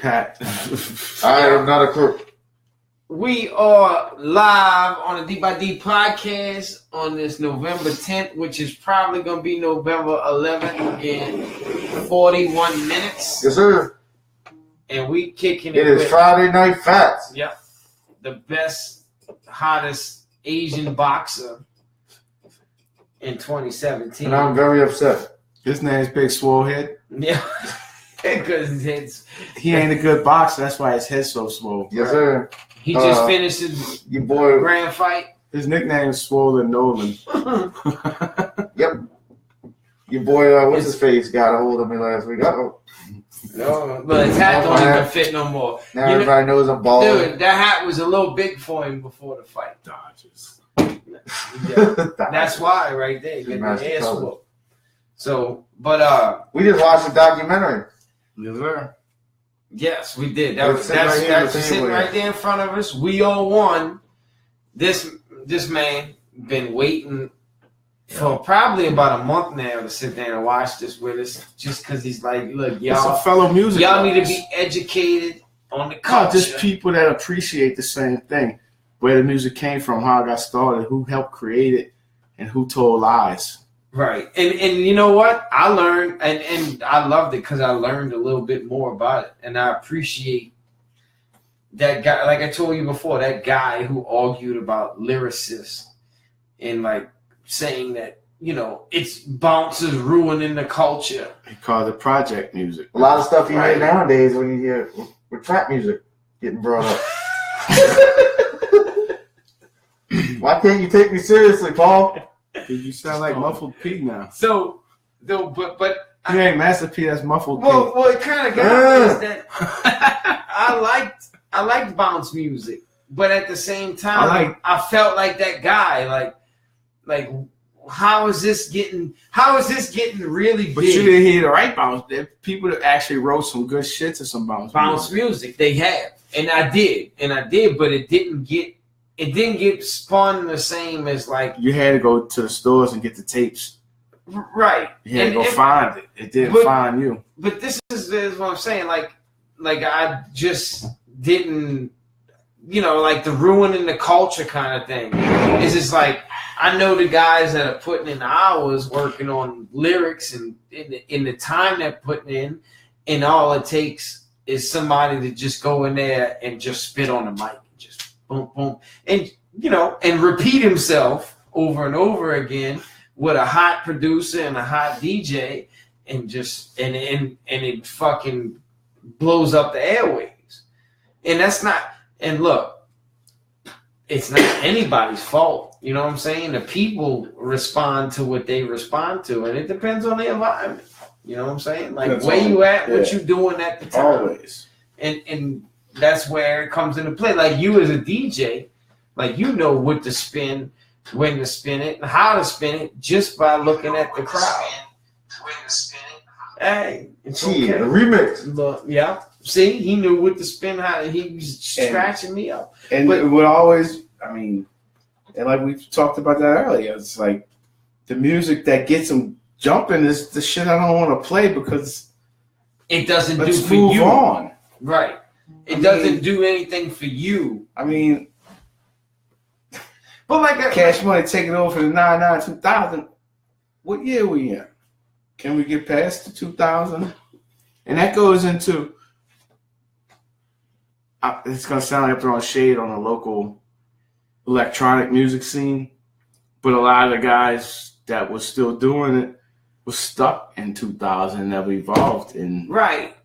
Pat. I am not a crook. We are live on the D by D podcast on this November 10th, which is probably going to be November 11th in 41 minutes. Yes, sir. And we kicking it. It is Friday Night Phatz. Yep. The best, hottest Asian boxer in 2017. And I'm very upset. His name's Big Swole Head. Yeah. Because he ain't a good boxer. That's why his head's so swole. Yes, sir. He just finished his your boy grand fight. His nickname is Swollen Nolan. Yep. Your boy, what's his face, got a hold of me last week. No, but his hat don't even fit no more. Now everybody knows I'm balling. Dude, that hat was a little big for him before the fight. Dodgers. Yeah. That's why, right there. Get the ass whooped. So, but we just watched a documentary. Yes, sir. Yes, we did. That's sitting right there in front of us. We all won. This man been waiting for probably about a month now to sit there and watch this with us, just because he's like, look, y'all, it's a fellow music. Y'all need to be educated on the culture. Just people that appreciate the same thing, where the music came from, how it got started, who helped create it, and who told lies. Right. And you know what? I learned, and I loved it because I learned a little bit more about it. And I appreciate that guy. Like I told you before, that guy who argued about lyricists and like saying that, you know, it's bouncers ruining the culture. He called it project music. A lot of stuff you hear nowadays when you hear with trap music getting brought up. Why can't you take me seriously, Paul? You sound like Muffled P now. So, though, but you ain't Master P. That's Muffled P. Well, it kind of got me is that I liked bounce music, but at the same time, I felt like that guy. Like, how is this getting really big? But you didn't hear the right bounce. There people that actually wrote some good shit to some bounce music. They have, and I did, but it didn't get spun the same as like you had to go to the stores and get the tapes. Right. You had to go find it. It didn't find you. But this is what I'm saying. Like I just didn't, like the ruining the culture kind of thing. It's just like I know the guys that are putting in hours working on lyrics and in the time they're putting in, and all it takes is somebody to just go in there and just spit on the mic. Boom, boom, and and repeat himself over and over again with a hot producer and a hot DJ, and just and it fucking blows up the airwaves. And that's not. And look, it's not anybody's fault. You know what I'm saying? The people respond to what they respond to, and it depends on the environment. You know what I'm saying? Like that's where you at, what you doing at the time, always, and. That's where it comes into play. Like you as a DJ, like you know what to spin, when to spin it, and how to spin it just by looking at the crowd. When to spin it. Hey, it's okay. The remix. Look, yeah. See, he knew what to spin. How he was scratching me up. And it would always, and like we talked about that earlier, it's like the music that gets him jumping is the shit I don't want to play because it doesn't do for move you. On. Right. It doesn't do anything for you. But like Cash Money taking over the 99 2000. What year we in? Can we get past the 2000? And that goes into. It's gonna sound like I'm throwing shade on the local electronic music scene, but a lot of the guys that was still doing it was stuck in 2000. Never evolved in. Right.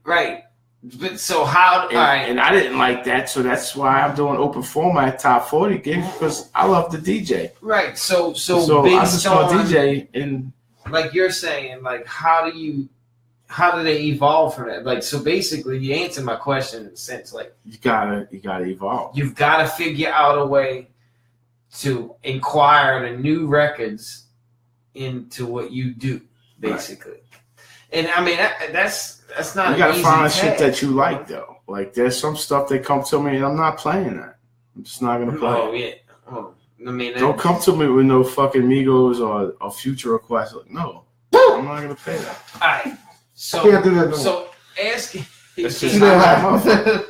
But so how? And I didn't like that, so that's why I'm doing open format top 40 gigs because I love the DJ. Right. So based I just on DJ and like you're saying, like how do they evolve from that? Like so, basically, you answered my question in a sense. Like you gotta evolve. You've got to figure out a way to inquire the new records into what you do, basically. Right. And that's not. You gotta find shit that you like though. Like there's some stuff that come to me and I'm not playing that. I'm just not gonna play. Oh it. Yeah. Don't come to me with no fucking Migos or Future requests. Like, no, I'm not gonna play that. All right. So can't do that. So asking It's Too just damn hot. hot.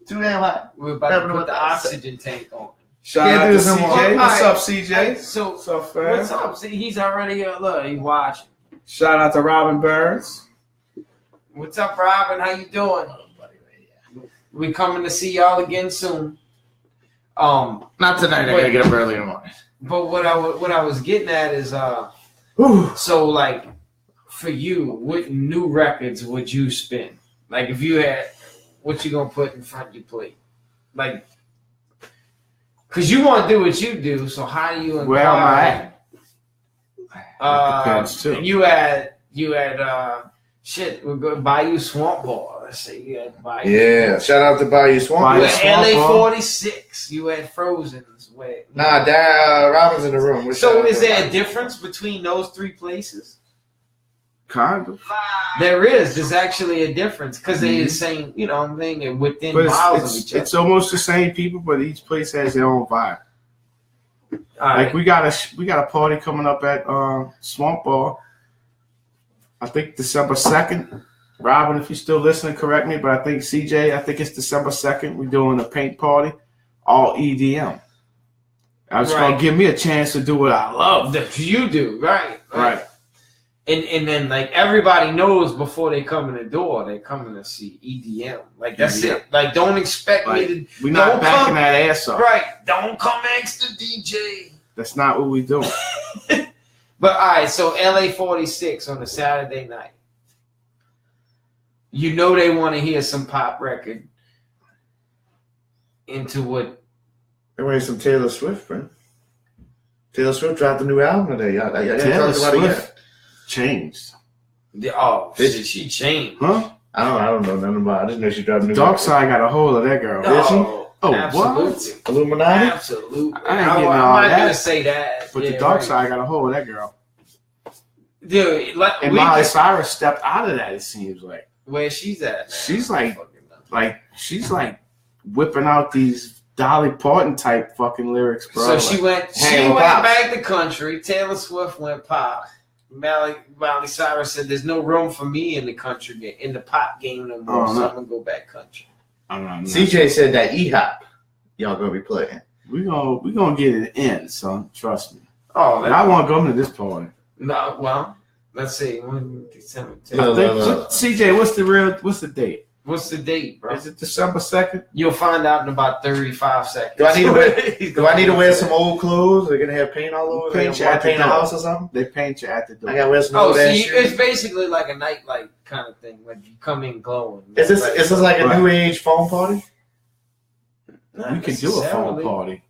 Too damn hot. We're about to put the oxygen tank on. Shout Can't out do to this no more. CJ. What's Alright. up, CJ? So What's up, fam? what's up? See, he's already look. He's watching. Shout out to Robin Burns. What's up, Robin? How you doing? We coming to see y'all again soon. Not tonight. I gotta get up early in the morning. But what I was getting at is so like for you, what new records would you spin? Like if you had, what you gonna put in front of your plate? Like, cause you want to do what you do. So how do you? Where am I at? Depends too. You had shit. We're going to Bayou Swamp Ball. Let's say you had Bayou. Yeah. Shout out to Bayou Swamp. You Bayou had Swamp LA Ball. 46. You had Frozen's. Nah, Robin's in the room. We're So shouting is out there to a difference between those three places? Kind of. There is. There's actually a difference because they're the same, you know what I'm saying, they're within But miles of it's, each other. it's almost the same people, but each place has their own vibe. All Like right. we got a party coming up at Swamp Ball. I think December 2nd. Robin, if you're still listening, correct me. But I think CJ, I think it's December 2nd. We're doing a paint party, all EDM. I was Right. gonna give me a chance to do what I love. That you do, right. Right. And then like everybody knows before they come in the door, they're coming to see EDM. Like that's EDM. it. Like don't expect Like, me to We're not Don't backing come- that ass up. right. Don't come ask the DJ. That's not what we doing. But all right, so LA 46 on a Saturday night. You know they want to hear some pop record into what Anyway, some Taylor Swift, man. Taylor Swift dropped a new album today. Y'all Taylor talked about it yet? Swift changed. Did she changed. Huh? I don't know nothing about it. I didn't know she dropped a new Dark record. Side got a hold of that girl. Did she? Oh, absolutely. Illuminati? Absolutely. I ain't I'm getting all not that. gonna say that. But Yeah, the Dark right. Side got a hold of that girl. Dude, like, And we Miley just- Cyrus stepped out of that, it seems like. where she's at. Now. She's she's like whipping out these Dolly Parton type fucking lyrics, bro. So she went hang with pops. back to country. Taylor Swift went pop. Miley Cyrus said, "There's no room for me in the country game, in the pop game no more. Oh, so no. I'm gonna go back country." I don't know. CJ said that E-Hop y'all gonna be playing. We gonna get it in, son. Trust me. Oh, And I want to come to this party. no. Well, let's see. When December 10th. No, I think, no. CJ, what's the date? What's the date, bro? Is it December 2nd? You'll find out in about 35 seconds. Do I need to wear some old clothes? They're gonna have paint all over. Paint They you gonna at the paint a door. house or something. They paint you at the door. I gotta wear some Oh, old so ass it's shoes. basically like a nightlight kind of thing. Like you come in glowing. Is this like a Right. new age phone party? Not We could do a phone necessarily. party.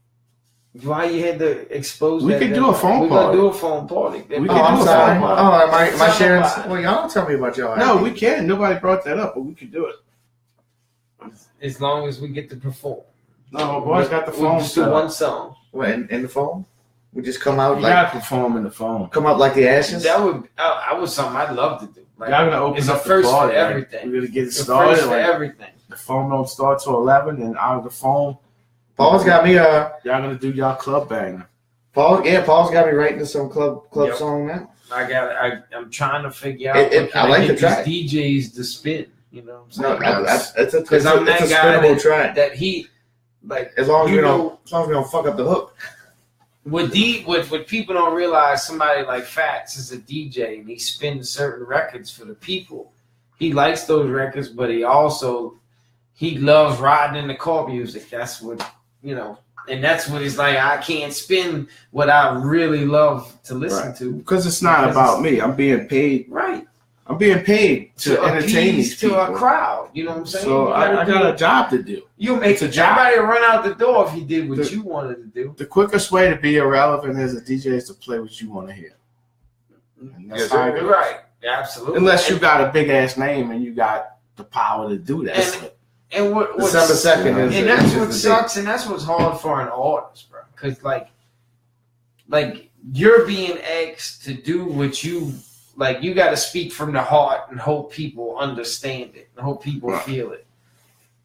Why you had to expose We that? could do a phone We're party. gonna do a phone party. We Oh, could do I'm a sorry. phone Oh, party. am I sharing? Somebody. Well, y'all don't tell me about y'all. No, ideas. we can. Nobody brought that up, but we could do it. As long as we get to perform. No, my boys got the We phone just do set one up. song. What, in the phone? We just come out You like gotta perform in the phone. come up like the ashes. That would. I was something I'd love to do. Like, Y'all gonna open it's up a the first for party, like, everything. we're gonna get it It's a started. first for Like, everything. the phone don't start till 11, and out of the phone, Paul's got me. y'all gonna do y'all club banger. Paul's got me writing some club Yep. song now. I'm trying to figure out. I like the these track. DJs to spin. You know what No, I'm saying? it's a Because I'm that guy spinnable track. that he like. As long as you we know- don't, as long as we don't fuck up the hook. What people don't realize, somebody like Phatz is a DJ and he spins certain records for the people. He likes those records, but he loves riding in the car music. That's what and that's what he's like. I can't spin what I really love to listen Right. to. Because it's not Because about me. I'm being paid. Right. I'm being paid to entertain these people. to a crowd. You know what I'm saying? So You I gotta got do- a job to do. You make it's a job. everybody run out the door if you did what The- you wanted to do. The quickest way to be irrelevant as a DJ is to play what you want to hear. And that's Yes, how sir. it goes. Right. Absolutely. Unless you got a big ass name and you got the power to do that. And what's December 2nd is and that's is what the sucks, and that's what's hard for an artist, bro. Because like you're being asked to do what you like. You got to speak from the heart and hope people understand it and hope people Right. feel it.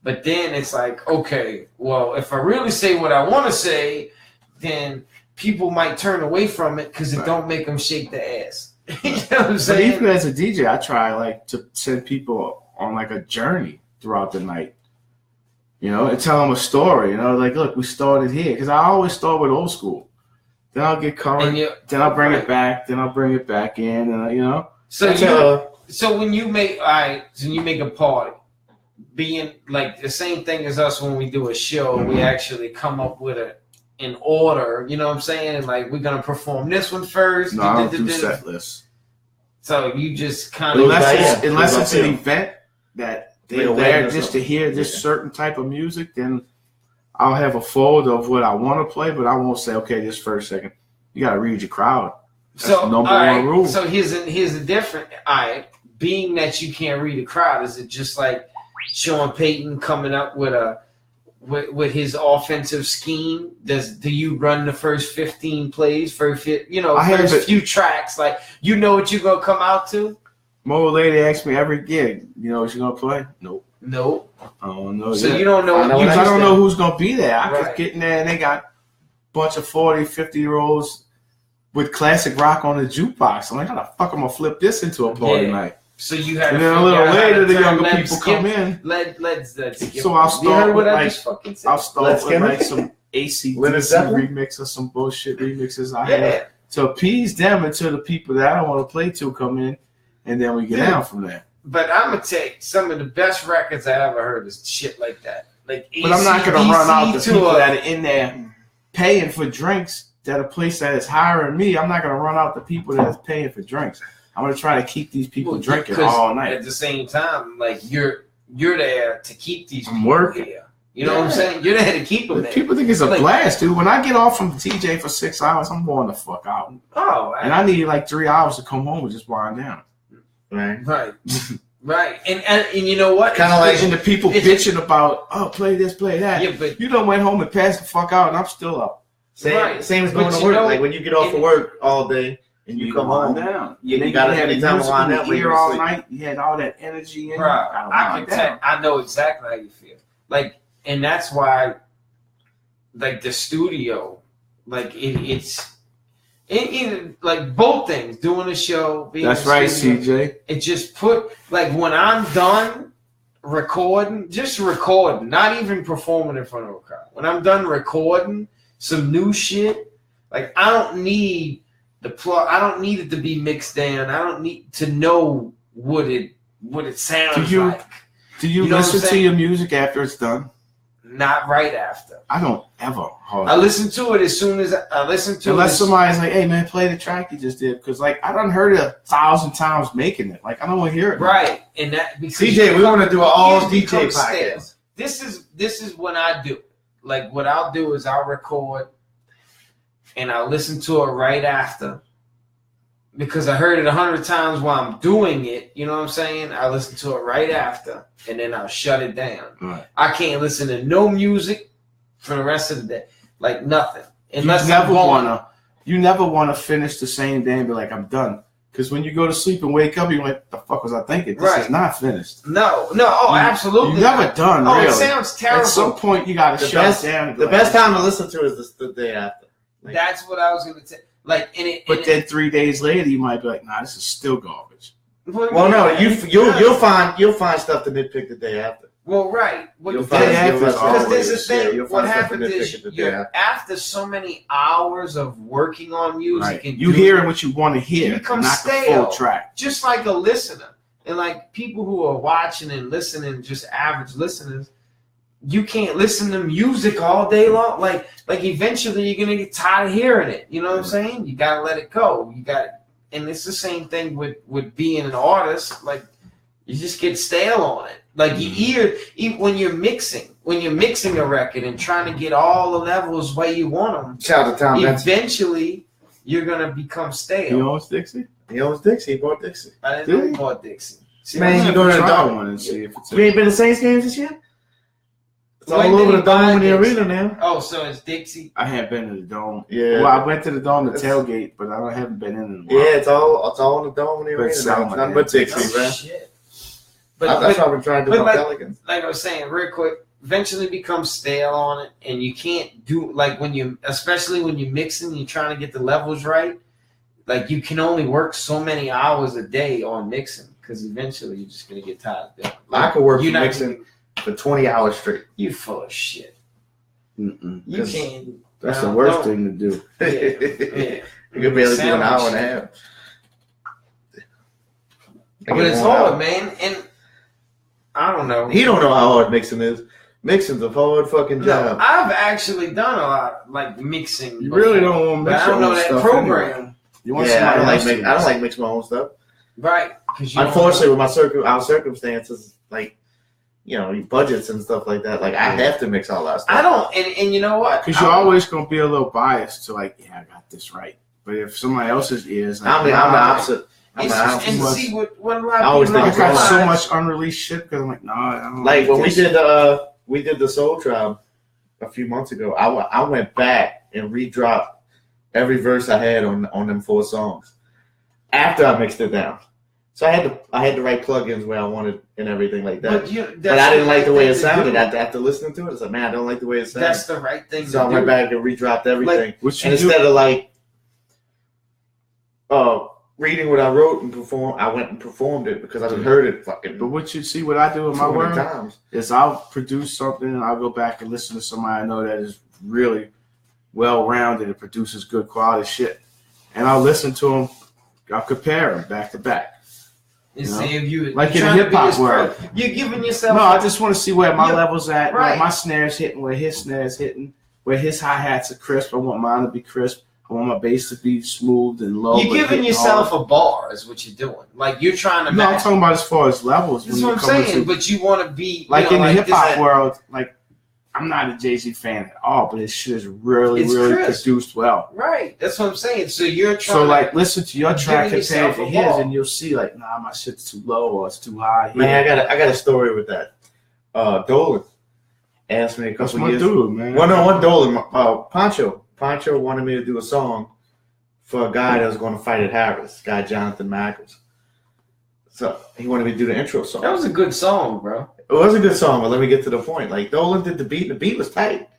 But then it's like, okay, well, if I really say what I want to say, then people might turn away from it because it Right. don't make them shake their ass. You know what I'm But saying? even as a DJ, I try like to send people on like a journey. throughout the night. You know, and tell them a story. You know, like, look, we started here because I always start with old school. Then I'll get current. Then I'll bring it back. Then I'll bring it back in. And you know. So when you make a party, being like the same thing as us when we do a show, we actually come up with an order. You know what I'm saying? Like we're gonna perform this one first. No, I don't do set lists. So you just kind of unless it's an event that they're there just to hear this certain type of music, then I'll have a folder of what I want to play, but I won't say, okay, this first second. You got to read your crowd. That's the number one rule. So here's a different. Being that you can't read a crowd, is it just like Sean Payton coming up with his offensive scheme? Do you run the first 15 plays, first few tracks? Like you know what you're gonna come out to? My old lady asks me every gig, you know what you're gonna play? Nope. I don't know. So you don't know. I don't know who's gonna be there. I could get in there and they got a bunch of 40, 50-year-olds with classic rock on the jukebox. I'm like, how the fuck am I gonna flip this into a party night? So you had. And then a little later, the younger people come in. Let's skip. So I'll start with like some AC/DC remix or some bullshit remixes I have to appease them until the people that I don't want to play to come in, and then we get down from there. But I'm gonna take some of the best records I ever heard is shit like that. Like but I'm not gonna run out the people that are in there paying for drinks at a place that is hiring me. I'm not gonna run out the people that is paying for drinks. I'm gonna try to keep these people drinking all night. At the same time, like you're there to keep these people working. here. You know what I'm saying? You're there to keep them there. People think it's a blast, dude. When I get off from TJ for 6 hours, I'm going the fuck out. Oh, and I need like 3 hours to come home and just wind down. Right. And you know what? Kind of like the people bitching about, play this, play that. Yeah, but you done went home and passed the fuck out, and I'm still up. Same as going to work. Like when you get off of work all day and you come home down. You got to have any time to wind down. Here all night. You had all that energy in you. I know exactly how you feel. Like, and that's why, like the studio, like it's like both things, doing a show, being that's right, CJ. It just put like when I'm done recording, not even performing in front of a crowd. When I'm done recording some new shit, like I don't need I don't need it to be mixed down. I don't need to know what it sounds like. Do you listen to your music after it's done? Not right after. I don't ever. I listen to it as soon as I listen to it. Unless somebody's like, hey, man, play the track you just did. Because, like, I done heard it 1,000 times making it. Like, I don't want to hear it. Right. And that because CJ, we want to do an all DJ podcast. This is when I do it. Like, what I'll do is I'll record and I'll listen to it right after. Because I heard it 100 times while I'm doing it, you know what I'm saying? I listen to it right after, and then I'll shut it down. Right. I can't listen to no music for the rest of the day, like nothing. Unless you never want to finish the same day and be like, I'm done. Because when you go to sleep and wake up, you're like, the fuck was I thinking? This is not finished. No, absolutely. You're never done, really. It sounds terrible. At some point, you got to shut down. The best time to listen to is the day after. Like, that's what I was going to say. Like, then 3 days later, you might be like, nah, this is still garbage. Well, no, you'll find stuff to nitpick the day after. Well, right. Because there's a thing. What happens is after so many hours of working on music, and you hearing what you want to hear, you become not stale, the full track. Just like a listener, and like people who are watching and listening, just average listeners. You can't listen to music all day long. Like eventually you're gonna get tired of hearing it. You know what I'm saying? You gotta let it go. And it's the same thing with being an artist. Like you just get stale on it. Like when you're mixing a record and trying to get all the levels where you want them. Shout out to Tom. Eventually you're gonna become stale. He owns Dixie. He bought Dixie. I didn't know he bought Dixie. See, man, you go to the dome and see if it's. You ain't been to Saints games this year? It's all over the dome in the arena now. Oh, so it's Dixie? I haven't been to the dome. Yeah. Well, I went to the dome to tailgate, but I haven't been in. Yeah, it's all in the dome in the arena now. It's nothing but Dixie, man. Shit. That's what I've been trying to do with Pelicans. Like I was saying, real quick, eventually becomes stale on it, and you can't do like especially when you're mixing, you're trying to get the levels right. Like you can only work so many hours a day on mixing. because eventually you're just gonna get tired of it. I could work mixing for 20 hours straight. You full of shit. Mm-mm. You can't. That's the worst thing to do. Yeah. You could barely do an hour and a half. But it's hard, man, and I don't know. He don't know how hard mixing is. Mixing's a hard fucking job. No, I've actually done a lot like mixing. You really don't want to mix I don't know that program. Anyway. You want I don't like mix my own stuff. Right. Unfortunately, with our circumstances, like, you know, budgets and stuff like that, like, I have to mix all that stuff. I don't, and you know what? Because you're always going to be a little biased to, like, yeah, I got this right. But if somebody else's is, like, I'm the opposite. And see what a lot of people I got so much unreleased shit because I'm like, no, I don't like when we did the Soul Tribe a few months ago. I went back and redropped every verse I had on them 4 songs after I mixed it down. So I had to write plugins where I wanted and everything like that. But I didn't like the way it sounded. After listening to it, it's like, man, I don't like the way it sounded. That's the right thing. So I went back and redropped everything. Like, and instead of like reading what I wrote and perform, I went and performed it because I just heard it fucking. But what I do in my work is I'll produce something and I'll go back and listen to somebody I know that is really well-rounded and produces good quality shit. And I'll listen to them. I'll compare them back to back. And see if you like in the hip hop world, you're giving yourself. No, I just want to see where my level's at, right. where my snare's hitting, where his snare's hitting, where his hi-hats are crisp. I want mine to be crisp. I want my bass to be smooth and low. You're giving yourself a bar, is what you're doing. Like you're trying to. No, I'm talking about as far as levels. That's what I'm saying. But you want to be like in the hip hop world. Like I'm not a Jay-Z fan at all, but his shit is really produced well. Right. That's what I'm saying. So you're trying. So like, listen to your track compared to his, and you'll see like, nah, my shit's too low or it's too high. Man, I got a story with that. Dolan asked me a couple years. Dude, man. Well, no, one Dolan. Pancho wanted me to do a song for a guy that was going to fight at Harris, guy Jonathan Mackles. So he wanted me to do the intro song. That was a good song, bro. It was a good song, but let me get to the point. Like Dolan did the beat, and the beat was tight.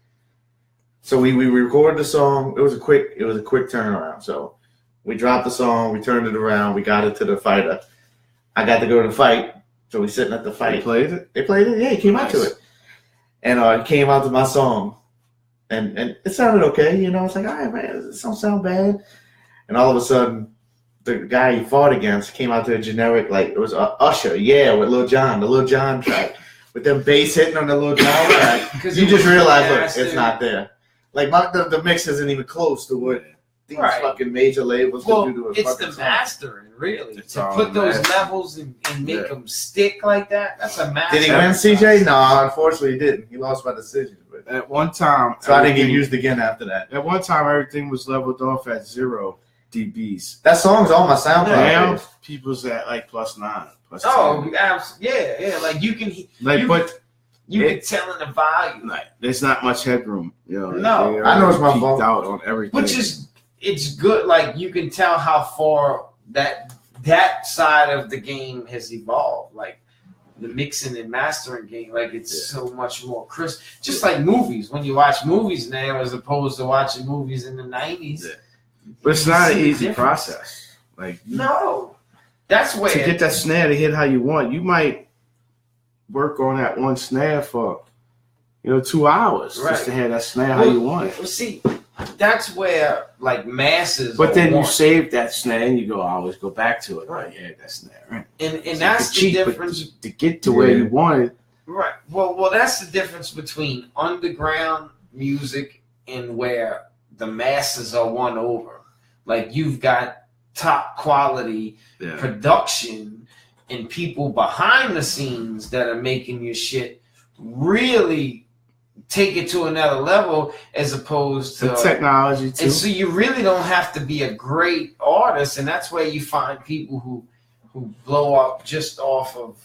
So we recorded the song. It was a quick turnaround. So we dropped the song, we turned it around, we got it to the fighter. I got to go to the fight. So we sitting at the fight. They played it? Yeah, he came out to it. And he came out to my song. And it sounded okay, you know. It's like, all right, man, it don't sound bad. And all of a sudden, the guy he fought against came out to a generic, like, it was Usher, with Lil Jon, the Lil Jon track. With them bass hitting on the Lil Jon track. You just realize, look, it's not there. Like, the mix isn't even close to what these fucking major labels can do to a it's fucking the song. Mastering, really. To put those levels and make them stick like that, that's a master. Did he win, CJ? No, unfortunately he didn't. He lost by decision. But at one time. So I didn't get used again after that. At one time, everything was leveled off at 0 dBs. That song's on my SoundCloud. Now, people's at like +9, +10. Yeah. Like you can. You can tell in the volume. Like, there's not much headroom. You know, no, I know it's my fault. Out on everything. Which is, it's good. Like you can tell how far that side of the game has evolved. Like the mixing and mastering game, like it's so much more crisp. Just like movies. When you watch movies now, as opposed to watching movies in the 90s. Yeah. But it's not an easy process. Like no, that's where to get that snare to hit how you want, you might work on that one snare for 2 hours just to have that snare how you want it. See, that's where like masses. But then you save that snare and you always go back to it. Right, yeah, that snare. Right. And so that's the difference to get to where you want it. Right. Well, that's the difference between underground music and where the masses are won over. Like you've got top quality production and people behind the scenes that are making your shit really take it to another level, as opposed to the technology too. And so you really don't have to be a great artist, and that's where you find people who blow up just off of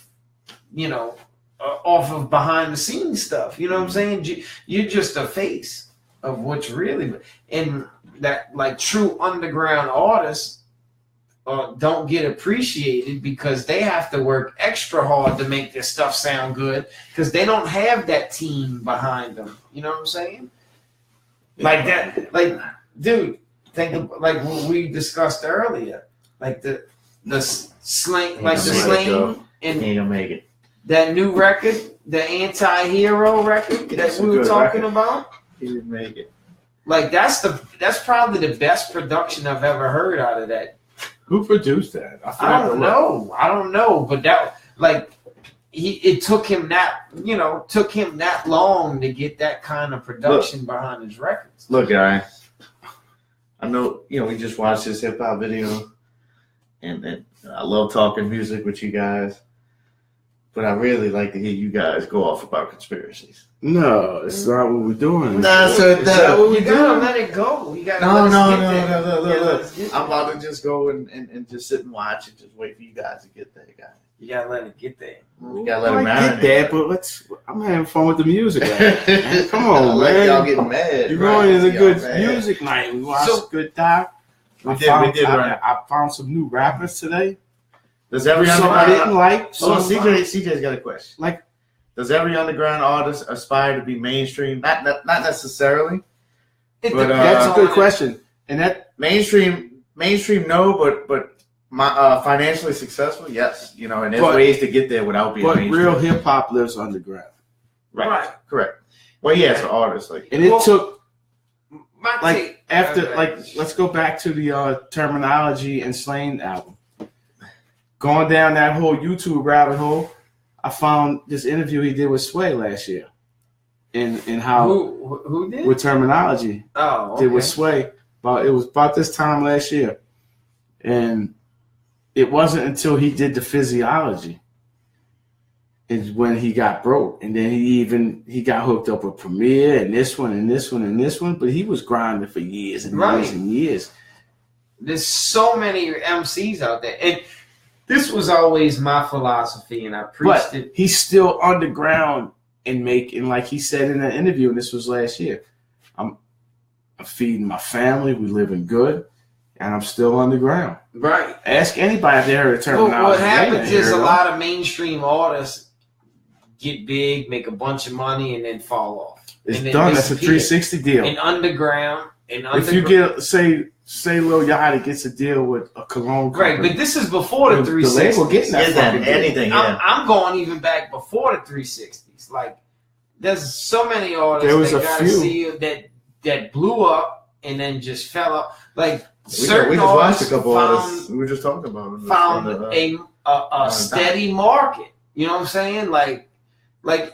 behind the scenes stuff. You know what I'm saying? You're just a face of what's really, and that like true underground artists don't get appreciated because they have to work extra hard to make their stuff sound good because they don't have that team behind them. You know what I'm saying? Like that, like, dude, think of like what we discussed earlier, like the Sling, Ain't like gonna the make it, Sling, though. and Ain't gonna make it. that new record, the Anti-Hero record It's that a we were good talking record. about. He didn't make it. Like that's probably the best production I've ever heard out of that. Who produced that? I don't know, but that like it took him that long to get that kind of production behind his records. Look, guys, I know we just watched this hip hop video, and I love talking music with you guys, but I really like to hear you guys go off about conspiracies. No, it's not what we're doing. That's what You gotta let it go. You gotta No. Look. I'm about to just go and just sit and watch and just wait for you guys to get there, guys. You gotta let it get there. You gotta let I it get that, but I'm having fun with the music. Man. Come on, I like man. y'all getting mad. You're right? going to a Y'all good mad. music night. We watched So- a good doc. We did run. I found some new rappers today. Does every Some I didn't like. So Some CJ's got a question. Like, Does every underground artist aspire to be mainstream? Not necessarily. But, that's a good question. And that Mainstream, no, but financially successful, yes. And there's But- ways to get there without being but mainstream. real hip hop lives underground. Right. Correct. Well, yeah, it's an artist. Like, And it took My like take- after let's go back to the Terminology and Slain album. Going down that whole YouTube rabbit hole, I found this interview he did with Sway last year. In how who did? with Terminology Oh, did with okay. Sway. It was about this time last year. And it wasn't until he did the Physiology is when he got broke. And then he got hooked up with Premier and this one and this one and this one. But he was grinding for years and Right. years and years. There's so many MCs out there, and this was always my philosophy, and I preached But it. he's still underground and making, like he said in that interview, and this was last year, I'm feeding my family, we living good, and I'm still underground. Right. Ask anybody if they heard of Well, Terminology. what They happens ain't is heard a of it. lot of mainstream artists get big, make a bunch of money, and then fall off. It's and then done. That's a disappear. 360 deal. And underground. If you get, say Lil Yachty gets a deal with a cologne right, company, but this is before the the 360s. label getting that is that fucking deal. anything? Yeah. I'm going even back before the 360s. Like, there's so many artists There was that a gotta few. see that blew up and then just fell up. Like We certain just watched a artists couple found, artists. We were just talking about them. found On a steady market. You know what I'm saying? Like,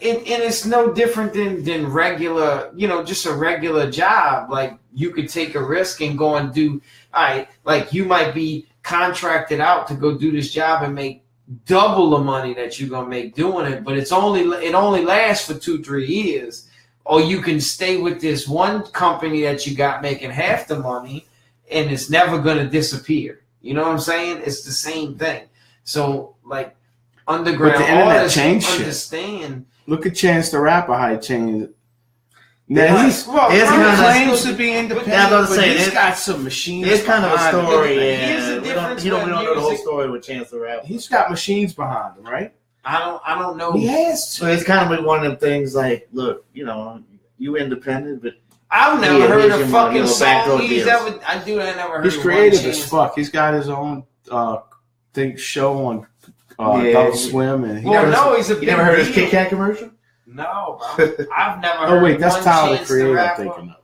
and it's no different than regular, just a regular job. Like, you could take a risk and go and do, all right, like you might be contracted out to go do this job and make double the money that you're gonna make doing it, but it only lasts for 2-3 years. Or you can stay with this one company that you got making half the money, and it's never gonna disappear. You know what I'm saying? It's the same thing. So like underground But the internet artists changed shit. understand. Look at Chance the Rapper, how he changed. Now Yeah, he's well, it's he kinda- claims to be independent, Yeah, I was but gonna say, he's it's- got some machines. It's kind of a behind him. story. Here's Yeah, the we difference don't with know the whole music. story with Chance the Rapper. He's got machines behind him, right? I don't know. He has So to. it's kind of like one of them things. Like, look, you independent, but I've never Yeah, heard here's a your fucking little backdoor song he's deals. ever. I never heard. He's of creative one as Chance. fuck. He's got his own show on Yeah. Adult Swim, and he Well, does- no, he's a you big never heard his deal. Kit Kat commercial? No, bro. I've never heard. Oh wait, that's one Tyler the Chance the Creator I'm Rapper. thinking of.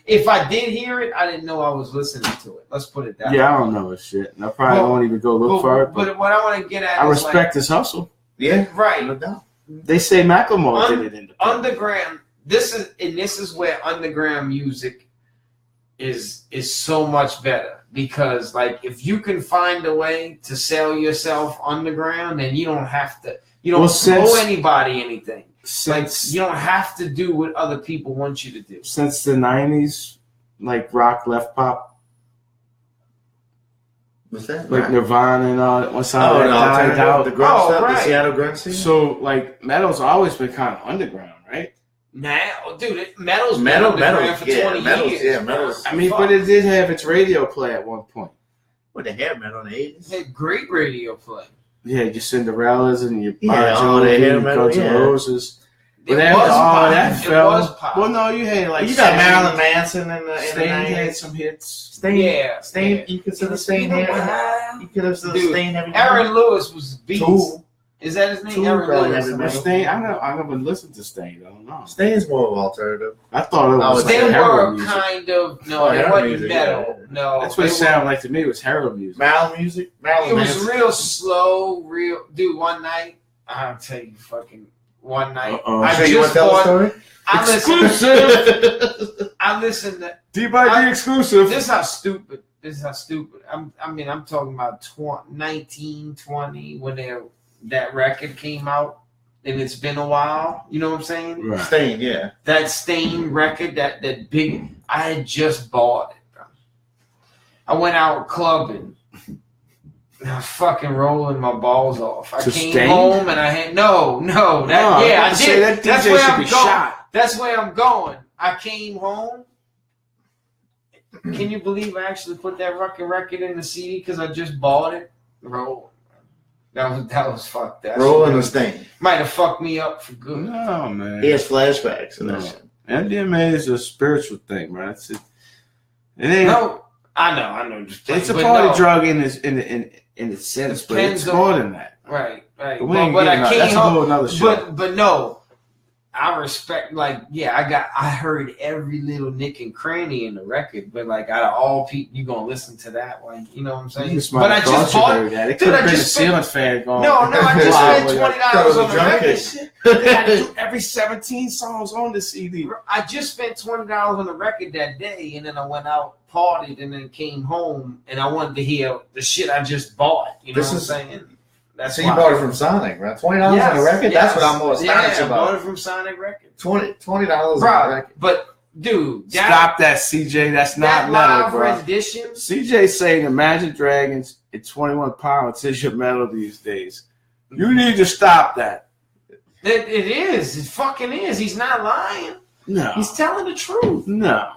If I did hear it, I didn't know I was listening to it. Let's put it that way. Yeah, I don't know his shit, and I probably Well, won't even go look for it. But But what I want to get at I is respect his hustle. Yeah, like, right. no doubt. They say Macklemore did it independent. Underground. This is where underground music is so much better, because like if you can find a way to sell yourself underground, then you don't have to. You don't owe anybody anything. Like you don't have to do what other people want you to do. Since the 90s, like rock left pop, What's that? like Nirvana and all that, once all Oh, that no, died out. the grunge stuff, the right. Seattle grunge scene. So like metal's always been kind of underground, right? Now, dude, metal's Metal, been underground for 20 metal's, years. yeah, metal's. I mean, Fuck. but it did have its radio play at one point. What the hair metal in the 80s? It had great radio play. Yeah, your Cinderellas and your Yeah, Bon all the Jovi, hair and metal, Guns N' yeah. Roses. It was pop. Well, no, you had like you got Marilyn Manson in the Stain had some hits. Stain. You consider Stain there? You could have Stain every Aaron Lewis was beast. Tool. Is that his name? Tool Aaron Lewis. Stain. I never listened to Stain. I don't know. Stain's more alternative. I thought it was. They like were music. kind of it wasn't metal. Yeah. No, that's what it sounded like to me. It was heroin music. Marilyn music. It was real slow. Dude. One night, I'll tell you, one night. I just tell the story. I listened to D-by-D exclusive. This is how stupid. I'm talking about 1920 when that record came out, and it's been a while. You know what I'm saying? Right. Stain, yeah. That Stain record, that big. I had just bought it, bro. I went out clubbing. I was fucking rolling my balls off. I came home and I had I did. That's where I'm going. Shot. That's where I'm going. I came home. Can you believe I actually put that fucking record in the CD because I just bought it? Roll. That was fucked. Rolling the Stain might have fucked me up for good. No, man. He has flashbacks and that shit. MDMA is a spiritual thing, man. It ain't. No, I know. It's a party drug in its sense, but it's more than that. Right. But I came home. But no. I respect, I heard every little nick and cranny in the record, but out of all people, you gonna listen to that, you know what I'm saying? But I just bought that. It could have been a ceiling fan going. No, I just spent $20 on the record. Every 17 songs on the CD. I just spent $20 on the record that day, and then I went out, partied, and then came home, and I wanted to hear the shit I just bought. You know what I'm saying? So you bought it from Sonic, right? $20 on a record? Yes. That's what I'm more astonished about. I bought it from Sonic Records. $20 on a record. But, dude. Stop that, CJ. That's not metal, bro. Rendition. CJ's saying Imagine Dragons at 21 pounds is your metal these days. You need to stop that. It is. It fucking is. He's not lying. No. He's telling the truth. No.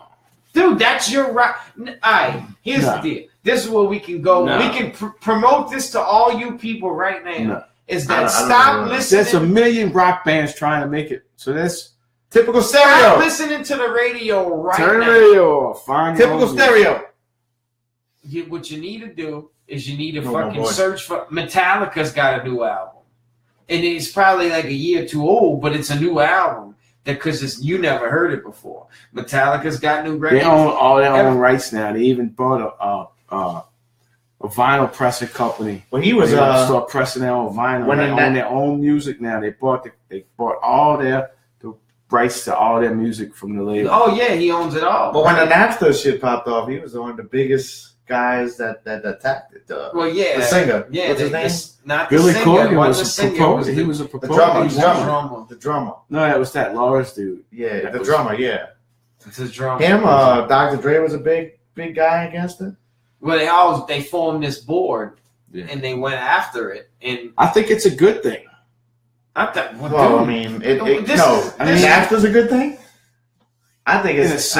Dude, that's your right. All right, here's the deal. This is where we can go. No. We can promote this to all you people right now. No. Is that stop listening? There's a million rock bands trying to make it. So that's typical stereo. Stop listening to the radio right now. Turn the radio off. Find typical stereo. What you need to do is you need to fucking search for Metallica's got a new album. And it's probably a year too old, but it's a new album. Because you never heard it before. Metallica's got new records. They own all their own rights now. They even bought a vinyl pressing company. When he was start pressing their own vinyl. When they own their own music now. They bought all the rights to all their music from the label. Oh yeah, he owns it all. But when the Napster shit popped off, he was one of the biggest guys that attacked it. The singer. Yeah, what's his name? Not the Billy singer. Corgan was a proposer. He was a proposer. The drummer. No, that was that Lars dude. Yeah, the drummer. Yeah, it's his drummer. Him. Dr. Dre was a big guy against it. Well, they formed this board and they went after it, and I think it's a good thing. I mean, Napster's a good thing. I think it's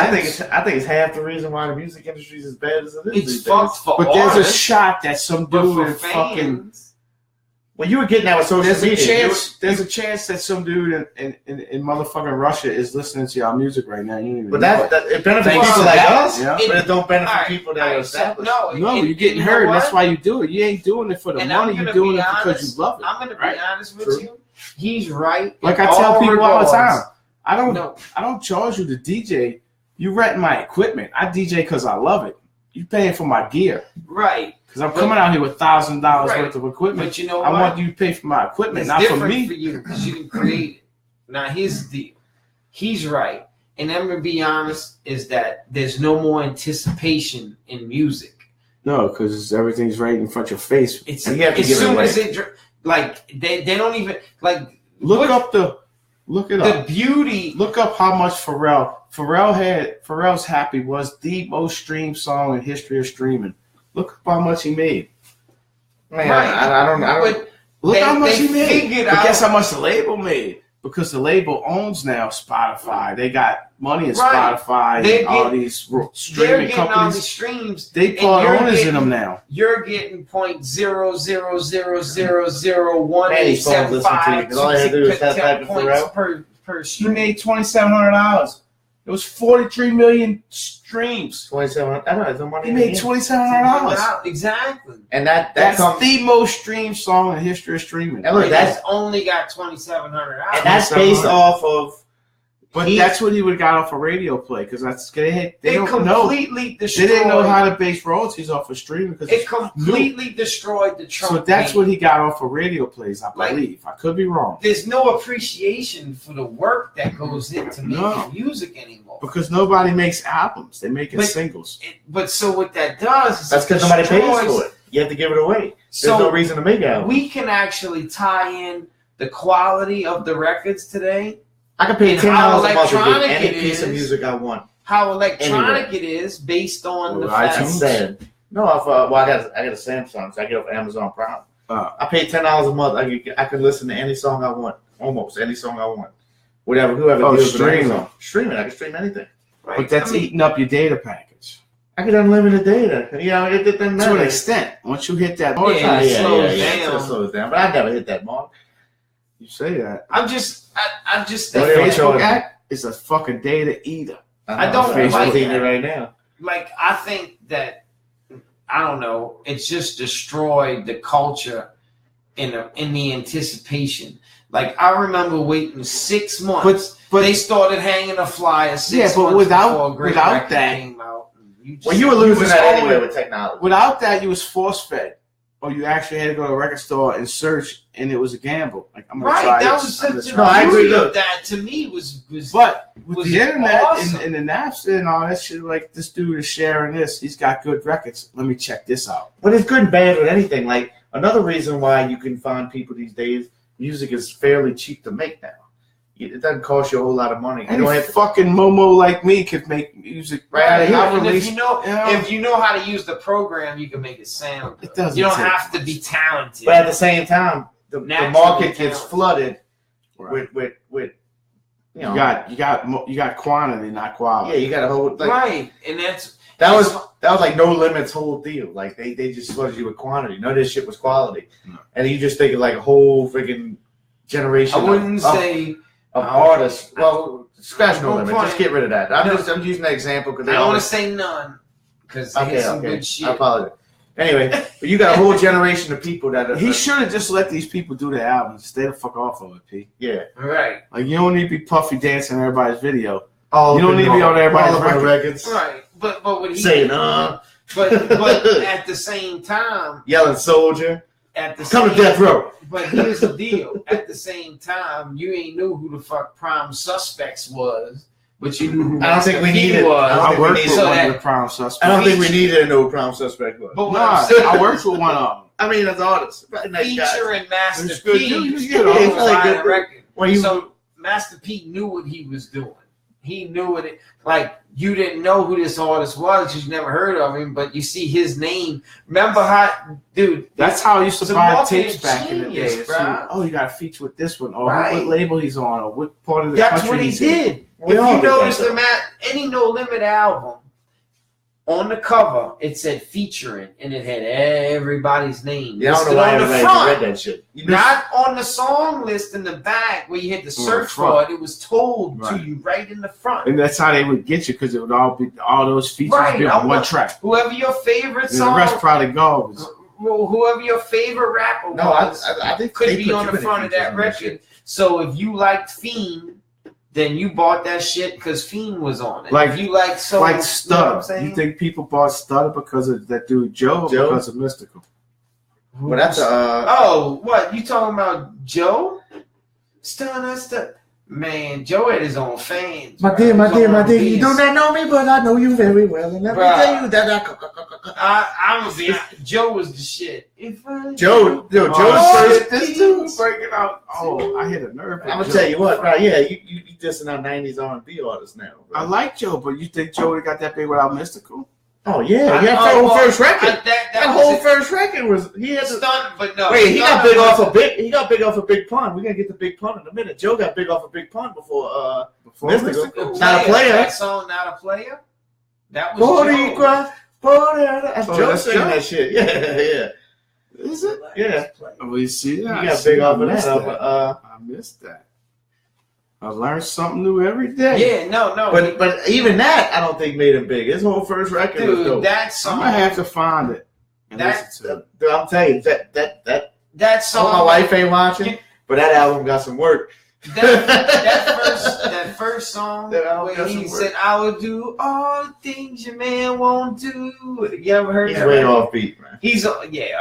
half the reason why the music industry is as bad as it is. It's fucked for but artists, there's a shot that some dude in fucking. When you were getting that with social media, there's a chance that some dude in motherfucking Russia is listening to our music right now. You don't even but it benefits people like us, but it don't benefit people that are established. No, you're getting hurt. That's why you do it. You ain't doing it for the money. You're doing it because you love it. I'm going to be honest with you. He's right. Like I tell people all the time. I don't charge you to DJ. You rent my equipment. I DJ because I love it. You paying for my gear. Right. Because I'm coming out here with $1,000 worth of equipment. But you know what? I want you to pay for my equipment, not for me. It's different for you because you can create it. Now, here's the deal. He's right. And I'm going to be honest, is that there's no more anticipation in music. No, because everything's right in front of your face. It's as soon as they don't even look it up. The beauty. Look up how much Pharrell's Happy was the most streamed song in history of streaming. Look up how much he made. Man, right. I don't. Look how much he made. But guess how much the label made? Because the label owns now Spotify. They got money in Spotify and all these streaming companies. All these streams. They put owners in them now. You're getting 0.000001875 all I had to do is have type of Pharrell. per He stream. made $2,700. It was 43 million streams. 27. I don't know. The money He made $2,700. Exactly. And that That's comes. the most streamed song in the history of streaming. And look, And that's it's only got 2,700 hours. and that's based off of. But that's what he would have got off a radio play because they don't know. completely destroyed. They didn't know how to base royalties off of streaming because It completely destroyed the Trump. So that's game. what he got off of radio plays, I Like- believe. I could be wrong. There's no appreciation for the work that goes into making No. music anymore. Because nobody makes albums. They make it But- singles. But so what that does is That's it because nobody pays destroys- for it. You have to give it away. There's So no reason to make it. we can actually tie in the quality of the records today, I can pay and $10 how a month to get electronic any it piece of is. music I want. how electronic it is based on the Well, fact. That's sad. No, I got a Samsung, so I get it off Amazon Prime. I pay $10 a month. I can listen to any song I want, almost any song I want. Whoever deals with streaming. Amazon. Streaming, I can stream anything. Right? But that's I mean, eating up your data package. I get unlimited data. You know, it doesn't To matter. an extent. Once you hit that Yeah, mark, it slows It down. slows down. But I never hit that mark. you say that. I'm just The What are you Facebook showing? app is a fucking data eater. I don't Facebook's like eating that. it right now. like I think that I don't know. It's just destroyed the culture in the anticipation. Like I remember waiting 6 months. But They started hanging a flyer 6 Yeah, but months without- before a great without record that- came out. You Well, you were losing was that always- anyway with technology. without that, you was force fed. Or you actually had to go to a record store and search, and it was a gamble. Like I'm gonna right. try That this. was I'm such gonna the try I agree, beauty look. of that to me was But with was the internet awesome. and the Napster and all that shit, like this dude is sharing this. He's got good records. Let me check this out. But it's good and bad with anything. Like another reason why you can find people these days, music is fairly cheap to make now. It doesn't cost you a whole lot of money. You Any don't have to, fucking Momo like me could make music Right out of here. I'll And release- if you know you know, if you know how to use the program, you can make it sound good. It doesn't You don't take have to be talented. but at the same time, the Naturally market gets talented. flooded Right. with you know. you got quantity, not quality. Yeah, you got a whole like Right, and that's that was like no limits whole deal. Like they just flooded you with quantity. None of this shit was quality, No. and you just think of like a whole freaking generation. I wouldn't say of artists. Well, scratch no no limit. point. Just get rid of that. I'm using that example because I don't want to say none because there's some good I shit. apologize. Anyway, but you got a whole generation of people that are. He should have just let these people do their albums. Stay the fuck off of it, P. Yeah. Right, Like you don't need to be Puffy dancing in everybody's video. All You don't need to be on everybody's all over the records. right. But what he Saying, but at the same time, yelling soldier. at the Come to same death row. But here's the deal. At the same time, you ain't knew who the fuck Prime Suspects was, but you knew who I don't think Master we P need it. was. I don't I think we worked need with so one that- of the prime suspects. I don't think we needed to know who Prime Suspect was. But what Nah, I'm saying, I worked with one of them. I mean, as artists. Nice guys. featuring Master It's good, P dude. Yeah, on it's really Fire good. record. Well, you, So Master P knew what he was doing. He knew it. Like you didn't know who this artist was. You never heard of him, but you see his name. Remember how, dude? That's how I used to It's a buy marketing tapes back in the day. genius, It's bro. like, oh, you got to feature with this one, or Right. what label he's on, or what part of the That's country what he he's in. did. We If all you did that, notice though. any No Limit album, on the cover it said featuring, and it had everybody's name. yeah, I don't listed know why on the everybody front. read that shit. You just- Not on the song list in the back where you had to search for it. It was told to Right. you right in the front. And that's how they would get you because it would all be all those features Right, be I on one want- track. Whoever your favorite And the song, rest probably garbage. whoever your favorite rapper No, I was, think could they be put on too the many front of features that on record. shit. So if you liked Fiend, then you bought that shit because Fiend was on it. Like- if you like so, Like you know what I'm Stutter. saying? You think people bought Stutter because of that dude Joe, or Joe? because of Mystical? Well, that's Oh, what you talking about, Joe? Stunner. Man, Joe had his own fans. my bro. dear, my His dear, own my dear. You beast. do not know me, but I know you very well, and let me Bruh. tell you that I'm gonna be. Joe was the shit. If I- Joe's Oh, first. this dude breaking out. Oh, I hit a nerve. I'm gonna tell you what, right? Yeah, you dissing our '90s R&B artists now. Bro. I like Joe, but you think Joe would have got that big without Mystical? Oh yeah, I- that oh, whole well, first record. that That was whole it. first record was he had to. Stunt, but no. Wait, he got Stunner big was- off a big. He got big off a Big Pun. We're gonna get the Big Pun in a minute. Joe got big off a Big Pun before Mystical. The Not a player. That song, not a player. That was Joe. Boricua, That's Oh, Joe that's singing Joe? that shit. Yeah. Is it? Yeah. Oh, you see that? He got See, big off I of missed that. I missed that. I learned something new every day. Yeah, no. But even that, I don't think made him big. His whole first record was dope. That song. I'm gonna have to find it. I'm telling you, that song. My wife ain't watching, but that album got some work. That first song where he said, "I will do all the things your man won't do." You ever heard that? He's way off beat, man.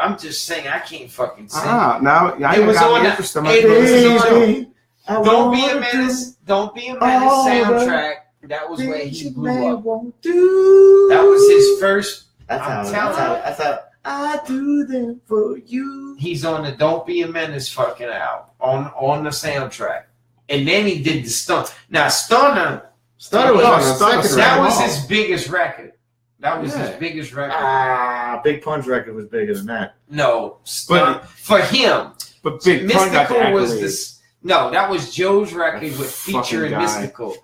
I'm just saying, I can't fucking sing. Now it was on the Don't Be a Menace soundtrack. That was where he blew up. That was his first. That's how I do them for you. He's on the Don't Be a Menace fucking album on the soundtrack. And then he did the Stunt. Now Stunner was on the second. That was his biggest record. That was his biggest record. Big Pun's record was bigger than that. No, for him. But Big Pun got the Mystical was this. No, that was Joe's record with featuring Mystical.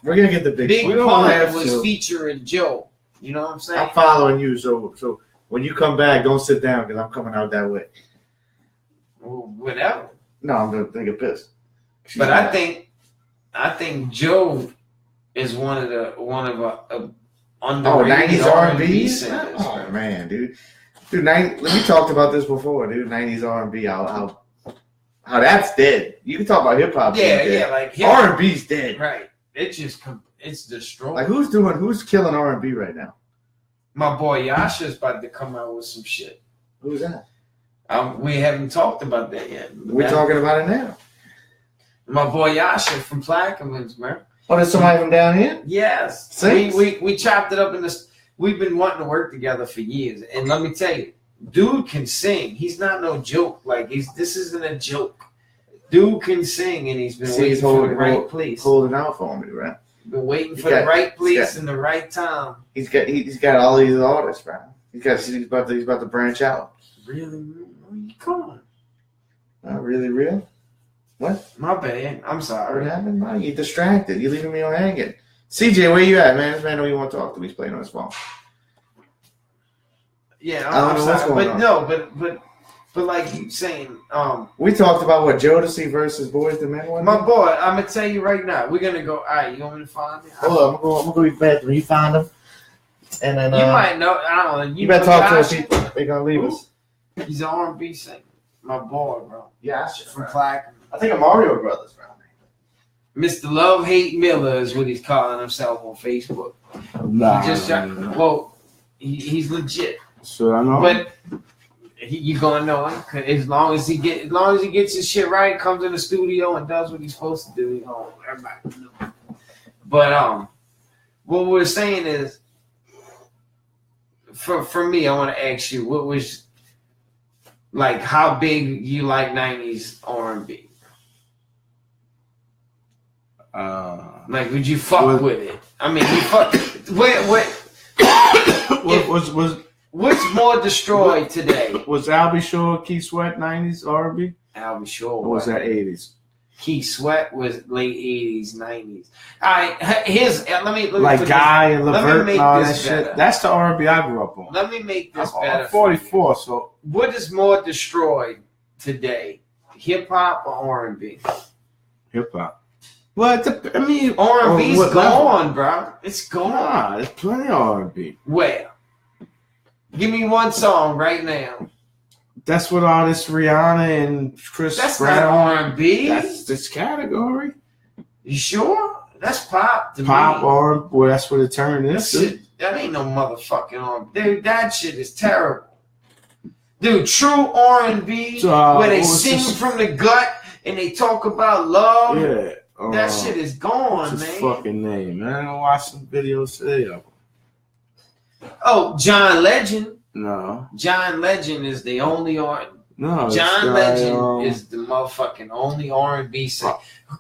We're gonna get the Big Pun was featuring Joe. You know what I'm saying? I'm following you, so when you come back, don't sit down because I'm coming out that way. Well, whatever. No, I'm gonna take a piss. But I think Joe is one of underrated 90s R&B singers. Oh man, dude, we talked about this before, dude. 90s R&B, how that's dead. You can talk about hip hop. Yeah, like R&B's dead. Right. It's destroyed. Like who's killing R&B right now? My boy Yasha's about to come out with some shit. Who's that? We haven't talked about that yet. We're talking about it now. My boy Yasha from Plaquemines, man. Oh, there's somebody from down here? Yes. We chopped it up in this. We've been wanting to work together for years. And let me tell you, dude can sing. He's not no joke. Like, this isn't a joke. Dude can sing, and he's been waiting for the right place. Holding out for me, right? Been waiting for the right place and the right time. He's got all these artists, bro. He's about to branch out. Really? Come on. Not really real? What? My bad. I'm sorry. What happened, man? You're distracted. You're leaving me on hanging. CJ, where you at, man? This man don't even want to talk to me. He's playing on his phone. Yeah, I don't know what's going on. But like you saying, we talked about what Jodeci versus Boyz II Men one. My boy, I'm gonna tell you right now. We're gonna go. All right, you want me to find it? Hold on, I'm gonna go to the bathroom. You find them, and then you might know. I don't know. You better talk to us. They're gonna leave us. He's an R&B singer. My boy, bro. Yeah, from Plaquemines. I think a Mario Brothers, bro. Mr. Love Hate Miller is what he's calling himself on Facebook. He's legit. So I know. But you gonna know him as long as he gets his shit right, comes in the studio and does what he's supposed to do. Everybody know. But what we're saying is, for me, I want to ask you, what was like how big you like 90s R&B? Like, would you fuck with it? I mean, you fuck. What's more destroyed today? Was Albie Shore, Keith Sweat 90s R&B? Albie Shore. Or was that 80s? Keith Sweat was late 80s, 90s. All right, let me like Guy and Levert and all that shit. That's the R&B I grew up on. Let me make this better. I'm 44, so what is more destroyed today, hip hop or R&B? Hip hop. Well, I mean, R&B's gone, bro. It's gone. Nah, there's plenty of R&B. Where? Give me one song right now. That's what all this Rihanna and Chris Brown. Not R&B. That's this category. You sure? That's pop to me. Pop or well, that's what it turned into. That ain't no motherfucking R&B. Dude, that shit is terrible. Dude, true R&B where they sing from the gut and they talk about love. Yeah. That shit is gone, what's man. His fucking name, man. I watched some videos today of him. Oh, John Legend. No. John Legend is the only No. John Legend is the motherfucking only R&B singer.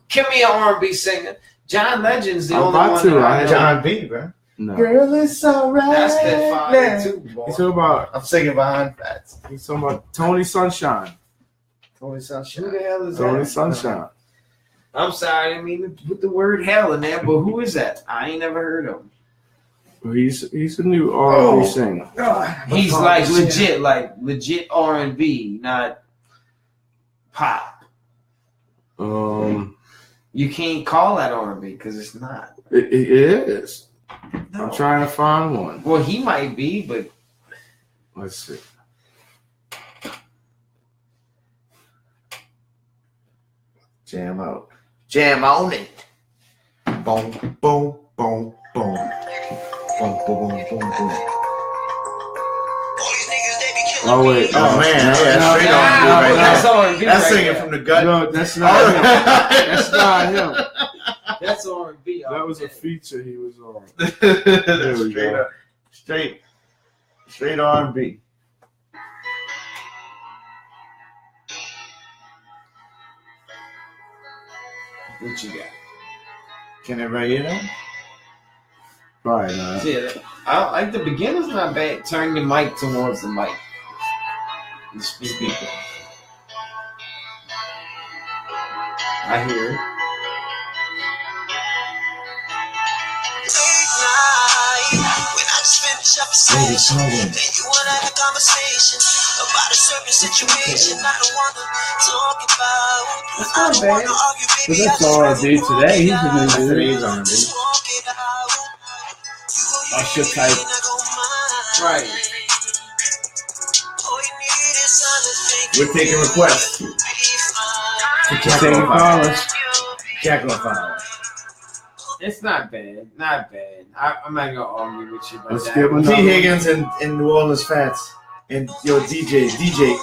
Give me an R&B singer. John Legend's the only one. John B, bro. No. Girl, it's alright. That's that fire too, boy. He's talking about. I'm singing behind Phatz. He's talking about Tony Sunshine. Tony Sunshine. Who the hell is Tony that? Sunshine. I'm sorry, I didn't mean to put the word hell in there, but who is that? I ain't never heard of him. Well, he's a new R&B singer. He's like legit R&B, not pop. You You can't call that R&B because it's not. It is. No. I'm trying to find one. Well, he might be, but Let's see. Jam out. Jam on it. Boom, boom, boom, boom. Boom, boom, boom, boom, boom. Oh wait. Oh man, No, straight no, on no, right no. that's there. R&B. That's right singing there. from the gut. No, that's not him. That's not him. That's R&B. That was a feature he was on. Straight go. up. Straight R&B. What you got? Can everybody hear that? Probably not. Yeah, I like the beginner's not bad. Turn your mic towards the mic. The speaker. I hear it. Maybe then you wanna have a conversation about a certain situation I don't wanna talk about. That's I not don't bad. wanna argue, But baby. that's I all I just do wanna today. He's walk it a out. new dude. He's on, dude. Just walk it out. I should type. Right. All you need is something. We're taking requests. Taking callers. Jackal File. It's not bad. Not bad. I'm not gonna argue with you about Let's that. give him T. another. Higgins and New Orleans Phatz. And yo, DJ Easy.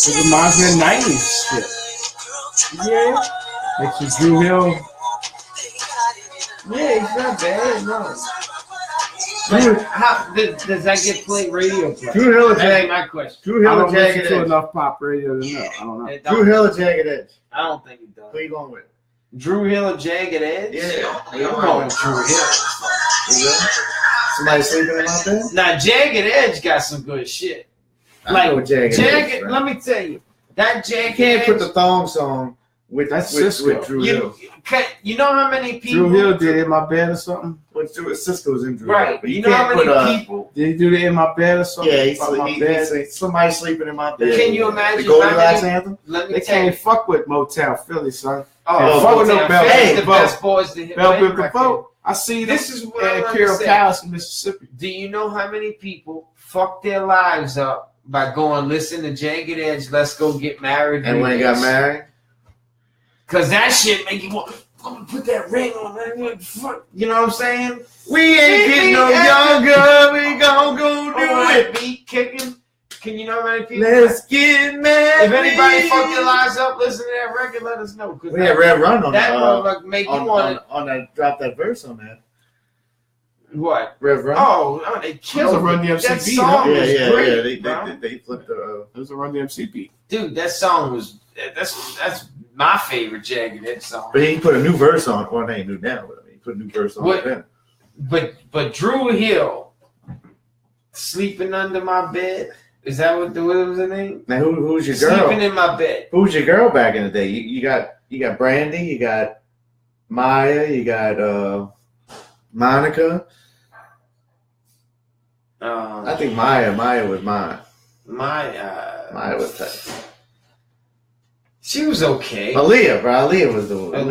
It reminds me of 90s shit. Yeah. Like some Drew Hill. Yeah, it's not bad. No. Like, how does that get played radio play? Drew Hill or That's Jagged. my question. Drew I Hill or don't listen Jagged to Edge. enough pop radio to know. I don't know. It Drew don't- Hill or Jagged Edge. I don't think it does. Who you going with? Drew Hill or Jagged Edge? Yeah. I'm going with Drew Hill. Somebody sleeping in my bed? Now, Jagged Edge got some good shit. I know Jagged Jagged, Edge, right? let me tell you, that You Jagged can't Edge, put the thong song with That's with Cisco. Drew Hill. you know how many people? Drew Hill did In My Bed or something? With Cisco's in Drew Hill. Right. But You know how can't many put, people? Did he do the In My Bed or something? Yeah, About my bed? somebody sleeping in my bed. Can you imagine the Goldilocks how many- anthem? Let me They tell you. can't fuck with Motown Philly, son. Oh, fuck with no Motown Bell Philly's Biv the DeVoe. best boys to hit. Bell make Biv record. DeVoe. I see This this is what I Imperial understand. Palace in Mississippi. Do you know how many people fuck their lives up by going listen to Jagged Edge? Let's go get married. And when he got married? Cause that shit make you want. I'm gonna put that ring on. Man. Fuck, you know what I'm saying? We ain't getting no younger. We gon' go do it. Beat kicking. Can you know how many people? Let's get married. If anybody fuck their lives up, listen to that record. Let us know. Cause We had Red Run on that that. motherfucker make you want On that, drop that verse on that. what? Red Run. Oh, they killed It was a Run it. DMC That beat, song huh? was yeah. great, bro. They flipped the. It was a Run DMC beat. Dude, that song was that's my favorite Jagged Edge song. But he put a new verse on. Well, they ain't new now, but I mean, he put a new verse on What? then. But Drew Hill, Sleeping Under My Bed. Is that what was the name? Now, who's your girl? Sleeping in My Bed. Who's your girl back in the day? You got Brandy, you got Maya, you got Monica. I think Maya was mine. Maya was tight. She was okay. Aaliyah, bro. Aaliyah was the. Oh, I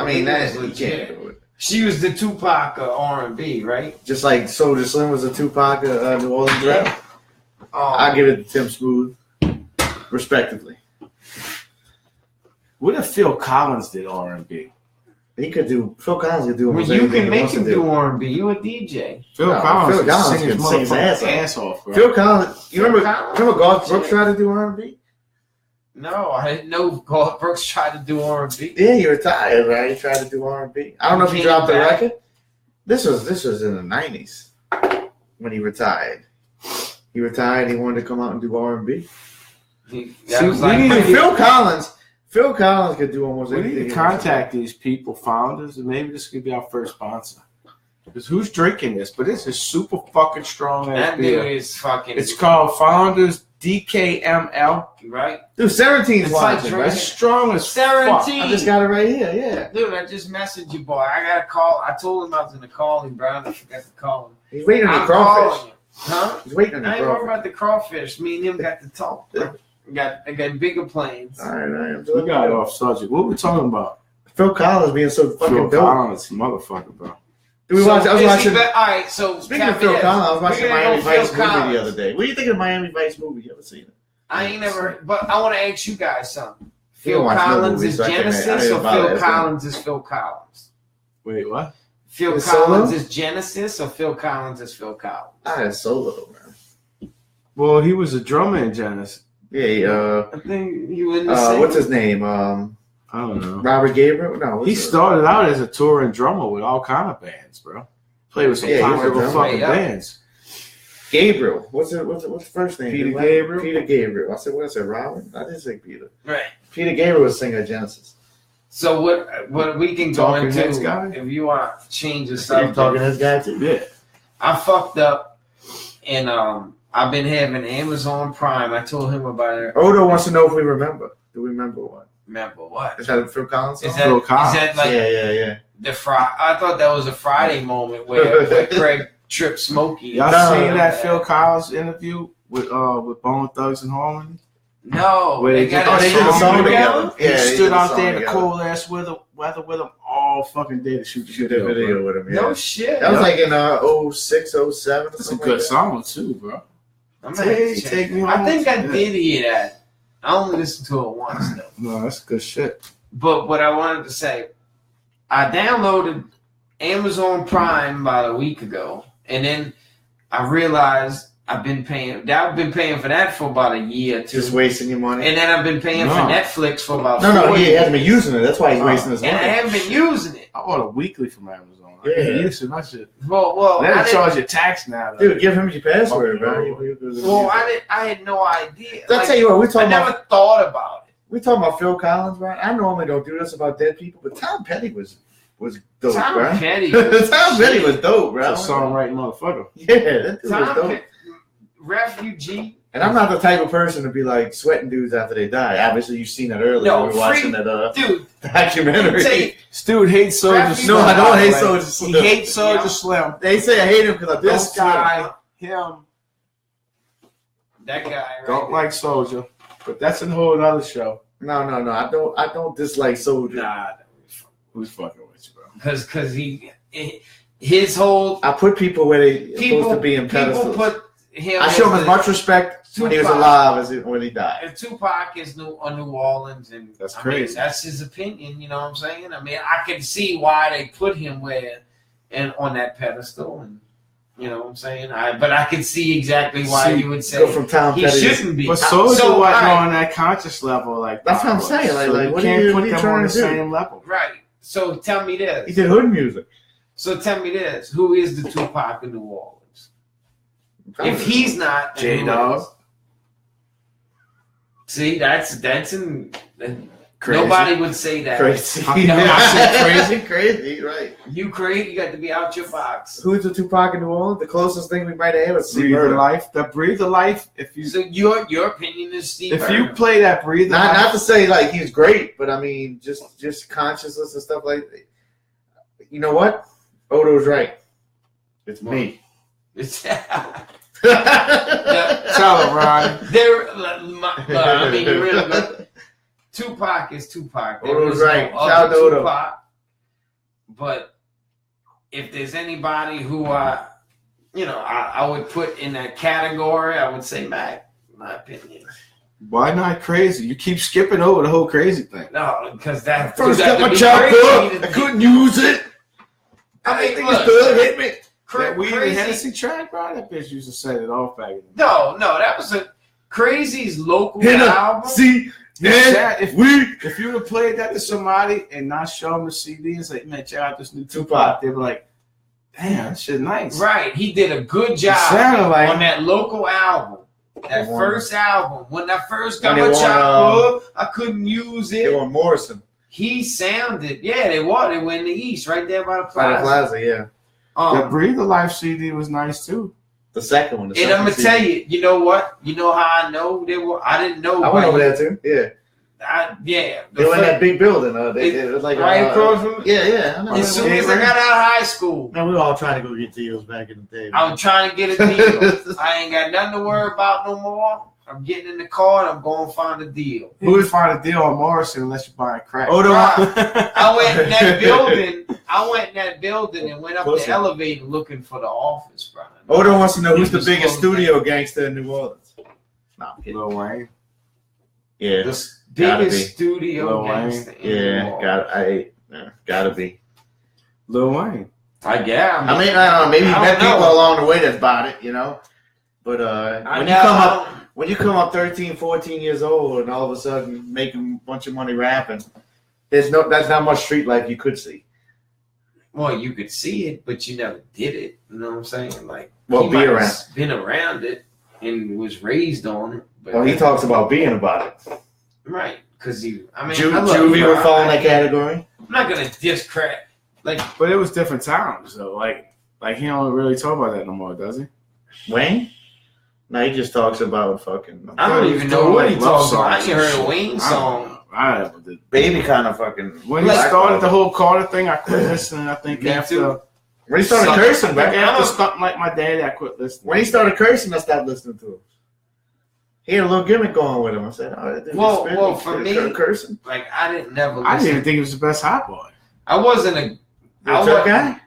mean, Aaliyah that's was you legit. can't do it. She was the Tupac of R&B, right? Just like Soulja Slim was a Tupac of New Orleans rap. I give it to Tim Smooth, respectively. What if Phil Collins did R&B? He could do. Phil Collins could do When almost you anything can he make wants him to do R&B, you a DJ. Phil No, Collins Phil Collins can sing his can sing his motherfucking ass ass off, bro. Phil Collins. You Phil remember Collins? Garth Brooks tried to do R&B? No, I didn't know Garth Brooks tried to do R&B. Yeah, he retired, right? He tried to do R&B. I don't know if he Came dropped the back. record. This was in the 90s when he retired. He retired. He wanted to come out and do R&B. That See, was we like need to Phil Collins could do almost We anything. need to he wants contact these people, founders, and maybe this could be our first sponsor. Because who's drinking this? But this is super fucking strong ass that beer. dude is fucking. It's called Founders DKML. right. Dude, Serentine's It's like watching, drinking- right? It's strong as Serentine. I just got it right here. Yeah, Dude, I just messaged you, boy. I got to call. I told him I was going to call him, bro. I forgot to call him. he's waiting on I'm the crawfish. calling him. Huh? He's waiting on I the ain't worried crawfish. about the crawfish. Me and him got to talk. Bro. I got bigger plans. All right. We got off subject. What we talking about? Phil Collins being so fucking Phil dope. Collins, motherfucker, bro. Did we watch? I was watching. All right, so Speaking of Phil Collins, I was watching Miami Vice movie the other day. What do you think of the Miami Vice movie? You ever seen it? I ain't never, but I want to ask you guys something. You don't Phil watch no Collins movies, is so I can't- I Genesis didn't or bother Phil asking. Collins is Phil Collins? Wait, what? Phil Is Collins Solo? is Genesis or Phil Collins is Phil Collins? I had Solo, man. Well, he was a drummer in Genesis. Yeah, I think he was in the same. what's his name? I don't know. Robert Gabriel? No, He started out as a touring drummer with all kind of bands, bro. Played with some Yeah, he was a popular drummer. fucking Yeah. bands. Gabriel. What's the first name? Peter Gabriel? Peter Gabriel. I said Robert? I didn't say Peter. Right. Peter Gabriel was singer of Genesis. So what we can go Talking Heads into guy? if you want to change the You subject. talking to this guy too? Yeah. I fucked up, and I've been having Amazon Prime. I told him about it. Odo wants to know if we remember. Do we remember what? Remember what? Is that a Phil Collins song? Is that, Phil is Collins. that like yeah. the Friday? I thought that was a Friday moment where Craig tripped Smokey. Y'all No. seen that Phil Collins interview with Bone Thugs and Harmony? No, Where they they got did a the song song together. He Yeah, they stood did the out song there in the together. cold ass weather with him all fucking day to shoot the Shoot that video with him. Yeah. No shit. That was like in 06, 07 or It's a something. good like that. song too, bro. I'm gonna have to Take check. me I home. think I Yeah. did hear that. I only listened to it once though. No, that's good shit. But what I wanted to say, I downloaded Amazon Prime about a week ago, and then I realized I've been paying for that for about a year or two. Just wasting your money. And then I've been paying for No. Netflix for about No, 4 he years. hasn't been using it. That's why he's wasting his And money. I haven't been using it. I order weekly from Amazon. Yeah. I can't use it. My shit. Well, They I don't didn't, charge you tax now, though. Dude, give him your password, Oh, bro. I had no idea. I'll tell you what, I never thought about it. we talking about Phil Collins, bro. I normally don't do this about dead people, but Tom Petty was dope, Tom bro. Petty. Tom Petty was dope, bro. It's a songwriting motherfucker. Yeah, that dude was Tom dope. Petty. Refugee. And I'm not the type of person to be like sweating dudes after they die. Obviously, you've seen that earlier. No, we were watching that Dude, documentary. say, This dude hates Soldier Refugee- Slim. No, I don't hate Like, Soulja He Slim. hates Soldier Yeah. Slim. They say I hate him because I This don't guy, him, that guy right don't there. like Soldier. But that's a whole other show. No. I don't dislike Soldier. Nah, Who's fucking with you, bro? because his whole I put people where they supposed to be in people pedestals. put him. I show him as as much respect when he was Tupac. alive as when he died. And Tupac is New Orleans, and That's I crazy. mean, that's his opinion. You know what I'm saying? I mean, I can see why they put him where and on that pedestal, and you know what I'm saying. But I can see exactly why you would say Go from Tom he Petty. shouldn't be. But Soldier So, wasn't right. on that conscious level like That's what I'm Pac saying, was. like- So like, you what can't are you put them trying on the to do? same level. Right. So tell me He this. did hood music. So tell me this. Who is the Tupac of New Orleans? If he's not, then who J-Dog. is? See, that's in. Crazy. Nobody would say that. crazy, No, I crazy, right? You crazy? You got to be out your box. Who's the Tupac in New Orleans? The closest thing we might have was Steve Breathe the Murder. life. The Breathe the Life. If you So your opinion is Steve. if you Irwin. play that Breathe the Not Life, to say like he's great, but I mean just consciousness and stuff like that. You know what? Odo's right. It's me. tell him, Ryan. I mean, really, Tupac is Tupac. There Odo's is no right. other Shout out to Odo. Tupac. But if there's anybody who I would put in that category, I would say Mac. In my opinion. Why not crazy? You keep skipping over the whole crazy thing. No, because that First that got my would be chopper. crazy to I think. couldn't use it. I mean, think look, it's good. Hit me. That Weed and crazy. Hennessy track, bro, that bitch used to set it off back in the day. No, that was a Crazy's local Hit album. See, Check- if, we. if you would have played that to somebody and not show them the CD and say, man, check out this new Tupac. Tupac, they'd be like, damn, that shit nice. Right, he did a good job sounded like- on that local album. That They won. first album, when I first got When my they won, chopper, I couldn't use They it. were Morrison. He sounded, they won. They went in the East, right there by the By the plaza. Plaza, yeah. The Breathe the Life CD was nice too. The second one. The And second I'm gonna season. tell you, you know what? You know how I know they were? I didn't know. I went over there too. Yeah. Yeah. They were in that big building. It was like right across from. Yeah. I know. As soon as I got out of high school, man, we were all trying to go get deals back in the day. I was trying to get a deal. I ain't got nothing to worry about no more. I'm getting in the car and I'm going to find a deal. Who would find a deal on Morrison unless you're buying crack? Oh, no. I went in that building and went up the elevator looking for the office, bro. Odo wants to know who's the biggest studio gangster in New Orleans. No, I'm kidding. Lil Wayne. Yeah. The biggest studio Lil gangster in New Orleans. Gotta be. Lil Wayne. I mean, I don't know. Maybe you met people along the way that's bought it, you know. But when you come up 13, 14 years old and all of a sudden making a bunch of money rapping, that's not much street life you could see. Well, you could see it, but you never did it. You know what I'm saying? Like, well, been around it and was raised on it. But well, he talks about being about it. Right. Because Juvie would fall in that category. I'm not going to diss crack. Like, but it was different times, though. Like he don't really talk about that no more, does he? Wayne? No, he just talks about fucking. I don't even know what he talks about. I ain't heard a Wayne song. I Baby kind of fucking. When he started the whole Carter thing, I quit listening. I think after. When he started cursing, back after something like my dad, I quit listening. When he started cursing, I stopped listening to him. He had a little gimmick going with him. I said, well, for me, cursing. Like, I didn't never. I didn't even think he was the best hot boy. I wasn't a Turk guy.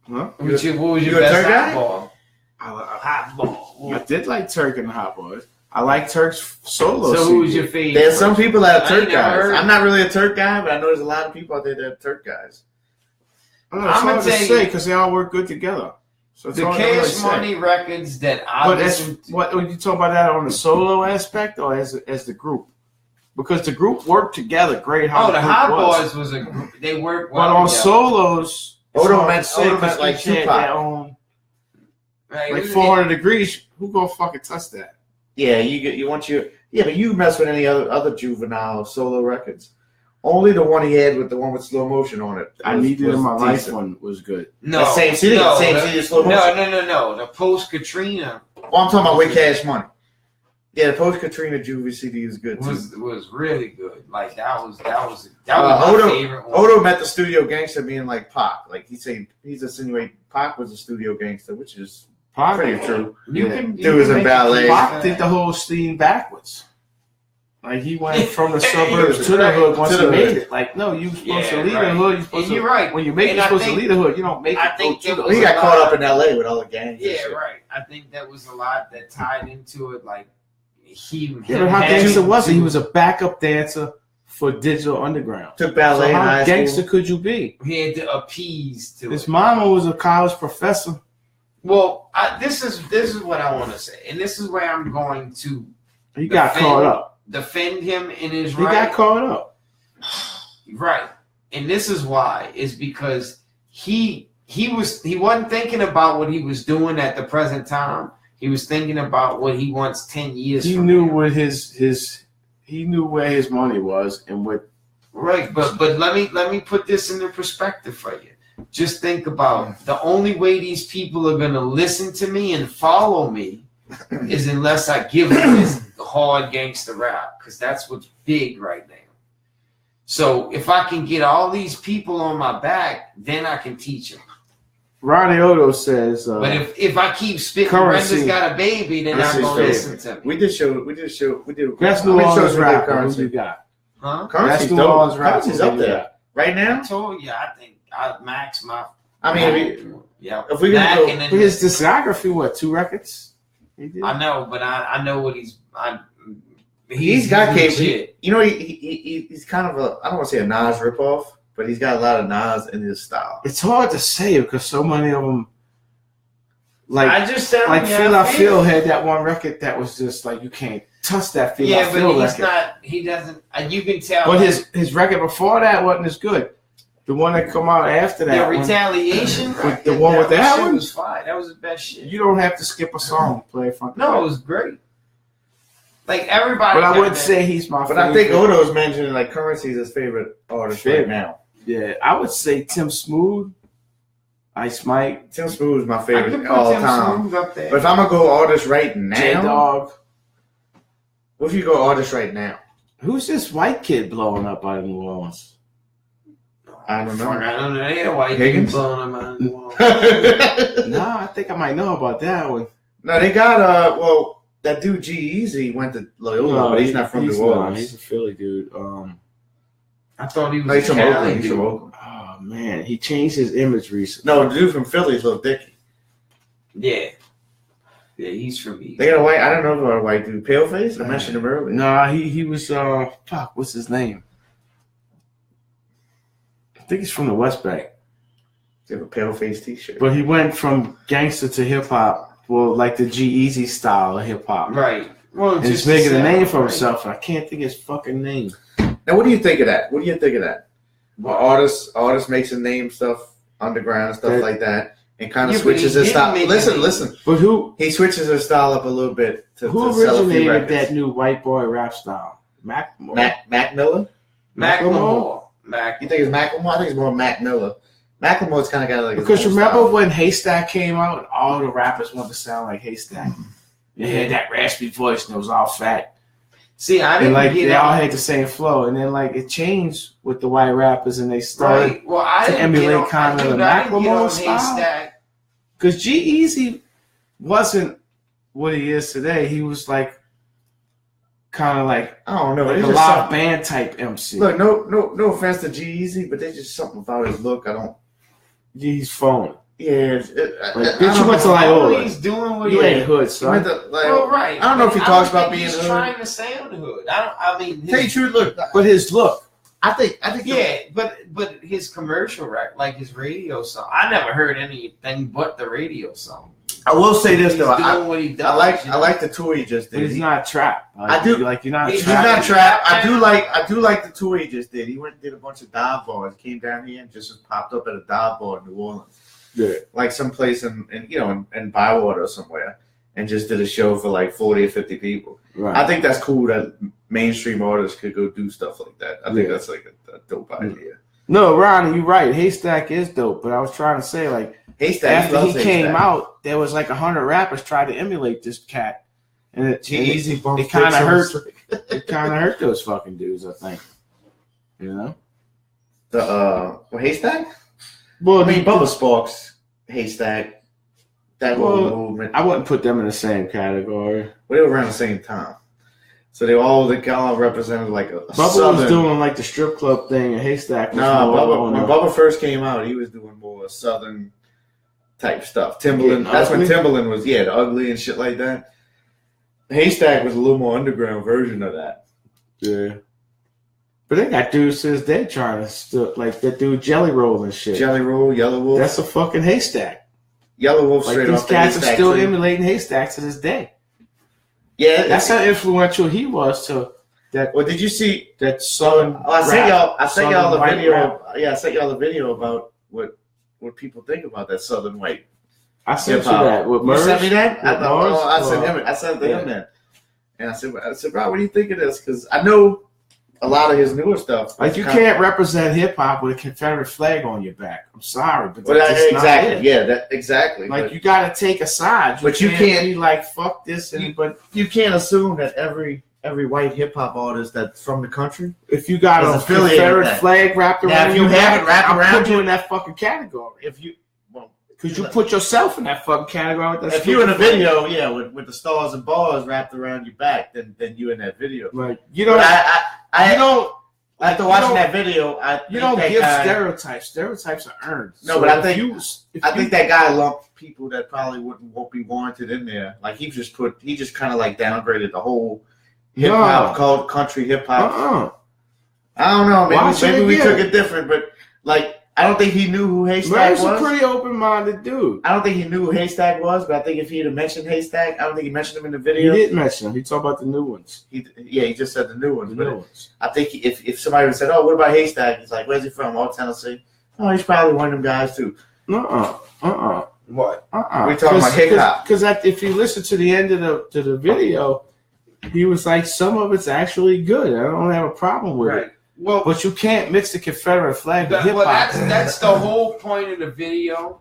Huh? What was your best hot boy? Hot ball. I did like Turk and the Hot Boys. I like Turk's solo. So who was your favorite? There's some people that are Turk guys. I'm not really a Turk guy, but I know there's a lot of people out there that are Turk guys. I don't know, it's hard to say because they all work good together. So the Cash Money records that I listen to. What you talk about that on the solo aspect or as the group? Because the group worked together great. The Hot Boys was a group. They worked well. But on solos, Odo meant like Tupac. Right, like 400 degrees, who gonna fucking touch that? Yeah, but you mess with any other juvenile solo records. Only the one he had with the one with slow motion on it. I Needed in My Life one was good. No, same city, slow motion. No. The post Katrina. Well, I'm talking about with Cash Money. Yeah, the post Katrina Juvie CD is good too. Was really good. Like that was my favorite one. Odo met the studio gangster being like Pac. Like he's insinuating Pac was a studio gangster, which is pretty true. Dude was in ballet. Pac did the whole scene backwards. Like he went from the suburbs to the hood once he made it. Like no, you supposed to leave the hood. You supposed to. You're right. When you make it, you're supposed to leave the hood. You don't make it. He got caught up in LA with all the gangs. Yeah, right. I think that was a lot that tied into it. Like but how gangster was he? He was a backup dancer for Digital Underground. Took ballet. So how gangster could you be? He had to appease to his mama was a college professor. Well, this is what I want to say, and this is where I'm going to. He got caught up. Defend him in his right. He got caught up. Right, and this is why is because he wasn't thinking about what he was doing at the present time. He was thinking about what he wants 10 years. He knew what he knew where his money was and what. Right, but let me put this into perspective for you. Just think about the only way these people are gonna listen to me and follow me is unless I give them this hard gangster rap, because that's what's big right now. So if I can get all these people on my back, then I can teach them. Ronnie Odo says, but if I keep spitting, Brenda's got a baby, then I'm gonna listen to me. We did. That's New Orleans rap. What you got? Huh? That's New Orleans rap. Currency's up there right now. I told you, I think I max my. I mean, if we go his discography, what 2 records? I know, but I know what he's got shit. You know, he's kind of a, I don't want to say a Nas ripoff, but he's got a lot of Nas in his style. It's hard to say because so many of them, like I just Feel I Feel had that one record that was just like you can't touch that Feel I Feel record. Yeah, but he's not. He doesn't. You can tell. But his record before that wasn't as good. The one that come out after that, the Retaliation, the one with that one was fine. That was the best shit. You don't have to skip a song. Play it front. No, it was great. Like everybody. But I wouldn't say he's my favorite. But I think Odo's mentioning like Currency's his favorite artist right now. Yeah, I would say Tim Smooth, Ice Mike. Tim Smooth is my favorite all time. Up there. But if I'm gonna go artist right now, J-Dog. What if you go artist right now? Who's this white kid blowing up out of New Orleans? I don't know. I don't know. Yeah, white Higgnz? people blowing them out of New Orleans. No, I think I might know about that one. No, they got well, that dude G-Eazy went to Loyola, but he's not from New Orleans. He's a Philly dude. I thought he was No, he's from Cali Oakland. He's dude. from Oakland. Oh man, he changed his image recently. No, the dude from Philly is Lil Dicky. Yeah. Yeah, he's from East. They got a white. I don't know about a white dude. Paleface. I mentioned him earlier. Nah, he was fuck. What's his name? I think he's from the West Bank. They have a Paleface T-shirt. But he went from gangster to hip hop. Well, like the G-Eazy style of hip hop. Right. Well, And he's making a name for himself. And I can't think of his fucking name. Now, what do you think of that? What do you think of that? Well, artist makes a name, stuff underground and stuff like that, and kind of Yeah, but switches he his didn't style. make a Listen, name. listen. But who He switches his style up a little bit to sell a few originated records. that new white boy rap style? Mac Mac Miller? Macklemore. You think it's Macklemore? I think it's more Mac Miller. Macklemore's kind of got like. Because remember when Haystack came out, all the rappers wanted to sound like Haystack. They had that raspy voice and it was all fat. See, I And didn't like get they all on- had the same flow, and then like it changed with the white rappers, and they started Right. Well, I to didn't emulate get on, kind of dude, the I didn't get Macklemore on style. Haystack. because G-Eazy wasn't what he is today. He was like kind of like I don't know. a It's just live something- band type MC. Look, no offense to G-Eazy, but there's just something about his look. I don't. He's phony. Yeah, Like, bitch, you went to like Oh, Loyola. he's doing what You he ain't hood, He son. went to, like, Well, right. I don't know if he I talks don't about think being he's hood. trying to sound hood. I mean, Tell you the truth, look. But his look, I think. yeah, but his commercial record, like his radio song, I never heard anything but the radio song. I will say this He's though. doing what he does. I like the tour he just but did. he's not trap. Like, I do- like you're not. He's He's trap. not trap. I do like the tour he just did. He went and did a bunch of dive bars. Came down here and just popped up at a dive bar in New Orleans, Yeah. like someplace in Bywater or somewhere, and just did a show for like 40 or 50 people. Right. I think that's cool that mainstream artists could go do stuff like that. I think Yeah. that's like a dope idea. No, Ronnie, you're right. Haystack is dope, but I was trying to say like Haystack, after he came out, there was like 100 rappers trying to emulate this cat, and it kind of hurt. It kind of hurt those fucking dudes. I think. You know. The Haystack. Well, I mean, Bubba Sparks, Haystack, that whole movement. I wouldn't put them in the same category. They were around the same time, so they all represented like a Bubba southern. was doing like the strip club thing, and Haystack was No, more Bubba, on when the- Bubba first came out, he was doing more southern type stuff. Timberland. Getting That's when ugly? Timberland was the ugly and shit like that. Haystack was a little more underground version of that. Yeah. But they got dudes since they trying to still like that dude Jelly Roll and shit. Jelly Roll, Yellow Wolf. That's a fucking Haystack. Yellow Wolf Like straight these off the cats are Haystack still tree. emulating Haystacks to this day. Yeah, That's how influential he was to that Well, did you see? that southern. I sent y'all. I sent y'all Southern the white video. rap. Yeah, I sent y'all the video about what people think about that southern white. I sent you hip-hop. that with You Merge. sent me that? With Mars? I sent him. I sent it to Yeah. him then. And I said, bro, what do you think of this? Because I know a lot of his newer stuff. Like you can't represent hip hop with a Confederate flag on your back. I'm sorry, but Well, that's just not exactly. it. Yeah, that exactly. Like But you got to take a side. But you can't- be like fuck this. And but you can't assume that every white hip hop artist that's from the country. if you got Is a affiliated with Confederate that. flag wrapped Now, around if you your have back, it wrapped I'll around put you you- in that fucking category. If you Because you put yourself in that fucking category. With that if you're in a stupid video, yeah, with the stars and bars wrapped around your back, then you in that video. flag. Like you don't. But I you don't. after watching that video, You don't give stereotypes. Stereotypes are earned. No, but I think- if I you- think that guy lumped people that probably won't be warranted in there. Like he just kind of like downgraded the whole hip hop called country hip hop. I don't know. Watch it Maybe we again. took it different, but like I don't think he knew who Haystack Mer's a was. pretty open-minded dude. I don't think he knew who Haystack was, but I think if he had mentioned Haystack, I don't think he mentioned him in the He video. did mention him. He talked about the new ones. He just said the new ones. The But new ones. I think if somebody would said, "Oh, what about Haystack?" He's like, "Where's he from? Oh, Tennessee." Oh, he's probably one of them guys too. What? We talking about hip hop. Because if you listen to the end of the video, he was like, some of it's actually good. I don't have a problem with it. Well, But you can't mix the Confederate flag with hip hop. that's the whole point of the video.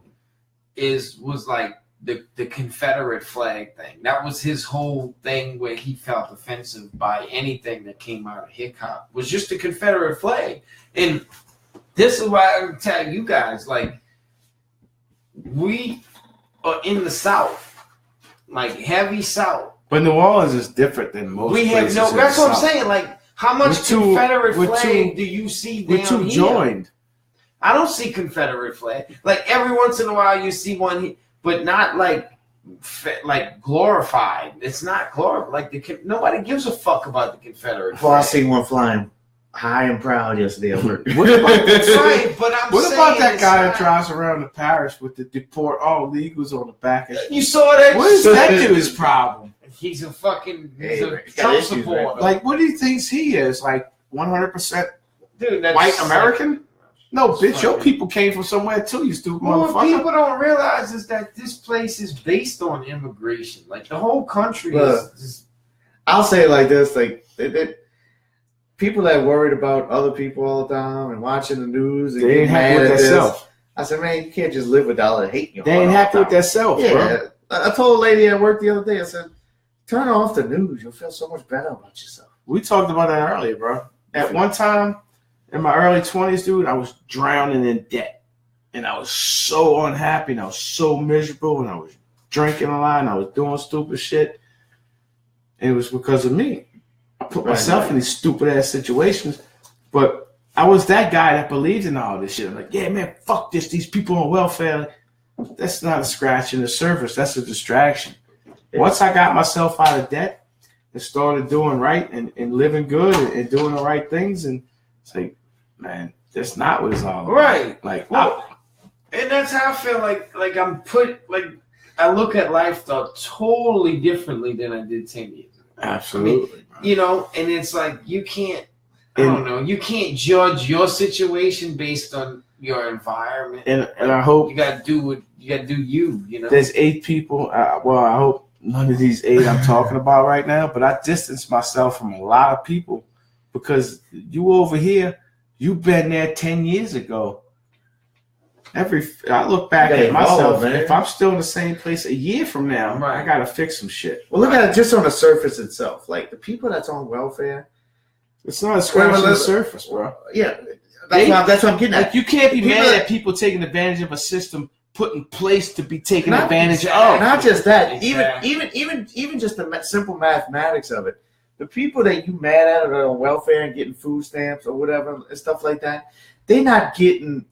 Was like the Confederate flag thing. That was his whole thing where he felt offensive by anything that came out of hip hop. Was just the Confederate flag. And this is why I tell you guys, like, we are in the South, like heavy South. But New Orleans is different than most We have places no. in That's the what I'm South. saying. Like, how much Confederate flag do you see down We're too here? joined. I don't see Confederate flag. Like every once in a while, you see one, but not like glorified. It's not glorified. Like nobody gives a fuck about the Confederate flag. Well, I seen one flying high and proud yesterday at work. What about, That's right, but I'm what saying about that it's guy that not- drives around the parish with the deport all illegals on the back? You saw that? What is that dude's problem? He's a fucking Hey, a he's got Trump issues, man. supporter. Like, what do he thinks he is? Like 100% Dude, that's white American? No, bitch, your fucking- people came from somewhere too, you stupid Well, what motherfucker. people don't realize is that this place is based on immigration. Like the whole country Look, is just, I'll say it like this: like people that worried about other people all the time and watching the news and They ain't getting happy mad with at this. themselves. I said, man, you can't just live without hating your They heart ain't all happy the with time. themselves, bro. Yeah, I told a lady at work the other day. I said, turn off the news. You'll feel so much better about yourself. We talked about that earlier, bro. At one time, in my early 20s, dude, I was drowning in debt. And I was so unhappy and I was so miserable and I was drinking a lot and I was doing stupid shit. And it was because of me. I put myself in these stupid ass situations. But I was that guy that believed in all this shit. I'm like, yeah, man, fuck this. These people on welfare. That's not a scratch in the surface. That's a distraction. Once I got myself out of debt and started doing right and living good and doing the right things, and it's like, man, that's not what it's all about. right. Like, And that's how I feel like I'm I look at life totally differently than I did 10 years ago. absolutely. You know, and it's like you can't you can't judge your situation based on your environment. And I hope You gotta do you know. there's 8 people. Well, I hope none of these 8 I'm talking about right now, but I distance myself from a lot of people because you over here, you've been there 10 years ago. I look back You at gotta evolve, myself. man. If I'm still in the same place a year from now, Right. I gotta fix some shit. Well, look at it just on the surface itself. Like the people that's on welfare. It's not a scratch on the Well, surface, bro. Yeah, that's what I'm getting at. Like, you can't be People mad that- at people taking advantage of a system put in place to be taken Not advantage exactly. of. Not just that, Exactly. even just the simple mathematics of it. The people that you mad at are on welfare and getting food stamps or whatever and stuff like that, they're not getting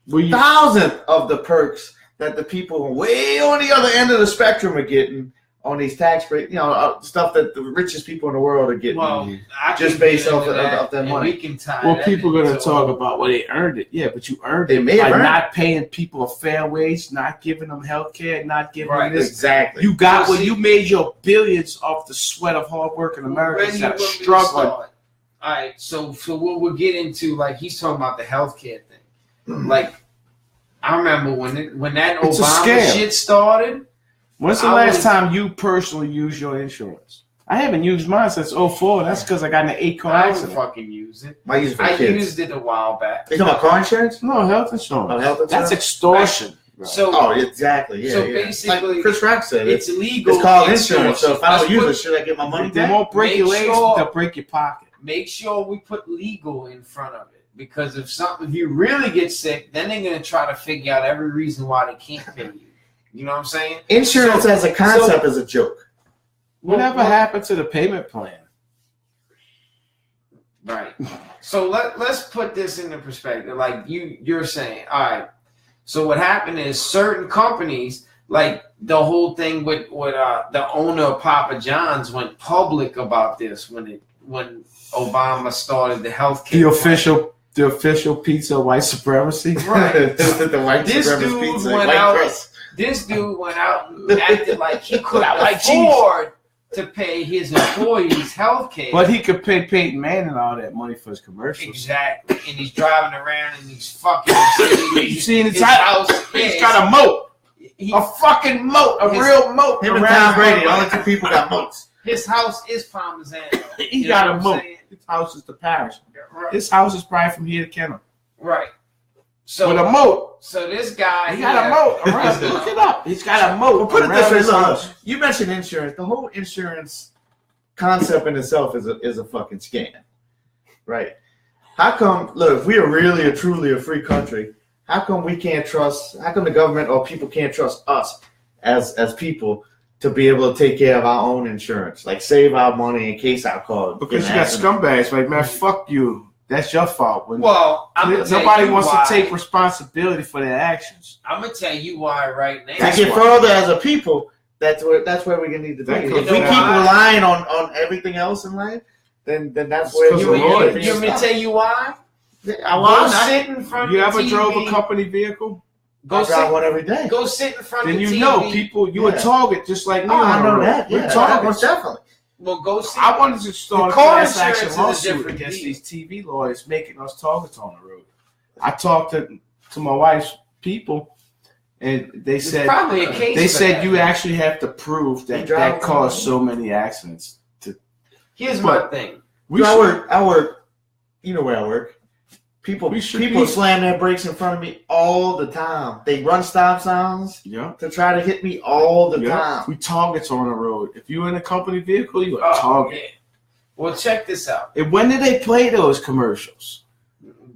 thousandth of the perks that the people way on the other end of the spectrum are getting on these tax breaks. You know, stuff that the richest people in the world are getting. Well, I Just can based get off into of that and money. We can tie Well, that people are going to into talk about, well, they earned it. Yeah, but you earned They it may have by earned not paying people a fair wage, not giving them health care, not giving Right. them this. Exactly. You got Well, what see- you made your billions off the sweat of hard work in America. When you That want me to struggle. start? All right, so what we'll get into, like he's talking about the healthcare thing. Like I remember when that It's a Obama scam. shit started. When's the I last was- time you personally used your insurance? I haven't used mine since 2004. That's because I got in an 8-car I don't accident. fucking use it. I use it for I kids. used it a while back. You talking about car insurance? No, health insurance. Oh, health insurance? That's extortion. bro. So Oh, exactly. Yeah. So yeah. basically, like Chris Rock said, it's illegal. it's called extortion. insurance. So if I don't Let's use put- it, should I get my money They back? won't break Make your legs, sure- they'll break your pocket. make sure we put legal in front of it, because if you really get sick, then they're gonna try to figure out every reason why they can't pay you. You know what I'm saying? Insurance So- as a concept is a joke. Whatever happened to the payment plan? Right. So let's put this into perspective. Like you're saying, all right. So what happened is certain companies, like the whole thing with the owner of Papa John's went public about this when Obama started the healthcare. The official pizza of white supremacy. Right. The white This supremacist dude pizza, went white out. crust. This dude went out and acted like he couldn't I like afford to pay his employees health care. But he could pay Peyton Manning all that money for his commercials. Exactly. And he's driving around in these fucking You seen his house? He's got a moat. A fucking moat. A real moat. Him and around Tom Brady, him. only two people got moats. His house is Parmesan. He You got know a what I'm moat. saying? His house is the parish. Right. His house is probably from here to Kenner. Right. So With a moat. So this guy, he got a moat around. Look it up. He's got a moat. Well, put it around this his way, house. look, you mentioned insurance. The whole insurance concept in itself is a fucking scam, right? How come? Look, if we are really truly a free country, how come we can't trust? How come the government or people can't trust us as people to be able to take care of our own insurance, like save our money in case our car? Because you got scumbags like, man, fuck you. That's your fault. Well, nobody wants to take responsibility for their actions. I'm gonna tell you why right now. To get further as a people, that's where we're gonna need to be. If we keep relying on everything else in life, then that's where you want me to tell you why? Go sit in front of the TV. You ever drove a company vehicle? I drive one every day. Go sit in front of the TV. Then you know people. You a target just like me. I know that. We're targets. Definitely. Well, go see. I wanted to start a class action lawsuit against these TV lawyers making us targets on the road. I talked to my wife's people, and they said probably a case they said that. You actually have to prove that caused so many accidents. Here's my thing. I work. You know where I work. People slam their brakes in front of me all the time. They run stop signs to try to hit me all the time. We targets on the road. If you're in a company vehicle, you're a target. Yeah. Well, check this out. And when did they play those commercials?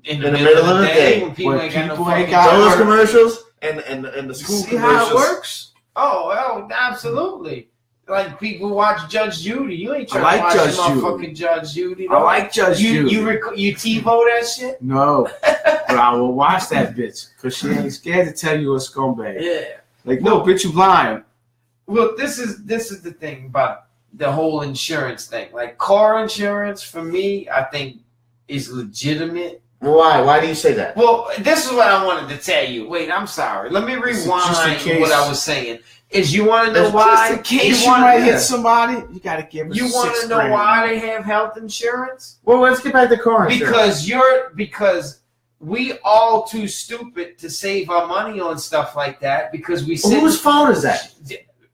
In the middle of the day when people ain't got those commercials and the school see commercials. How it works? Oh, well, absolutely. Like people watch Judge Judy. You ain't trying to watch motherfucking Judge Judy. I like Judge Judy. You TiVo that shit? No. But I will watch that bitch because she ain't scared to tell you a scumbag. Yeah. Like, no, bitch, you lying. Well, this is the thing about the whole insurance thing. Like car insurance for me, I think is legitimate. Why? Why do you say that? Well, this is what I wanted to tell you. Wait, I'm sorry. Let me rewind what I was saying. Is you want to know why? Just in case you might hit somebody, you got to give them You want to know why they have health insurance? Well, let's get back to car insurance. Because we all too stupid to save our money on stuff like that because we sit. Whose fault is that?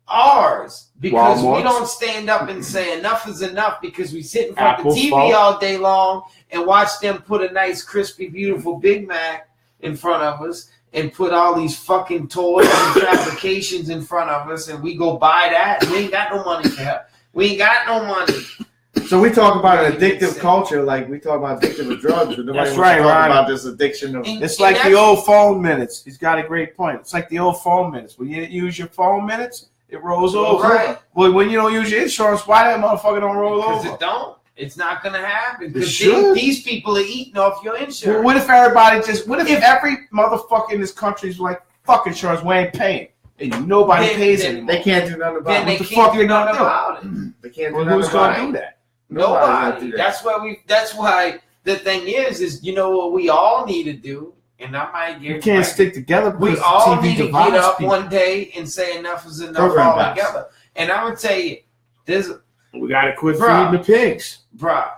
Ours. Because Walmart's. We don't stand up and say enough is enough because we sit in front of the TV all day long and watch them put a nice, crispy, beautiful Big Mac in front of us and put all these fucking toys and fabrications in front of us and we go buy that. We ain't got no money for help. We ain't got no money. So we talk about an addictive culture, like we talk about addiction of drugs, but nobody wants to talk about this addiction of. It's like the old phone minutes. He's got a great point. It's like the old phone minutes. When you use your phone minutes, it rolls over. Right. Well, when you don't use your insurance, why that motherfucker don't roll over? Because it don't. It's not going to happen. Because these people are eating off your insurance. Well, what if every motherfucker in this country is like, fuck insurance, we ain't paying. And nobody pays anymore. They can't do nothing about it. What the fuck are they going to do? They can't do well, nothing who's going to do that? Nobody. That's why the thing is you know what we all need to do, and I might get. You can't stick together. We all need to get up one day and say enough is enough all together. And I'm gonna tell you, we gotta quit feeding the pigs, bruh.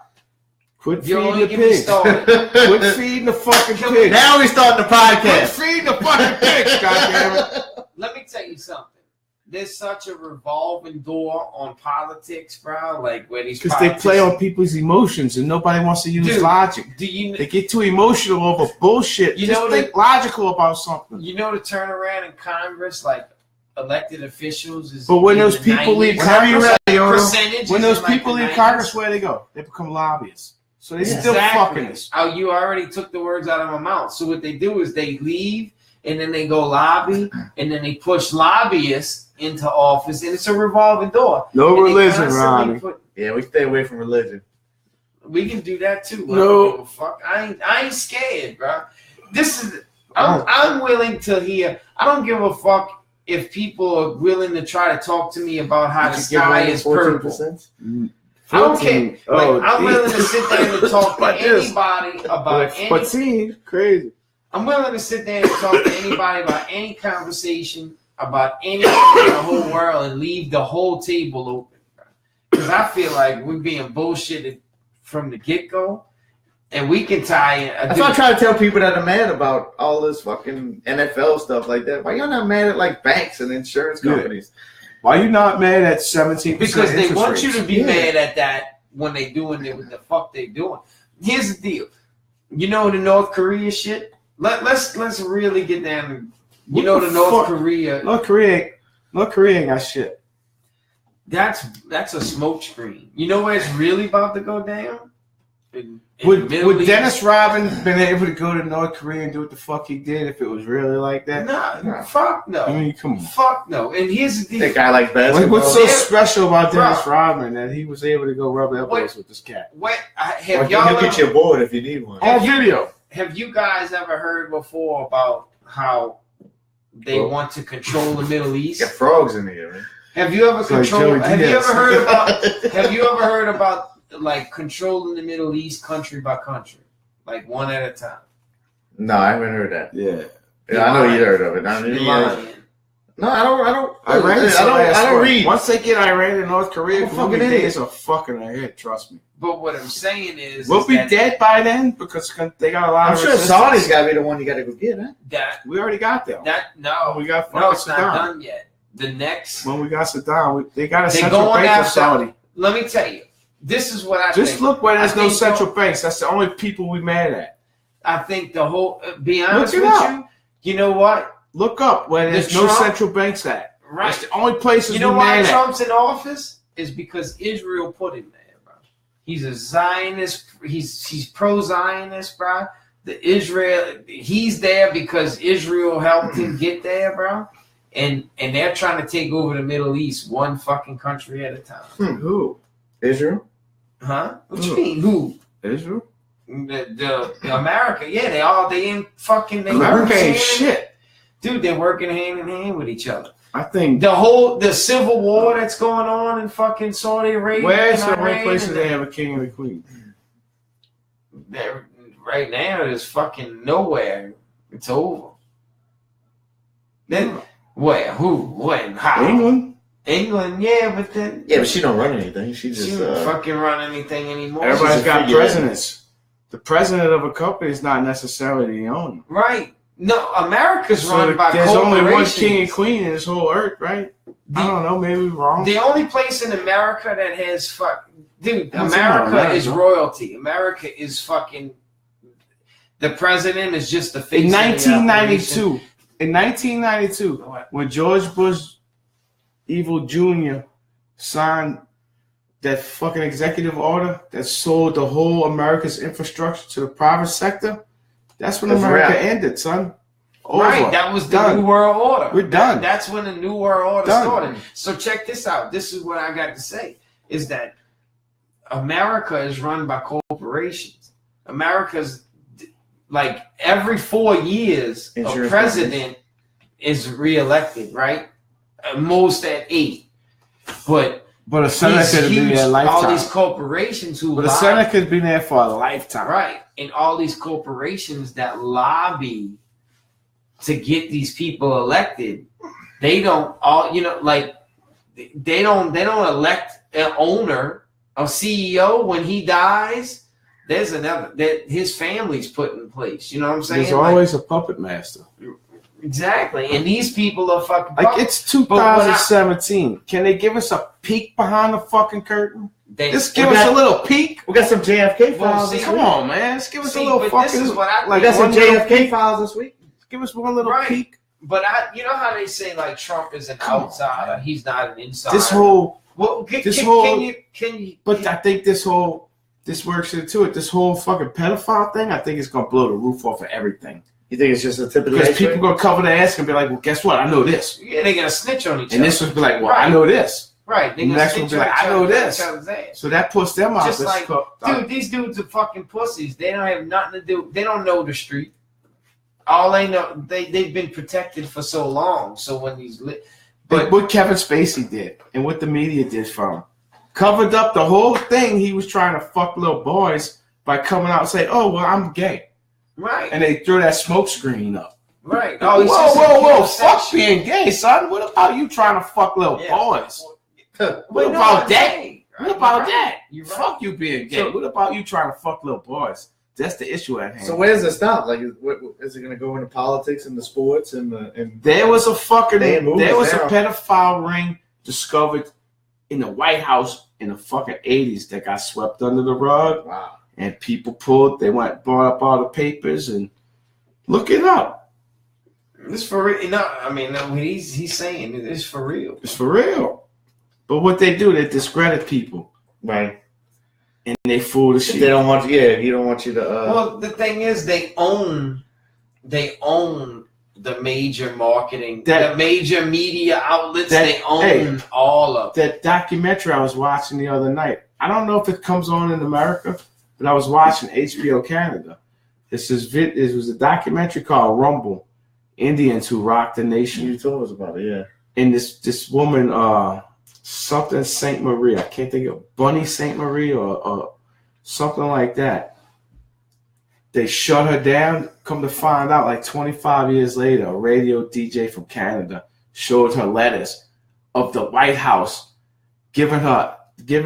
Quit feeding the pigs. Quit feeding the fucking pigs. Now we starting the podcast. Quit feeding the fucking pigs, goddammit. Let me tell you something. There's such a revolving door on politics, bro. Like where these because they play on people's emotions and nobody wants to use logic. They get too emotional over bullshit. Just think logical about something. You know the turnaround in Congress, like elected officials is. But when those people leave Congress, when those people leave Congress, where they go? They become lobbyists. So they still fucking us. Oh, you already took the words out of my mouth. So what they do is they leave and then they go lobby and then they push lobbyists into office, and it's a revolving door. No religion, Ronnie. Yeah, we stay away from religion. We can do that too. No, fuck. I ain't scared, bro. I'm willing to hear. I don't give a fuck if people are willing to try to talk to me about how the sky is purple. I don't care. I'm willing to sit there and talk to anybody about anything. Crazy. I'm willing to sit there and talk to anybody about any conversation about anything in the whole world and leave the whole table open. Because I feel like we're being bullshitted from the get-go, and we can tie in. That's why I try to tell people that are mad about all this fucking NFL stuff like that. Why y'all not mad at like banks and insurance companies? Why you not mad at 17%? Because they want you to be mad at that when they doing it. What the fuck they doing? Here's the deal. You know the North Korea shit? let's really get down to What the the North fuck? Korea. North Korea ain't got shit. That's a smoke screen. You know where it's really about to go down? In Would the Middle Dennis East? Rodman been able to go to North Korea and do what the fuck he did if it was really like that? Nah, fuck no. I mean, come on. Fuck no. And here's the That deal. guy like basketball. What's so Yeah. special about Dennis Bro. Rodman that he was able to go rub elbows What? with this cat? Have He'll y'all get you a board if you need one. On video. have you guys ever heard before about how they Well, want to control the Middle East? Got frogs in here, man. Have you ever It's like controlled? Joey Have you Diaz. ever heard about? Have you ever heard about like controlling the Middle East country by country, like one at a time? No, I haven't heard that. Yeah. Yeah, I know you heard of it. I You're mean, lying. no, I don't. I don't read. Once they get Iran and North Korea, I'm a fucking fucking idiot. days are fucking ahead. Trust me. But what I'm saying is, We'll be that, dead by then because they got a lot I'm of sure resistance. Saudi's got to be the one you got to go get, huh? that We already got them. no, We got no, fucking it's not Saddam. done yet. The next, When we got Saddam, they got a They central going bank of after- Saudi. let me tell you, this is what I Just think. look where there's I no think central banks. That's the only people we mad at. I think the whole. Be honest Look it with up. you, you know what? Look up where there's no Trump- central banks at. Right. That's the only places You know we why mad at. Trump's in office? Is because Israel put him there, bro. He's a Zionist. He's pro-Zionist, bro. He's there because Israel helped him get there, bro. And they're trying to take over the Middle East one fucking country at a time. Who? Israel? Huh? What you Who? mean? Who? Israel? The America? Yeah, they in fucking. They America work ain't hand- shit. Dude, they're working hand in hand with each other. I think. The civil war that's going on in fucking Saudi Arabia. Where's and the only Iran places and they have a king and a queen? right now there's fucking nowhere. It's over. Then where? Who? When? How? England, yeah, but then Yeah, but she don't run anything. She she just don't fucking run anything anymore. Everybody's She's a got figurehead. presidents. The president of a company is not necessarily the owner. Right. No, America's run by there's only one corporations. king and queen in this whole earth, right? I don't know. Maybe we're wrong. The only place in America that has dude, That's America America. is royalty. America is fucking. The president is just the face. In of the operation. 1992, What? when George Bush, evil Jr., signed that fucking executive order that sold the whole America's infrastructure to the private sector, that's when That's America right. ended, son. Over. Right, that was the Done. New World Order. We're done. That's when the New World Order Done. started. So check this out. This is what I got to say: is that America is run by corporations. America's like every 4 years, a Insurance president is reelected, right? Most at 8, but But a senator these could be huge, there a all lifetime. these corporations who But a lobby- senator could be there for a lifetime. right, and all these corporations that lobby to get these people elected, they don't all like they don't elect an owner, a CEO when he dies. There's another that his family's put in place. You know what I'm saying? There's always a puppet master. Exactly, and these people are fucking Like, it's 2017. Can they give us a peek behind the fucking curtain? they, Just give We us got- a little peek. We got some JFK Well, files see, this Come week. on, man. Just give us See, a little but fucking. this is what I We got some one little JFK peek. files this week. Give us one little Right. peek. But you know how they say like Trump is an Come on, outsider, man. he's not an insider. This whole, well, this can whole- you? but I think this works into it. This whole fucking pedophile thing, I think it's gonna blow the roof off of everything. You think it's just a tip of the Because iceberg? people gonna cover their ass and be like, well, guess what? I know this. Yeah, they're gonna snitch on each other. And this would be like, well, Right. I know this. Right. They're The gonna next snitch one be on like, each I know other, this. each other's ass. So that puts them out. Just this like, co- dude, these dudes are fucking pussies. They don't have nothing to do. They don't know the street. All they know, they've been protected for so long. So when these But what Kevin Spacey did and what the media did for him, covered up the whole thing. He was trying to fuck little boys by coming out and saying, oh, well, I'm gay. right, And they threw that smoke screen up. right. Oh, he's whoa, just whoa, whoa. accused Fuck section. being gay, son. What about you trying to fuck little Yeah. boys? But What no, about I'm that? saying, What right, about you're right. that? You're right. Fuck you being gay. So- What about you trying to fuck little boys? That's the issue at hand. So where does it stop? Like, is it going to go into politics and the sports and There was a fucking They moved there was now. a pedophile ring discovered in the White House in the fucking 80s that got swept under the rug, wow? and people bought up all the papers, and Look it up. It's for real. No, I mean, no, he's saying it's for real. It's for real. But what they do, they discredit people. Right. And they fool the shit. They don't want you. Yeah, you don't want you to. Well, the thing is, they own the major marketing, the major media outlets. They own all of it. That documentary I was watching the other night. I don't know if it comes on in America, but I was watching HBO Canada. It was a documentary called Rumble, Indians Who Rocked the Nation. You told us about it, yeah. And this woman, something Saint Marie, I can't think of Bunny Saint Marie or something like that. They shut her down. Come to find out, like 25 years later, a radio DJ from Canada showed her letters of the White House giving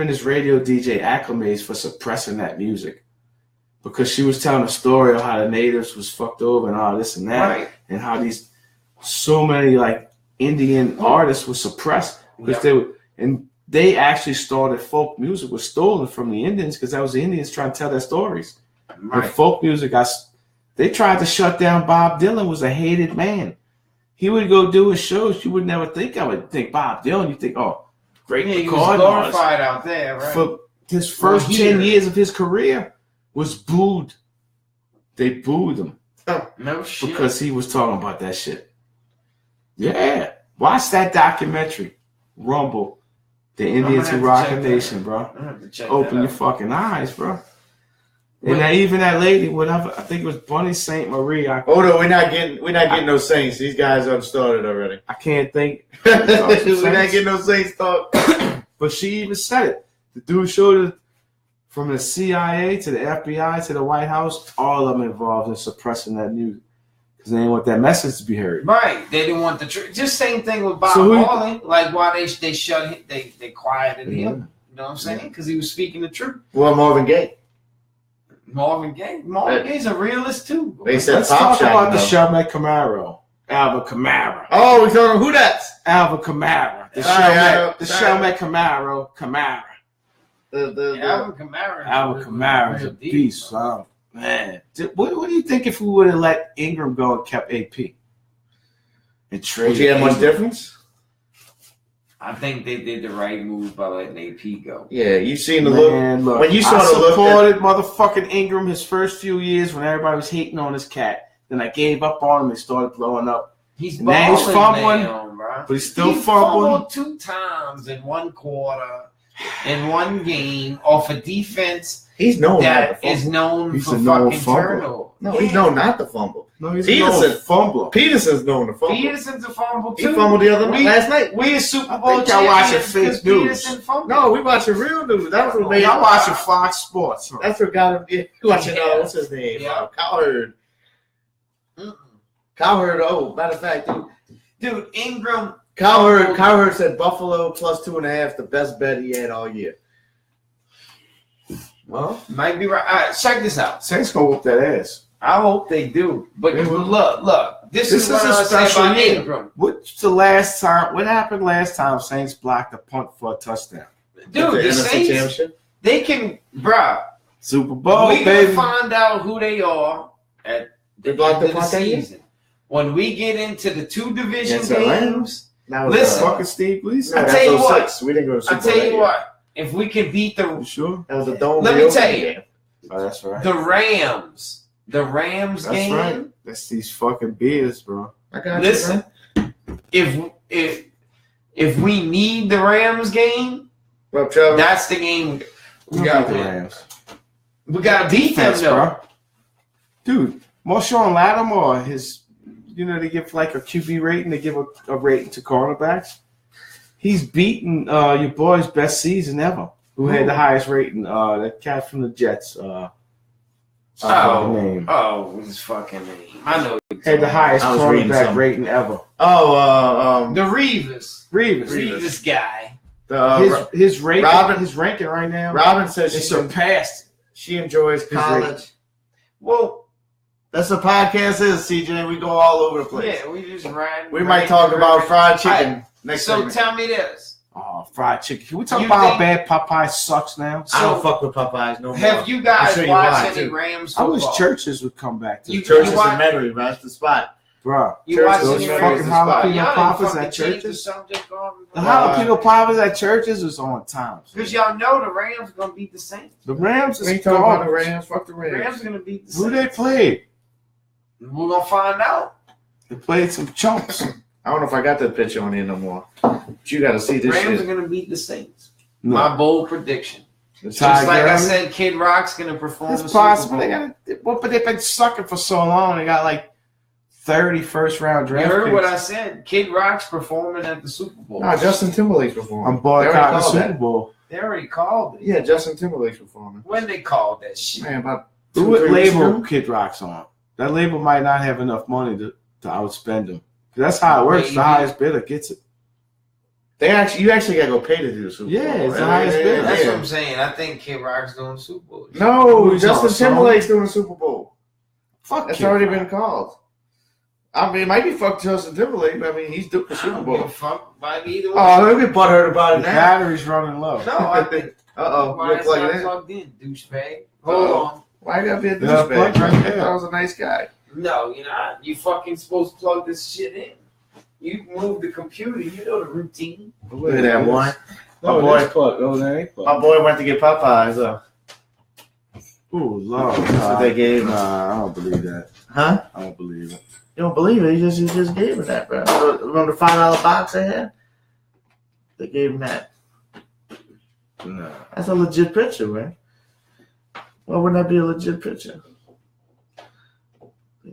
this radio DJ acclimates for suppressing that music. Because she was telling a story of how the natives was fucked over and all this and that, Right. and how so many like Indian artists were suppressed because they actually started folk music was stolen from the Indians because that was the Indians trying to tell their stories. Right. And folk music, they tried to shut down Bob Dylan. Was a hated man. He would go do his shows. You would never think Bob Dylan. You think, oh, great He was recording artist. glorified out there, right? For his first 10 years of his career was booed. They booed him No shit. because he was talking about that shit. Yeah. Watch that documentary, Rumble, The Indians Who Rock the Nation, bro. I'm gonna have to check Open that your out. fucking eyes, bro. And even that lady, whatever, I think it was Bunny Saint Marie. Oh no, we're not getting no Saints. These guys have started already. I can't think. We're not getting no Saints talk. But she even said it. The dude showed it from the CIA to the FBI to the White House, all of them involved in suppressing that music because they didn't want that message to be heard. Right, they didn't want the truth. Just same thing with Bob So Marley. Like why they shut him, they quieted him. Yeah. You know what I'm saying? Because he was speaking the truth. Well, Marvin Gaye. Marvin Gaye's a realist too. They said Let's Pop talk Shine, about the though. Shelmet Camaro, Alvin Kamara. Oh, we talking who that's? Alvin Kamara. The Shelmet Camaro. Alvin Kamara. Alvin Kamara is a beast, son. Man. What do you think if we would have let Ingram go and kept AP? And traded Would you have much Ingram? difference? I think they did the right move by letting AP go. Yeah, you seen the Man, look. When you saw I the look supported motherfucking Ingram his first few years when everybody was hating on his cat. Then I gave up on him and started blowing up. He's Now he's balling fumbling, now, bro. but he's still He fumbling. fumbled 2 times in 1 quarter, in 1 game, off a defense he's known not that to is fumble. known He's for a known fucking fumbler. turnover. No, he's known not to fumble. No, he's Peterson. a fumbler. Peterson's known to fumble. Peterson's a fumble He too. fumbled the other night, last night. We a Super I Bowl think y'all watching champions fake because news. Peterson fumbled. No, we watching real news. That was what made. Y'all watching Fox Sports. Huh? That's what got him. Yeah, we watching. Yeah. What's his name? Yeah. Cowherd. Cowherd. Oh, matter of fact, Dude, Ingram. Cowherd said Buffalo plus 2.5, the best bet he had all year. Well, might be right. All right, check this out. Saints gonna whoop that ass. I hope they do. But They will. look. This is what a I was saying special about year. Ingram. What's the last time? What happened last time Saints blocked a punt for a touchdown? Dude, the NFC Saints, championship. they can, bruh. Super Bowl, We baby. can find out who they are at They the blocked end the of the punt that year? season. When we get into the 2 division Against Atlanta? games, That was, Listen. Fucking Steve Gleason. I that's tell you what. 06. We didn't go to Super I Bowl tell that you year. what, if we can beat You sure? That was a dome. Let me reopening tell you. game. Oh, that's right. the Rams That's game, right. That's these fucking beers, bro. I got listen, if we need the Rams game, Well, Trevor. that's the game we We got got to the win. Rams. We got to beat them, Defense, though. bro. Dude, Marshawn Lattimore, they give like a QB rating. They give a rating to cornerbacks. He's beaten your boy's best season ever. Who had the highest rating? That cat from the Jets. Name. His fucking name. I know. Had the highest I was reading cornerback something. rating ever. The Reeves Reeves. guy. His rating, Robin- his ranking right now. Robin says It surpassed. she enjoys college. Well, That's what podcast is, CJ. We go all over the place. yeah, we just ran. We might talk about fried chicken next So segment. tell me this: Oh fried chicken. Can we talk You about how think- bad Popeye sucks now? I don't fuck with Popeyes no more. Have you guys I'm sure watched watch, any too. Rams I football? wish churches would come back to You- the Churches you watch- and Metairie, man. That's the spot. bro. You watch Those any fucking Rams? jalapeno Y'all poppers fucking at change the churches? subject on The jalapeno poppers at churches was on time. because y'all know the Rams gonna beat the Saints. The Rams We is ain't talking about the garbage. Rams. Fuck the Rams Rams. gonna beat the Who Saints. they played? We're gonna find out. They played some chumps. I don't know if I got that picture on here no more. But you got to see this Rams shit. are gonna beat the Saints. No. My bold prediction. This Ty Just like I Gurley? said, Kid Rock's gonna perform. It's the possible. Super They Bowl. got, but they've been sucking for so long. They got like 30 first-round You draft heard picks. what I said. Kid Rock's performing at the Super Bowl. No, Justin Timberlake's performing. I'm They already boycotting the called Super that. Bowl. They already called it. Yeah, Justin Timberlake's performing. When they called that shit. Man, about Who 2-3 would weeks label ago. Kid Rock's on? That label might not have enough money to outspend them. That's how it works. Maybe. The highest bidder gets it. You actually got to go pay to do the Super Bowl. Yeah, it's the right? highest bidder. That's Yeah. what I'm saying. I think Kid Rock's doing the Super Bowl. No, Who's Justin on, Sony? Timberlake's doing the Super Bowl. Fuck That's Kid already Rock. been called. I mean, it might be fuck Justin Timberlake, but I mean, he's doing the I Super don't give a Bowl. fuck about either one. Oh, don't get butthurt about The it now. battery's running low. No, I think. Uh-oh, Why you're is not plugging in. plugged in, douchebag? Hold Uh-oh. on. Why you gotta be a Yeah, douchebag? plug right there. That was a nice guy. No, you're not. You fucking supposed to plug this shit in. You move the computer. You know the routine. Look at that boy. Oh, My boy- that's plug. Oh, that ain't My plug. boy went to get Popeyes. Ooh, Lord. That's what they gave him. Nah, I don't believe that. Huh? I don't believe it. You don't believe it? He just gave him that, bro. Remember the $5 box they had? They gave him that. Nah. That's a legit picture, man. Why wouldn't that be a legit picture?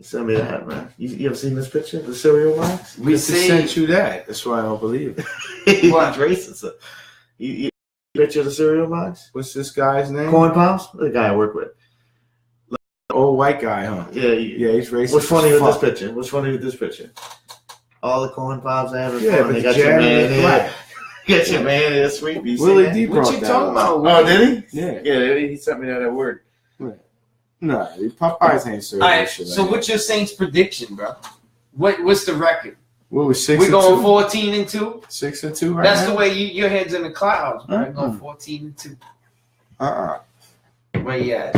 Send me that, man. You ever seen this picture? The cereal box? We Just say sent you that. That's why I don't believe it. What? Racist. You picture the cereal box? What's this guy's name? Corn Pops? The guy I work with. Old white guy, huh? Yeah, Yeah, he's racist. What's funny as with this fuck. picture? What's funny with this picture? All the corn pops I have are Yeah, fun. but They the got your Jerry man is here. black. Get your man here, sweet pea. Willie D what brought you that talking up. about? Oh, did he? Yeah. Yeah, he sent me that at work. Nah, Popeyes ain't serving All right. that shit. So like what's your Saints prediction, bro? What's the record? What was 6 We and going 2? 14-2. 6 and 2 right That's now? the way your head's in the clouds, bro. Mhm. Going 14-2. Uh-uh. Where you at?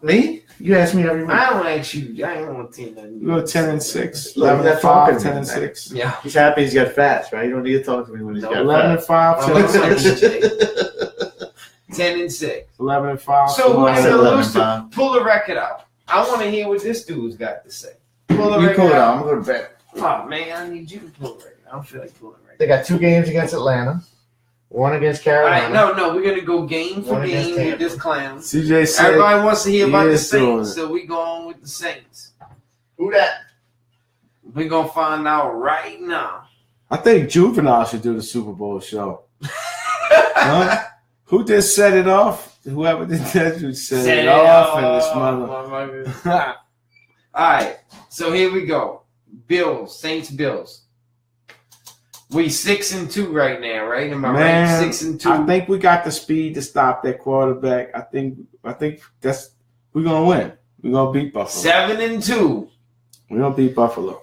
Me? You ask me every week. I don't ask you. I ain't want to tell you. We go 10 and 6. Look, 11 that and 5, talking 10 and man. 6. Yeah. He's happy he's got fats, right? You don't need to talk to me when he's No, got 11 and fats. 5, 10 and 6. 10-6. 11 and 5. So I who's said the 11 loser? pound. Pull the record out. I want to hear what this dude's got to say. Pull the You record pull it out. out. I'm going to bet. Oh man, I need you to pull the record. I don't feel like pulling the record. They got 2 games against Atlanta, 1 against All Carolina. right, no, we're gonna go game for One against game with Tampa. this clown. CJ said, Everybody wants to hear he about the is doing Saints, it. so we going with the Saints. Who that? We're gonna find out right now. I think Juvenile should do the Super Bowl show. Huh? Who just set it off? Whoever did that, you set it off, and this mother. All right, so here we go. Saints, Bills. We 6-2 right now, right? Am I Man, right? 6-2. I think we got the speed to stop that quarterback. I think that's we're gonna win. We're gonna beat Buffalo. 7-2. We're gonna beat Buffalo.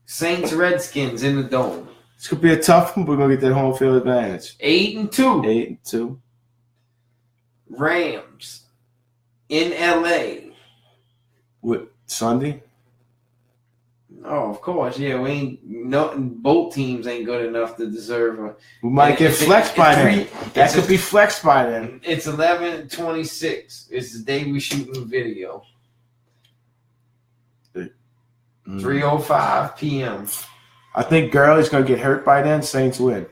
Saints, Redskins in the dome. This could be a tough one. We're gonna get that home field advantage. 8-2. 8-2. Rams in LA. With Sunday. Oh, of course, yeah. We ain't both teams ain't good enough to deserve a. We might get flexed by then. That it's could be flexed by then. It's 11/26. It's the day we shooting the video. 3:05 p.m. I think Gurley's gonna get hurt by then. Saints win.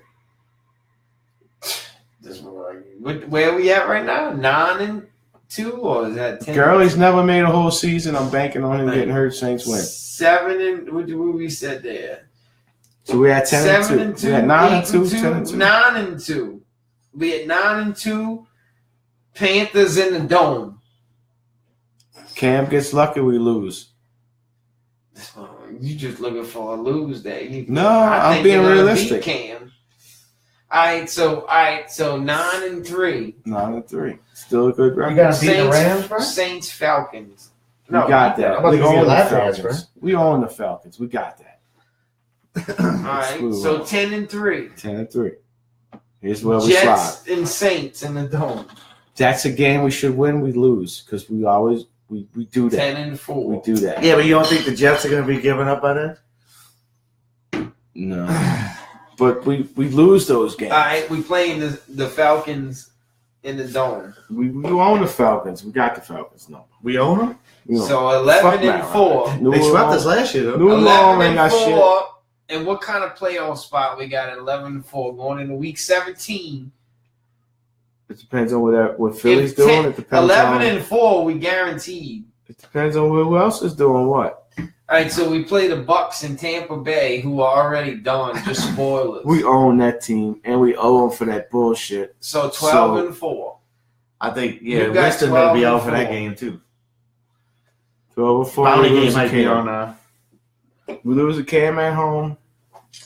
Where are we at right now? 9-2, or is that 10? Gurley's never made a whole season. I'm banking on him getting hurt. Saints win. 7 what we said there? So we had 10-2. 7-2. We had 9-2, 10-2, 10-2. 9-2. We had 9-2. Panthers in the dome. Cam gets lucky, we lose. You just looking for a lose day. No, I I'm think being you're gonna realistic. beat Cam. All right, so 9-3. 9-3. Still a good record. You gotta beat the Rams, bro? Saints, Falcons. We got that. I'm about to We give you own the lap dance, Falcons. We own the Falcons. We got that. All right, so 10-3. 10-3. Here's where we slide. Jets and Saints in the Dome. That's a game we should win. We lose because we always we do that. 10-4. We do that. Yeah, but you don't think the Jets are going to be giving up on it? No. But we lose those games. All right, we playing the Falcons in the Dome. We own the Falcons. We got the Falcons. No. We own them? So 11-4. They swept us last year, though. New Orleans ain't got shit. 11-4. And what kind of playoff spot we got at 11-4 going into week 17? It depends on what Philly's doing. It depends 11-4, we guaranteed. It depends on who else is doing what. All right, so we play the Bucks in Tampa Bay, who are already done. Just spoilers. We own that team, and we owe them for that bullshit. So 12-4. I think, Winston will be out for that game, too. 12-4. Probably game might be on. We lose a Cam at home.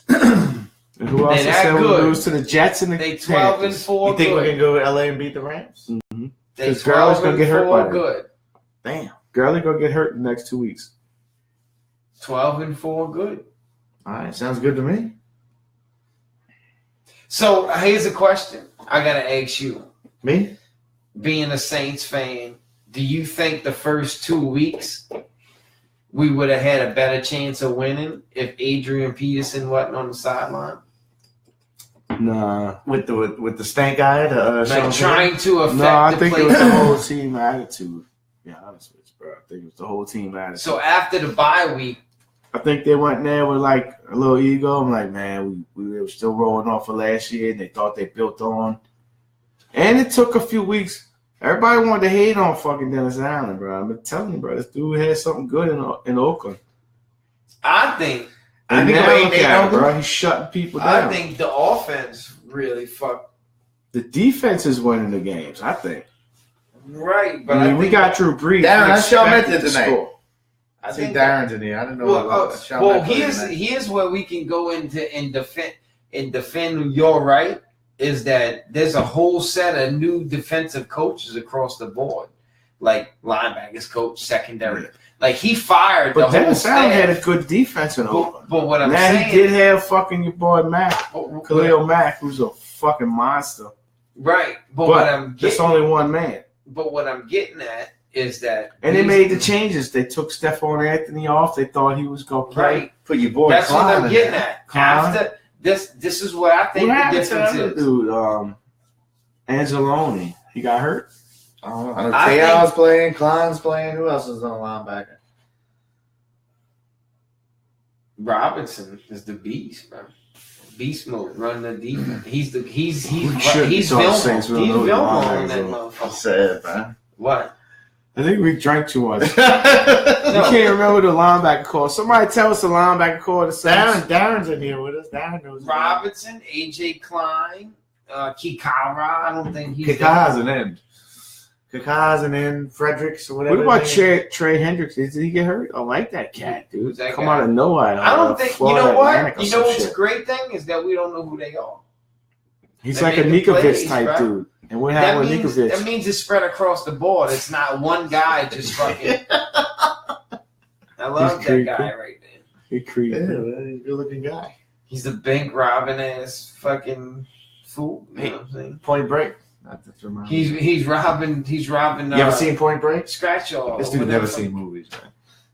And who else said we lose to the Jets and the They Panthers? 12-4. You think we can go to LA and beat the Rams? Mm-hmm. They Because Gurley's going to get hurt by good. Damn. Gurley going to get hurt in the next 2 weeks. 12-4 good. All right, sounds good to me. So here's a question I got to ask you. Me? Being a Saints fan, do you think the first 2 weeks we would have had a better chance of winning if Adrian Peterson wasn't on the sideline? Nah. With the stank eye? Like trying to affect I the think play. it was the whole team attitude. Yeah, honest with you, bro. I think it was the whole team attitude. So after the bye week, I think they went there with like a little ego. I'm like, man, we were still rolling off of last year, and they thought they built on. And it took a few weeks. Everybody wanted to hate on fucking Dennis Allen, bro. I've been telling you, bro. This dude had something good in Oakland. I think bro, he's shutting people down. I think the offense really fucked. The defense is winning the games, I think. Right, but I mean, we got Drew Brees. Darren, I saw him expected tonight. score. I think Darren's in here. I don't know. Well, here's where we can go into and defend your right is that there's a whole set of new defensive coaches across the board, like linebackers coach, secondary. Like he fired the whole Dennis Allen staff. had a good defense in Oakland. But what I'm saying, saying, he did have fucking your boy Mack, Khalil Mack, who's a fucking monster. Right, but what I'm getting, that's only one man. But what I'm getting at is that, and they made the changes. They took Stephon Anthony off. They thought he was gonna play. Right, put your boy. That's Klein what I'm getting at. After this is what I think the difference is. Dude, Anzalone, he got hurt. I know K.I.'s playing, Klein's playing. Who else is on linebacker? Robinson is the beast, man. Beast mode, running the defense. He's Vilma. He's Vilma on that motherfucker. Sad, man. What? I think we drank too much. You can't remember the linebacker call. Somebody tell us the linebacker call. Darren's in here with us. Darren knows. Robinson, AJ Klein, Kikara. I don't think he's. Kika's an end. Kika's an end. Fredericks or whatever. What about Trey Hendricks? Did he get hurt? I like that cat, dude. That Come guy? out of nowhere. I don't think. You know what? You know what's a great thing is that we don't know who they are. He's like a Nikovic type dude. And what happened with Nikovic? That means it's spread across the board. It's not one guy just fucking. I love that guy right there. He's creepy. Yeah, man, good looking guy. He's a bank robbing ass fucking fool. You know what I'm saying? Point Break. He's robbing. You ever seen Point Break? Scratch all. This dude never seen movies, man.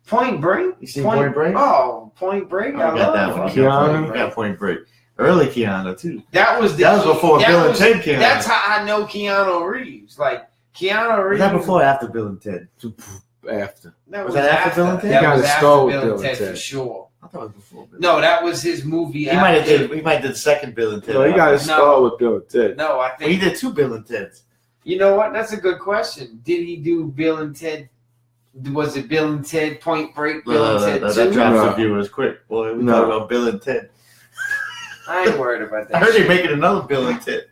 Point Break. You seen Point Break? Oh, Point Break. I got that one. Keanu. Got Point Break. Early Keanu too. That was before Bill and Ted Keanu. That's how I know Keanu Reeves. Like Keanu Reeves. Was that before or after Bill and Ted? After. Was that after Bill and Ted? That was after Bill and Ted for sure. I thought it was before. No, that was his movie. He might have did the second Bill and Ted. No, he got his start with Bill and Ted. No, I think he did two Bill and Teds. You know what? That's a good question. Did he do Bill and Ted? Was it Bill and Ted Point Break? Bill and Ted 2? That drops the viewers quick. Boy, we talk about Bill and Ted. I ain't worried about that. I heard they're making another Bill and Ted.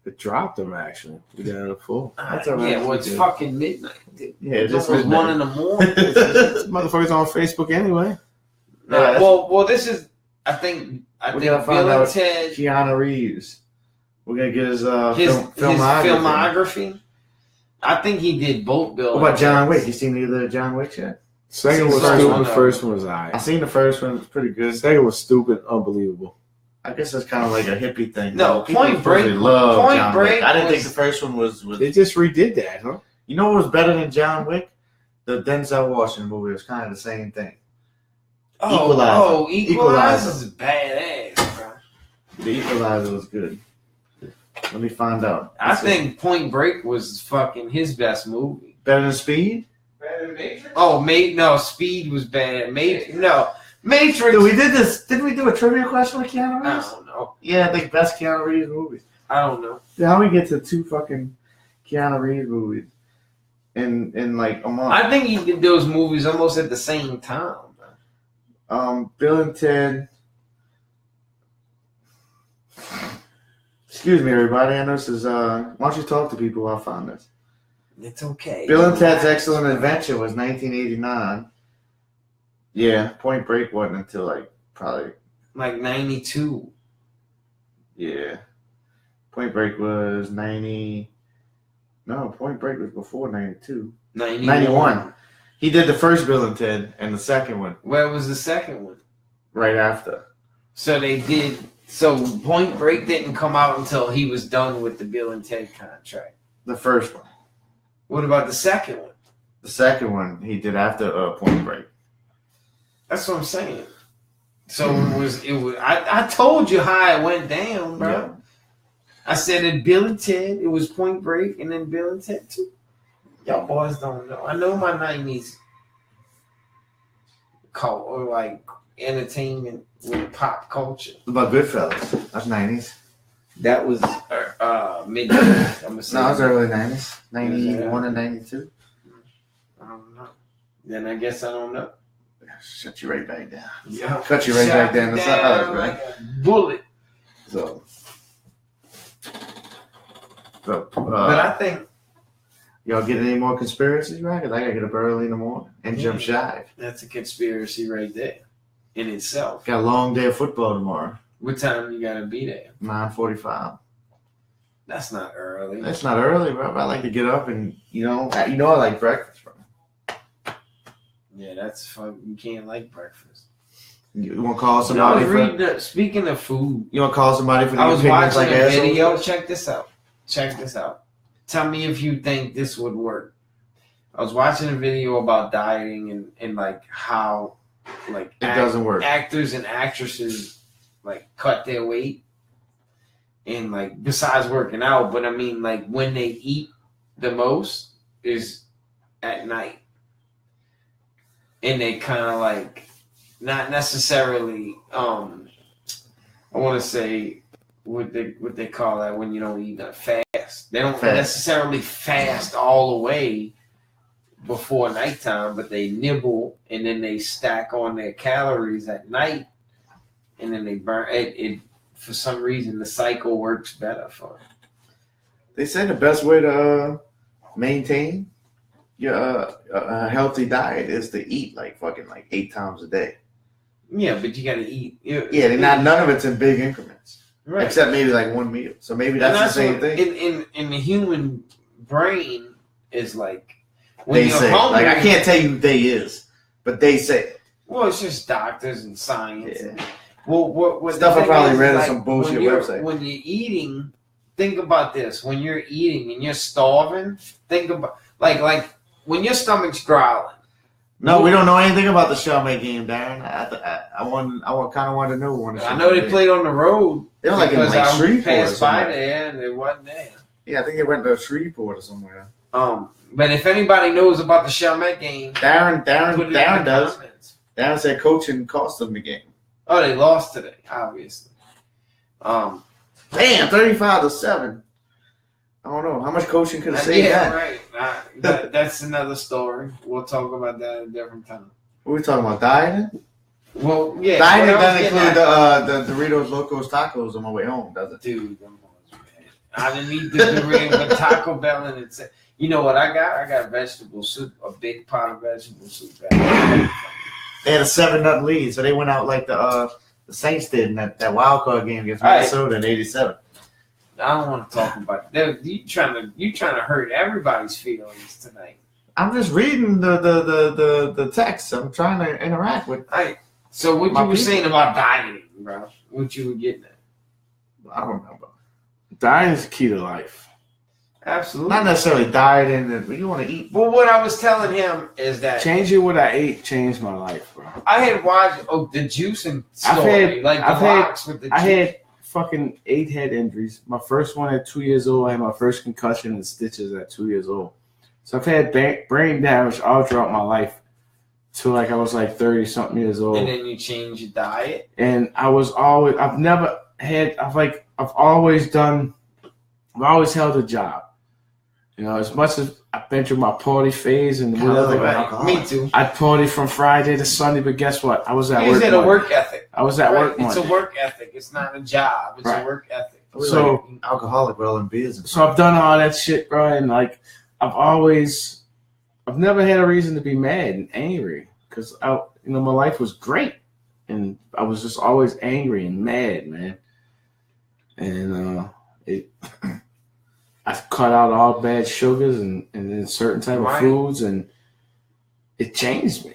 It dropped them actually. We got it full. It's fucking midnight. Dude. Yeah, it's almost 1 in the morning. Motherfuckers on Facebook anyway. Well, this is. I think Bill and Ted. Keanu Reeves. We're gonna get his filmography. I think he did both Bill. What about John Wick? You seen either John Wick yet? Second was stupid. The first one was alright. I seen the first one. It was pretty good. Second was stupid, unbelievable. I guess that's kind of like a hippie thing. No, People Point Break. supposedly love Point John Break Wick. I didn't was- think the first one was. They just redid that, huh? You know what was better than John Wick? The Denzel Washington movie was kind of the same thing. Equalizer. Equalizer's badass, bro. The Equalizer was good. Let me find out. I think Point Break was fucking his best movie. Better than Speed? Oh, no, Speed was bad. Matrix. Dude, we did this. Didn't we do a trivia question with Keanu I Reeves? don't know. Yeah, I think best Keanu Reeves movies. I don't know. Yeah, how we get to 2 fucking Keanu Reeves movies in like a month? I think he did those movies almost at the same time, bro. Bill and Ted. Excuse me, everybody. I know this is. Why don't you talk to people while I find this? It's okay. Bill and Ted's Excellent Adventure was 1989. Yeah, Point Break wasn't until like probably. Like 92. Yeah, Point Break was 90. No, Point Break was before 92. 91. He did the first Bill and Ted and the second one Where was the second one? right after. So they did. So Point Break didn't come out until he was done with the Bill and Ted contract. The first one. What about the second one? The second one he did after Point Break. That's what I'm saying. So it was. I told you how it went down, bro. Yeah. I said in Bill and Ted, it was Point Break, and then Bill and Ted 2. Y'all boys don't know. I know my 90s cult or like entertainment with pop culture. What about Goodfellas? That's 90s. That was mid. I'm gonna say. No, it was early 90s. 91 and 92. I don't know. Then I guess I don't know. Shut you right back down. Yeah, Cut you right back down the side, right? like a bullet. So But I think y'all get any more conspiracies, right? 'Cause I gotta get up early in the morning and jump shive. that's a conspiracy right there in itself. Got a long day of football tomorrow. What time you gotta be there? 9:45. That's not early. That's not early, bro. I like to get up and I like breakfast, bro. Yeah, that's fun. You can't like breakfast. You want to call I somebody? was reading speaking of food, You want to call somebody for the I was opinions watching like a assholes? video. Check this out. Tell me if you think this would work. I was watching a video about dieting and like how like It doesn't work. actors and actresses like cut their weight and like besides working out, but I mean like when they eat the most is at night. And they kind of like not necessarily I want to say what they call that when you don't eat fast. They don't necessarily fast all the way before nighttime, but they nibble and then they stack on their calories at night, and then they burn it. For some reason, the cycle works better for them. They say the best way to maintain your healthy diet is to eat like 8 times a day. Yeah, but you got to eat. Yeah, none of it's in big increments, right. except maybe like one meal. So maybe that's the same what, thing. In the human brain is like when They you're say hungry. like I can't tell you they is, but they say it. Well, it's just doctors and science. Yeah. And, what Stuff the I thing probably is, read on like, some bullshit when you're, website. When you're eating, think about this. When you're eating and you're starving, think about like when your stomach's growling. No, we don't know anything about the Charlotte game, Darren. I kind of want to know one. I know they played on the road. They were like in because I Shreveport or passed by somewhere. there and it wasn't there. Yeah, I think they went to Shreveport or somewhere. But if anybody knows about the Charlotte game, Darren put it in the does. comments. Darren said coaching cost them the game. Oh, they lost today, obviously. Damn, 35-7. I don't know how much coaching could have saved that. Right. That's another story. We'll talk about that at a different time. What are we talking about? Dieting? Well, yeah. Dieting what I was doesn't getting include the Doritos Locos Tacos on my way home, does it? Dude, them boys, man. I didn't eat the Dorito, but Taco Bell, and it's. You know what I got? I got vegetable soup, a big pot of vegetable soup. They had a 7-0 lead, so they went out like the Saints did in that wild card game against Minnesota in '87. I don't want to talk about that. You trying to hurt everybody's feelings tonight. I'm just reading the text. I'm trying to interact with. So what My you were people. saying about dieting, bro? What you were getting at? I don't remember. Diet is the key to life. Absolutely. Not necessarily dieting, but you want to eat. Well, what I was telling him is that Changing what I ate changed my life, bro. I had watched the juicing story, I had fucking 8 head injuries. My first one at 2 years old. I had my first concussion and stitches at 2 years old. So I've had brain damage all throughout my life till like I was like 30 something years old. And then you change your diet. And I've always held a job. You know, as much as I've been through my party phase and whatever. Me too. I'd party from Friday to Sunday, but guess what? I was at work. It's a work ethic. I was at work It's Monday. a work ethic. It's not a job. It's a work ethic. So like alcoholic with all them beers. And so I've done all that shit, bro, and like I've never had a reason to be mad and angry because my life was great, and I was just always angry and mad, man. And I cut out all bad sugars and then certain type of foods, and it changed me.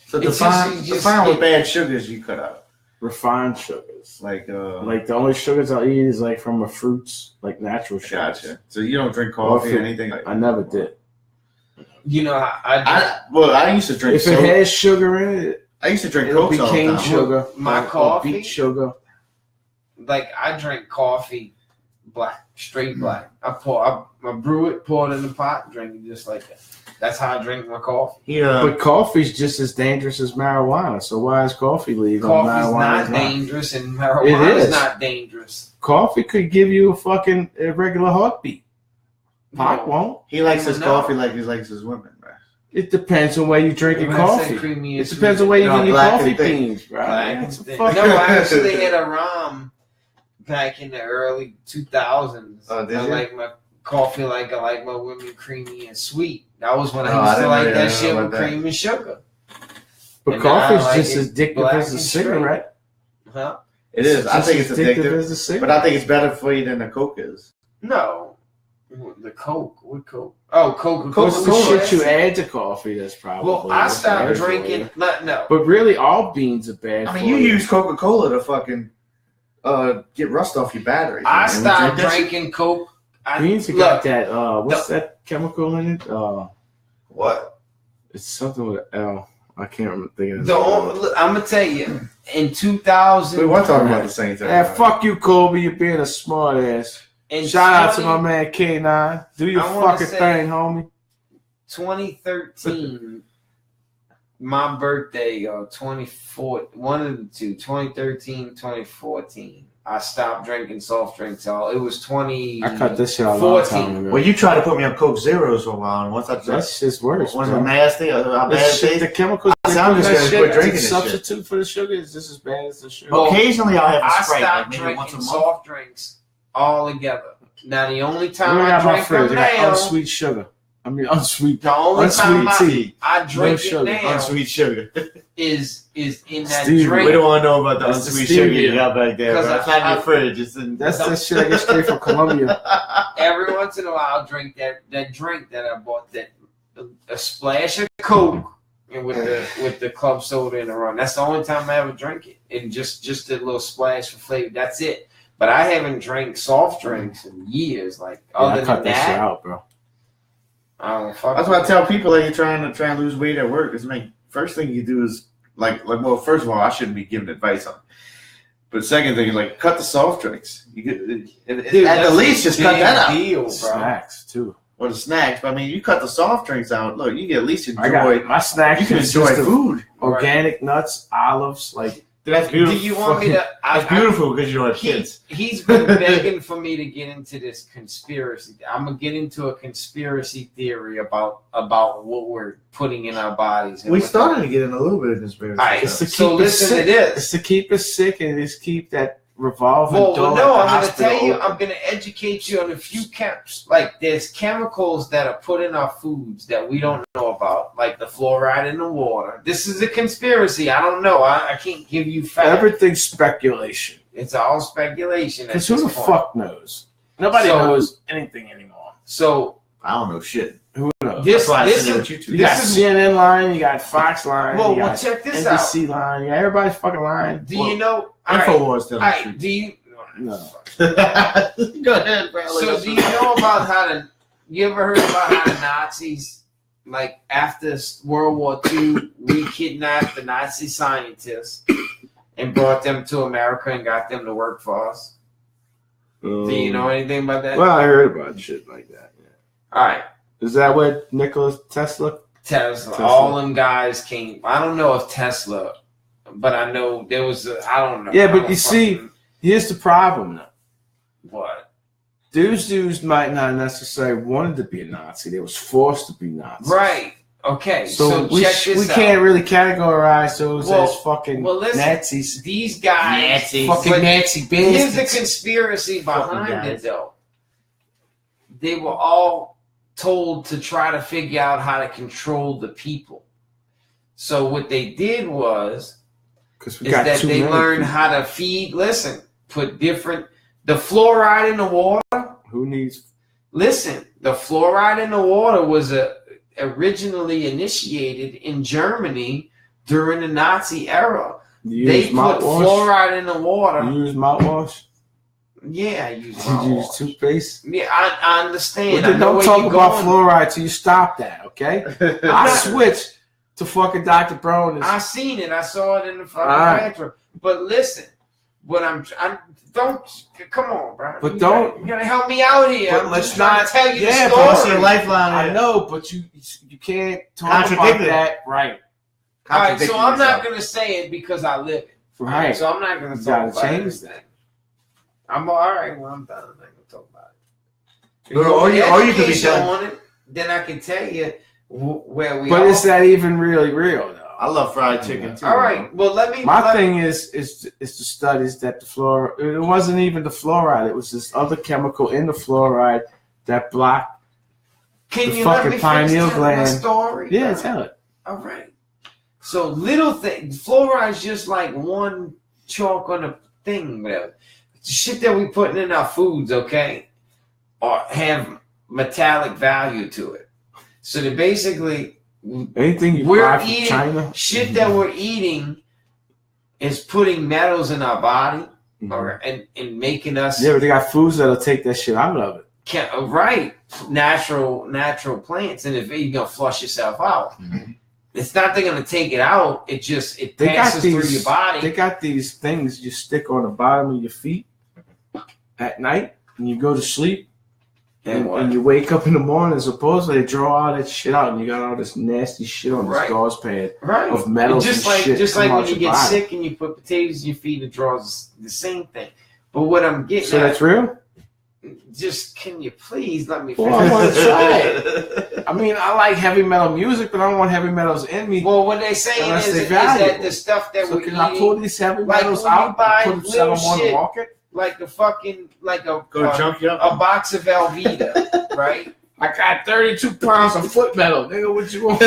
So define what bad sugars you cut out. Refined sugars, like the only sugars I'll eat is like from the fruits, like natural sugars. Gotcha. So you don't drink coffee or anything like that? I never did. You know, I used to drink. If it has sugar in it, I used to drink Coke all the time. Cane sugar, my coffee, beet sugar. Like I drink coffee black, straight black. I brew it, pour it in the pot, drink it just like that. That's how I drink my coffee. Yeah, but coffee's just as dangerous as marijuana. So why is coffee legal? Coffee's not dangerous, and marijuana is not dangerous. Coffee could give you a regular heartbeat. Pot won't. He likes his coffee like he likes his women, right? It depends on where you drink your coffee. It depends on where you get your coffee beans, bro. No, I actually had a rum back in the early 2000s. Oh, did I you? like my coffee like I like my women creamy and sweet. That was when I used to like that shit with cream and sugar. But coffee's just as addictive as a cigarette. Huh? It is. I think it's addictive, but I think it's better for you than the Coke is. No. The Coke. What Coke? Oh, Coca-Cola. Coke's the shit you add to coffee that's probably. Well, I stopped drinking. No. But really, all beans are bad I mean, you use Coca-Cola to fucking get rust off your battery. I stopped drinking Coke. Beans have got that, what's that chemical in it? What? It's something with an L. I can't remember thinking I'm going to tell you, in 2000. We were talking about the same thing. Yeah, fuck you, Kobe. You're being a smart ass. Shout out to my man K9. Do your fucking thing, homie. 2013, my birthday, 2013, 2014. I stopped drinking soft drinks. It was 2014. I cut this shit out a long time ago. Well, you tried to put me on Coke Zeros for a while, and once I that's just worse. Was it nasty? The chemicals. I'm just gonna quit drinking this substitute shit. for the sugar is just as bad as the sugar. Occasionally, I'll have a Sprite. I stopped maybe drinking once a month. soft drinks altogether. Now the only time I drink them now, unsweet sugar. I mean, unsweet. The only time tea. I drink it now, unsweet sugar, is in that Stevia. drink. We don't want to know about the unsweet sugar you got back there. Bro. It's not in your fridge. That's the shit I get straight from Colombia. Every once in a while, I'll drink that drink that I bought. That a splash of Coke and with the club soda in the rum. That's the only time I ever drink it. And just a little splash for flavor. That's it. But I haven't drank soft drinks in years. Like other than that, shit out, bro. I don't fuck. That's why I tell people that you're trying to lose weight at work. Is first thing you do is well, first of all, I shouldn't be giving advice on it. But second thing is cut the soft drinks. You get at the least just cut that out. Deal, bro. Snacks too. Well, the snacks. But I mean, you cut the soft drinks out. Look, you can at least enjoy my snacks. You can enjoy food, organic nuts, olives, like. That's beautiful. Do you want me to? That's beautiful because you don't have kids. He's been begging for me to get into this conspiracy. I'm gonna get into a conspiracy theory about what we're putting in our bodies. We started to get in a little bit of conspiracy. Right. So listen to this. It's to keep us sick and just keep that revolving door. No, I'm going to tell you. I'm going to educate you on a few camps. Like there's chemicals that are put in our foods that we don't know about, like the fluoride in the water. This is a conspiracy. I don't know. I can't give you facts. Everything's speculation. It's all speculation. Because who the fuck knows? Nobody knows anything anymore. So I don't know shit. Who knows? This you got CNN line, you got Fox line, you got check this NBC line, you got everybody's fucking line. Do you know? InfoWars telling the truth. Do you? No. Go ahead, bro. So do you know about you ever heard about how the Nazis, like after World War II, we kidnapped the Nazi scientists and brought them to America and got them to work for us? Do you know anything about that? Well, I heard about shit like that. Yeah. All right. Is that what Nikola Tesla? All them guys came. I don't know if Tesla, but I know there was I don't know. Yeah, but you see, here's the problem though. What? Those dudes might not necessarily wanted to be a Nazi. They was forced to be Nazis. Right. Okay. So check this we out. can't really categorize those as fucking listen, Nazis. These guys, fucking Nazi bastards. Here's the conspiracy behind it, though. They were all told to try to figure out how to control the people. So what they did was that they learned how to feed. Listen, put the fluoride in the water. Who needs? Listen, the fluoride in the water was originally initiated in Germany during the Nazi era. They put fluoride in the water. You use mouthwash? Yeah, I use mouthwash. You use toothpaste? Yeah, I understand. Well, don't talk about fluoride till you stop that, okay? I switched to fucking Dr. Brown. I seen it. I saw it in the fucking bathroom. But listen, what don't come on, bro. But you don't gotta help me out here. But I'm let's just trying not to tell you the but story. what's your lifeline? I know, but you can't talk about that, right? All right, so I'm not gonna say it because I live it. Right. So I'm not gonna You talk gotta about change it. that. I'm all right. Well, I'm done. I'm not gonna talk about it. Or you could be done on it. Then I can tell you where we are. But is that even really real, though? I love fried chicken too. All right. Well, My thing is the studies that the fluoride. It wasn't even the fluoride. It was this other chemical in the fluoride that blocked the fucking pineal gland. Story, yeah, tell it. All right. So little things. Fluoride's just like one chalk on a thing, whatever. The shit that we putting in our foods, okay, or have metallic value to it. So they basically. Anything you buy from China, shit that we're eating is putting metals in our body, and making us. Yeah, but they got foods that'll take that shit out of it. Right, natural plants, and if you're gonna flush yourself out, it's not they're gonna take it out. It passes through your body. They got these things you stick on the bottom of your feet at night, and you go to sleep. And you wake up in the morning, supposedly they draw all that shit out, and you got all this nasty shit on this gauze pad of metals and shit. Just like when you get sick and you put potatoes in your feet, it draws the same thing. But what I'm getting so that's real? Just can you please let me finish? Well, I want to try it. I mean, I like heavy metal music, but I don't want heavy metals in me. Well, what they're saying is that the stuff that we're eating. Can I pull these heavy metals out and put them sell them on the market? Like a fucking, Go jump you up. A box of Velveeta, right? I got 32 pounds of foot metal. Nigga, what you want?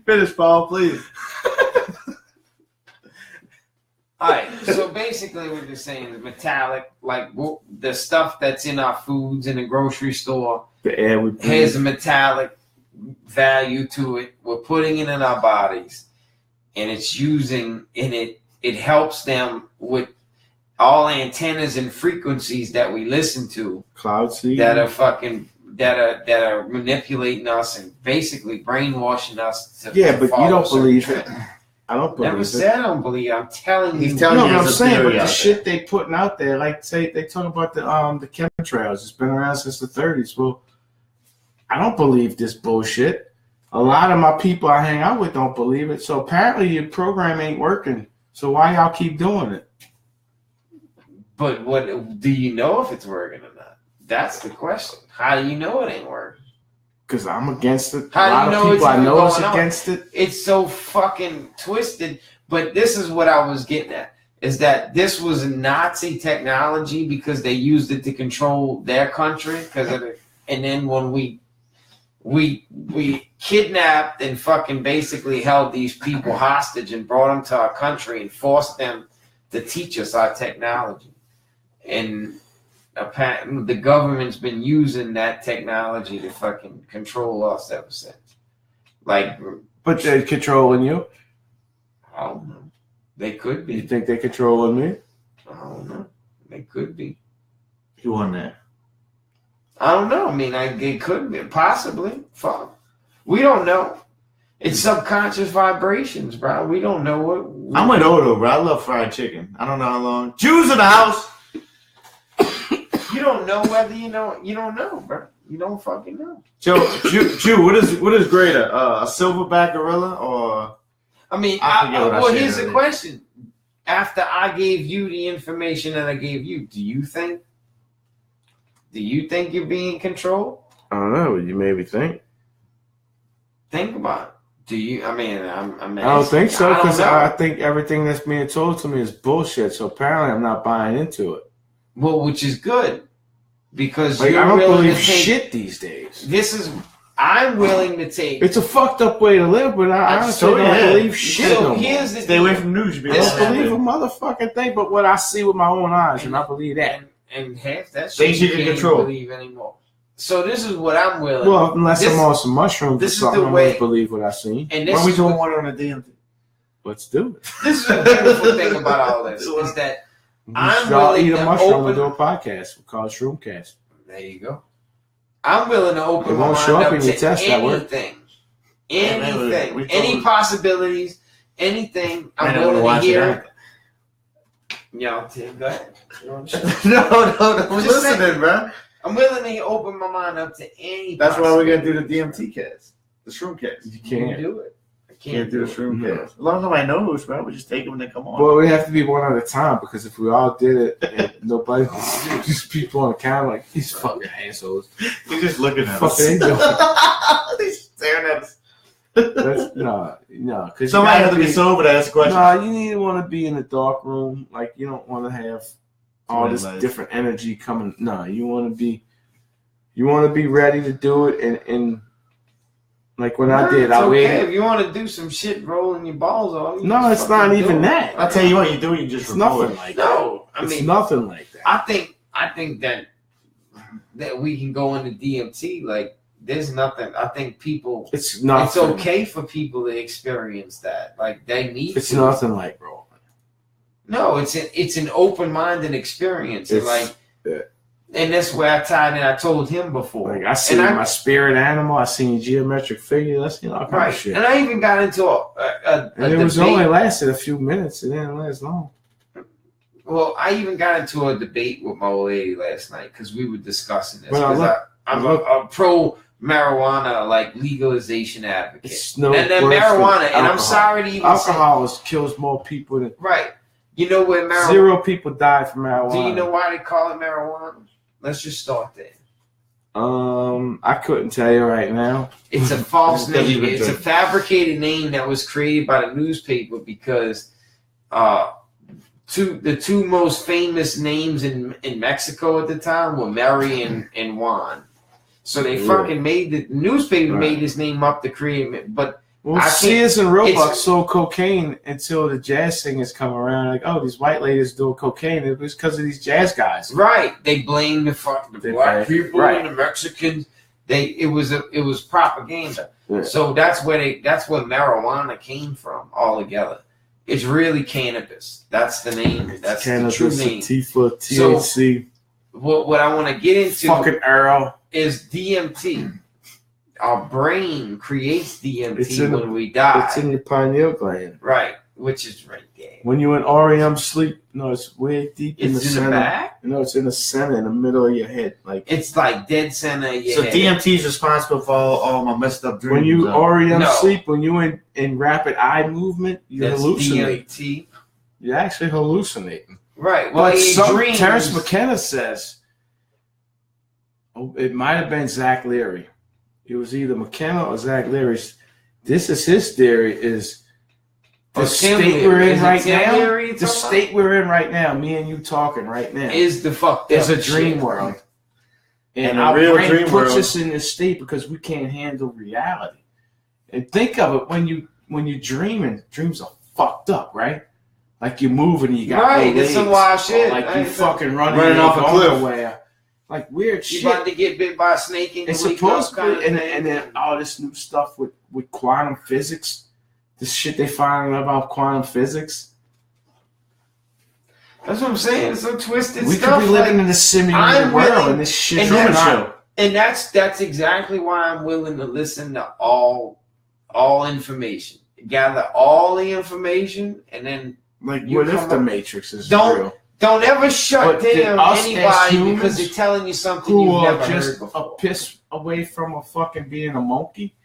Finish, Paul, please. All right. So basically, what they're saying is metallic, like the stuff that's in our foods in the grocery store, the air we breathe, has a metallic value to it. We're putting it in our bodies, and it's using in it. It helps them with all antennas and frequencies that we listen to. Cloud seed. That are manipulating us and basically brainwashing us. But you don't believe it. I don't believe it. Never said I don't believe it. I'm telling you. He's telling you. I'm saying, but the shit they putting out there, like say they talk about the chemtrails. It's been around since the 30s. Well, I don't believe this bullshit. A lot of my people I hang out with don't believe it. So apparently your program ain't working. So why y'all keep doing it? But what do you know if it's working or not? That's the question. How do you know it ain't working? Because I'm against it. How do you know people I know is against it. It's so fucking twisted. But this is what I was getting at: is that this was Nazi technology because they used it to control their country. And then when we kidnapped and fucking basically held these people hostage and brought them to our country and forced them to teach us our technology. And the government's been using that technology to fucking control us ever since. But they're controlling you? I don't know. They could be. You think they're controlling me? I could be. He won that. I don't know. I mean, it could be. Possibly. Fuck. We don't know. It's subconscious vibrations, bro. We don't know what. I'm with Odo, bro. I love fried chicken. I don't know how long. Jews in the house. You don't know whether you know. You don't know, bro. You don't fucking know. Jew, what is greater, a silverback gorilla or? I mean, here's the question. After I gave you the information that I gave you, do you think you're being controlled? I don't know. You made me think. Think about it. Do you? I mean, I'm I don't think so, because I think everything that's being told to me is bullshit. So apparently, I'm not buying into it. Well, which is good, because like, you're I don't willing believe to take, shit these days. I'm willing to take. It's a fucked up way to live, but I honestly don't believe shit. So no here's the Stay away from news. I don't believe a motherfucking thing, but what I see with my own eyes, and I believe that. And half that shit you can't control. Believe anymore. So this is what I'm willing. Well, unless I'm on some mushrooms or something, I might believe what I see. And why are we doing one on a DMT? Let's do it. This is the beautiful thing about all this is that I'm all willing eat a to mushroom and do a podcast. We call it Shroomcast. There you go. I'm willing to open It my won't mind show up up in your to test that work. anything, any possibilities, anything. I'm Man, willing to hear. Yo, Tim, go ahead. No, I'm listening, bro. I'm willing to open my mind up to any. That's why we're gonna do the DMT cast, the Shroom cast. You Can't can't. do it. I Can't do the Shroom cast. As long as nobody knows, bro, we just take them when they come on. Well, we have to be one at a time, because if we all did it, and nobody, just people on the camera like these fucking assholes. He's just looking at Fuck us. they doing? He's staring at us. No, because Somebody has to be sober to ask questions. No, you need to want to be in the dark room. Like, you don't want to have all this different energy coming. No, you want to be ready to do it. And like when I did, I waited. If you want to do some shit, rolling your balls off. No, it's not even that. I'll tell you what you do. You just nothing like that. No, It's nothing like that. I think that we can go into DMT. Like, there's nothing. I think people. It's nothing. It's okay for people to experience that. Like, they need. It's nothing like rolling. No, it's an open-minded experience. And and that's where I tied in. I told him before. Like, I seen my spirit animal. I seen geometric figure. I seen all kind of shit. And I even got into and it was only lasted a few minutes. It didn't last long. Well, I even got into a debate with my old lady last night because we were discussing this. I'm a pro marijuana, like, legalization advocate. It's no and then marijuana, and I'm sorry to even alcohol kills more people than You know where marijuana? 0 people died from marijuana. Do you know why they call it marijuana? Let's just start there. I couldn't tell you right now. It's a false name. It's a fabricated name that was created by the newspaper because the two most famous names in Mexico at the time were Mary and Juan. So they fucking made the newspaper made this name up to create it, but. Well, Sears and Roebuck sold cocaine until the jazz singers come around. Like, oh, these white ladies doing cocaine. It was because of these jazz guys. Right. They blamed the black people and the Mexicans. It was propaganda. Yeah. So that's where marijuana came from altogether. It's really cannabis. That's the name. That's cannabis, the true name. Sativa, THC. So what I want to get into fucking Earl is DMT. Our brain creates DMT when we die. It's in your pineal gland. Right, which is right there. When you're in REM sleep, it's way deep in the center. Back? No, it's in the center, in the middle of your head. Like, it's like dead center of your head. DMT is responsible for all my messed up dreams. When you REM sleep, when you're in rapid eye movement, you're hallucinating. DMT. You're actually hallucinating. Right. Well, Terrence McKenna says, it might have been Zach Leary. It was either McKenna or Zach Leary. This is his theory: is the state we're in right now. The state we're in right now. Me and you talking right now is the fucked up. Is a dream world, and our brain puts us in this state because we can't handle reality. And think of it when you dreaming. Dreams are fucked up, right? Like you're moving, and you got no legs, it's some wild shit. Like you fucking running off a cliff. Like weird shit. You about to get bit by a snake and supposedly, and then all this new stuff with quantum physics, this shit they find about quantum physics. That's what I'm saying. It's so twisted We stuff. could be living in a simulated world, willing, and this shit and Truman that's- Show. And that's exactly why I'm willing to listen to all information, gather all the information, and then Like, you what if come the up- Matrix is Don't- real? don't ever shut But down us as anybody humans because they're telling you something who you've are never just heard a before. piss away from a fucking being a monkey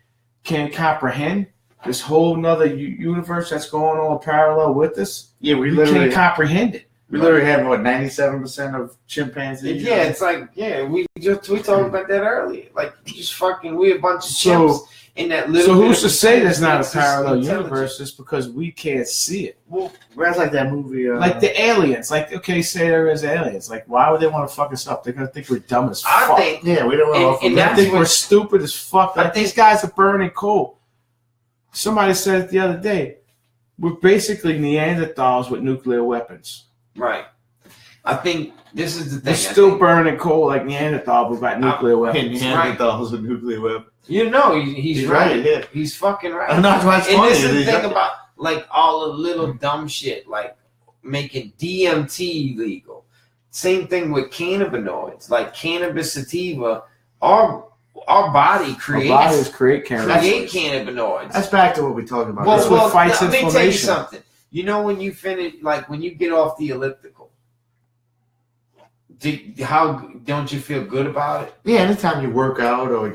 can't comprehend this whole nother universe that's going on parallel with us. Yeah, we We literally can't comprehend it. we literally have what 97% of chimpanzees. Yeah, it's like we talked about that earlier. Like we a bunch of So- chimps in that little. So bit who's of to say there's not a intelligence. parallel universe just because we can't see it? well, that's like that movie. Like the aliens. Like, okay, say there is aliens. Like, why would they want to fuck us up? They're going to think we're dumb as I fuck. think yeah, we don't know. And They that's think what- we're stupid as fuck. I Like, think- these guys are burning coal. Somebody said it the other day. We're basically Neanderthals with nuclear weapons. right. I think this is the thing. We're still burning coal like Neanderthal, but got nuclear weapons. Neanderthals with nuclear weapons. You know, he's right. Yeah. He's fucking right. And that's why it's And funny. this is the He's thing like- about like all the little dumb shit, like making DMT legal. Same thing with cannabinoids, like cannabis sativa. Our body Our creates bodies create cannabis. cannabinoids. That's back to what we talked about. That's what fights let me tell you inflammation. something. You know when you finish, like when you get off the elliptical, how don't you feel good about it? Yeah, anytime you work out or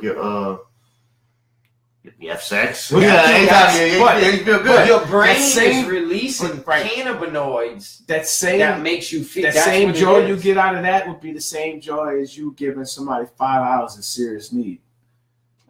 you have sex. Well, Yeah, yes, anytime you feel But good. your brain same- is releasing right. cannabinoids That same that makes you feel that that's same what it joy is. you get out of that would be the same joy as you giving somebody $5 in serious need.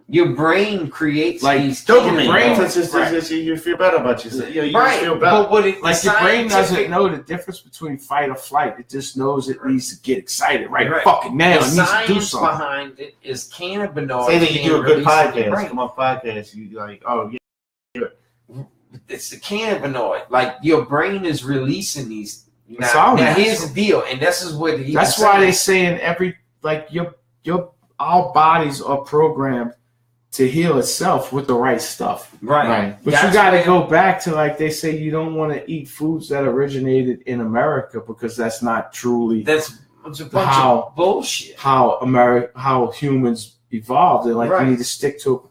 Your brain creates Like, these Dopamine. brain- It's just, you feel better about yourself. You right, feel better. but what it, Like the your brain doesn't scientific- know the difference between fight or flight. It just knows it needs to get excited right, Right. fucking now. It The needs to do science something. behind it is cannabinoids. Say that you being do a good released in your podcast. brain. Come on, podcast. You like, oh yeah. It's the cannabinoid. Like your brain is releasing these. It's all Now here's natural. the deal, and this is what he That's was why they saying. say in every our bodies are programmed to heal itself with the right stuff. right. But That's you got to where- go back to, like they say, you don't want to eat foods that originated in America because that's not truly That's it's a bunch How- of bullshit. how humans evolved. And like Right. you need to stick to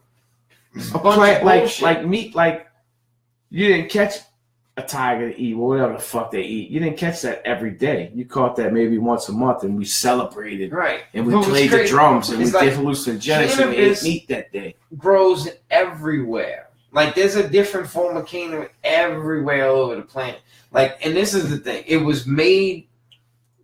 It's a bunch plant of like bullshit. meat. Like you didn't catch a tiger to eat, or whatever the fuck they eat. You didn't catch that every day. You caught that maybe once a month, and we celebrated. Right. And we But what's played the crazy drums and we is, like, did hallucinogenics and we ate cannabis- meat that day. grows everywhere. Like there's a different form of cannabis everywhere all over the planet. Like, and this is the thing. It was made.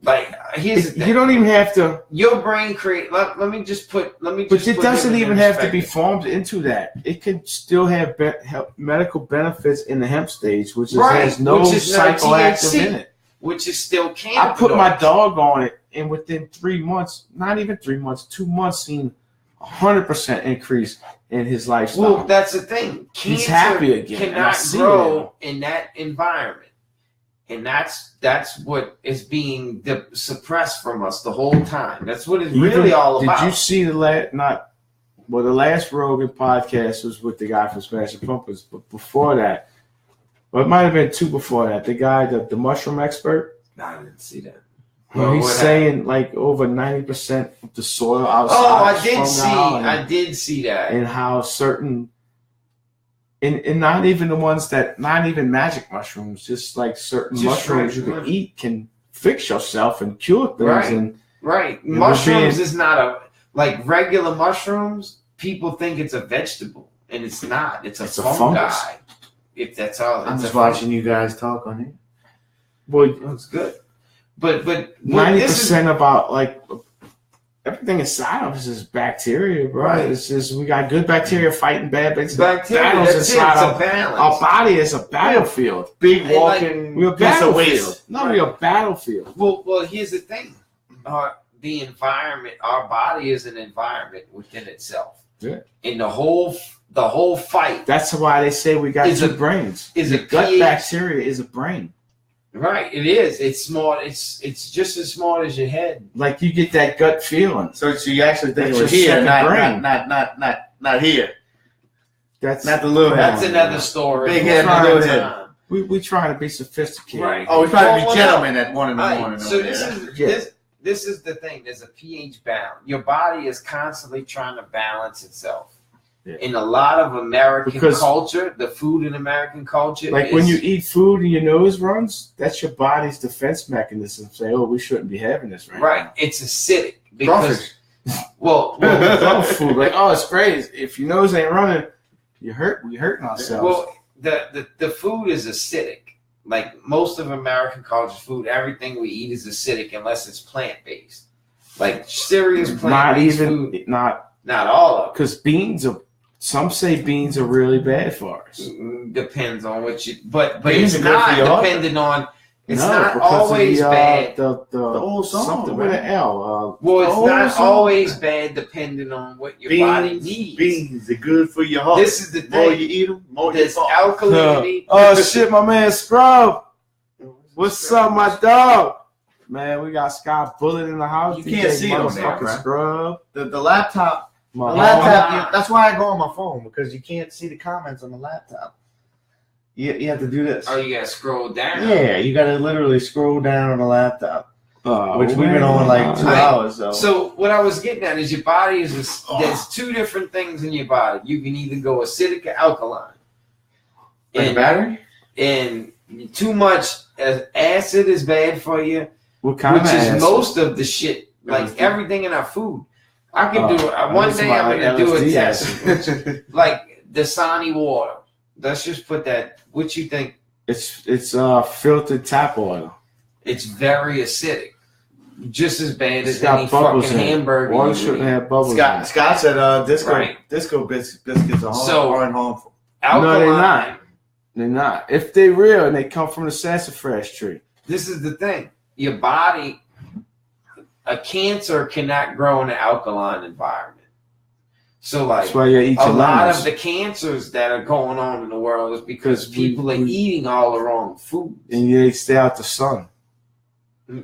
Like here's the thing. You don't even have to. Your brain create. Let me just put. But it put doesn't it in even have to be perspective. formed into that. It can still have medical benefits in the hemp stage, which Right, has no which is no psychoactive THC. in it. Which is still cannabis. I put my dog on it, and within 3 months, not even 3 months, 2 months, seen 100% increase in his lifestyle. Well, that's the thing. He's Cancer happy again, and I cannot see grow in that environment, and that's what is being suppressed from us the whole time. That's what it's really all about. Did you see the last Rogan podcast was with the guy from Smashing Pumpkins, but before that, well, it might have been 2 before that. The guy, the mushroom expert. No, I didn't see that. Well, he's what saying like over 90% of the soil outside. Oh, I is did from see. now, and- I did see that. and how certain and not even the ones that not even magic mushrooms, just like certain Just mushrooms you right. can eat can fix yourself and cure things. Right. And Right. It would Mushrooms be- is not a like regular mushrooms. People think it's a vegetable, and it's not. It's a It's a fungi. fungus. If that's all. I'm it's just a watching you guys talk on it. well, Looks good. But 90% about like everything inside of us is bacteria, bro. Right. It's just we got good bacteria fighting bad bacteria. battles That's it. inside It's a our balance. body is a battlefield. Big And, like, walking We're a piece of battlefield. waste. No, we're a battlefield. Well, here's the thing. The environment, our body is an environment within itself. Yeah. And the whole fight, That's why they say we got Is 2 a- brains. is The a gut pH bacteria is a brain. right? It is. It's smart. It's just as smart as your head. Like you get that gut feeling. So you actually think That's it was your here, second not brain. here. That's Not the little That's head. another story. Big for head, another little head. time. We trying to be sophisticated. Right. Oh, we try to Well, be gentlemen at 1 in the Right. morning. So over this there. is this is the thing. There's a pH balance. Your body is constantly trying to balance itself. Yeah. In a lot of American Because- culture, the food in American culture, Like when you eat food and your nose runs, that's your body's defense mechanism. Say, oh, we shouldn't be having this right now. it's acidic because well, Raw food, like, oh, it's great. If your nose ain't running, we're hurting ourselves. well, the food is acidic. Like most of American culture food, everything we eat is acidic unless it's plant based. Like serious not plant based even, food, not not all of it. because beans are. Some say beans are really bad for us. Depends on what you, but Beans it's are good for not your heart. depending on. It's No, not because of always bad. The old song, something with right? an L. Well, it's Oh, not so- always bad depending on what your body needs. Beans are good for your heart. This is the The more you thing. eat them, more you There's fall. alkalinity. Oh shit, my man Scrub. What's up, my dog? Man, we got Scott Bullet in the house. You can't see it on there, motherfucking bro. Scrub. The laptop. The My laptop. God. That's why I go on my phone because you can't see the comments on the laptop. You have to do this. Oh, you gotta scroll down. Yeah, you got to literally scroll down on the laptop, Oh, which we've been on like 2 Right. hours. So what I was getting at is your body is Oh. there's two different things in your body. You can either go acidic or alkaline. Like a battery. And too much acid is bad for you, What kind which of is acid? most of the shit, like LSD. everything in our food. I can do I one know day. I'm somebody gonna do a LSD test, acid. like Dasani water. Let's just put that. What you think? It's filtered tap water. It's very acidic, just as bad It's as got any bubbles fucking in it. hamburger. Water you shouldn't eat. have bubbles. in it. Scott said Right. disco biscuits are So- harmful. No, they're Alkaline. not. They're not. If they're real and they come from the sassafras tree. This is the thing. Your body, a cancer cannot grow in an alkaline environment. So, like, That's why you eat a your lot lemons. of the cancers that are going on in the world is because Because we- people are we- eating all the wrong food. and they stay out the sun.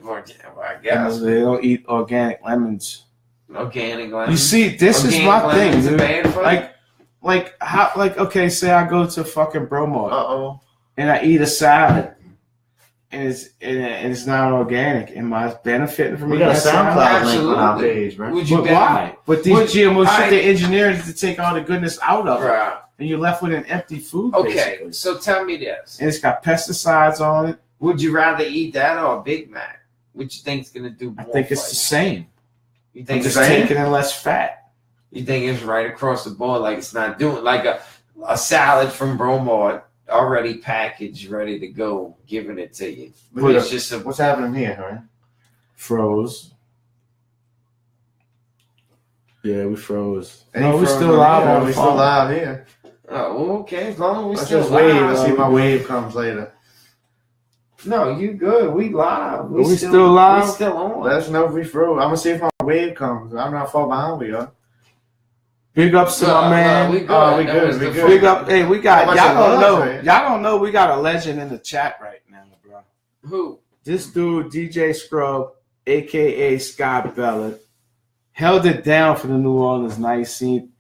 Or, I guess They don't eat organic lemons. organic You lemons. see, this is Organic my thing, lemons are dude. bad for you? Like okay, say I go to fucking Bromart Uh-oh. and I eat a salad, and it's not organic. Am I benefiting from We eating got a that salad? SoundCloud link on our Absolutely. page, right? Would you But bet? why? But these Would- GMO shit, I- they engineered to take all the goodness out of it, Right. and you're left with an empty food. Okay, basically. so tell me this. And it's got pesticides on it. Would you rather eat that or a Big Mac? What you think's going to do I more think for it's the you? same. You I'm think just it's taking in less fat. You think it's right across the board, like it's not doing like a salad from Bromart already packaged, ready to go, giving it to you. But It's just a What's happening here, right? Froze. Yeah, we froze. Ain't No, we frozen still live here. on the We still phone. live here. oh, okay. As long as we Let's still just wave and live. see if my wave comes later. No, you good. We live. We still live? We still on. Let us know if we froze. I'm gonna see if my wave comes. I'm not far behind we are. Big ups to my man. We good. Oh, we That good, was we the good. first- Big up. Hey, we got How much y'all it don't was, know. right? Y'all don't know we got a legend in the chat right now, bro. Who? This dude, DJ Scrub, aka Scott Bellet, held it down for the New Orleans night scene.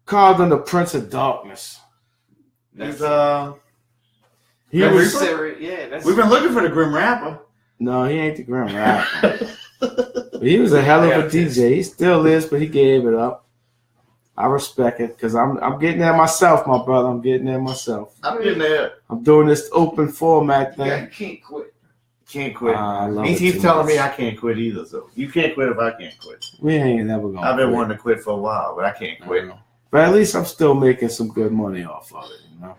Called him the Prince of Darkness. That's He's He Grim was Reaper? serious. Yeah, that's We've been looking for the Grim Rapper. no, he ain't the Grim Rapper. But he was a hell of a DJ. He still is, but he gave it up. I respect it because I'm getting there myself, my brother. I'm getting there myself. I'm getting there. I'm doing this open format thing. yeah, you can't quit. Can't quit. I love He it keeps too telling much. me I can't quit either. So you can't quit if I can't quit. We ain't never gonna. I've been quit. wanting to quit for a while, but I can't quit. But at least I'm still making some good money off of it. You know.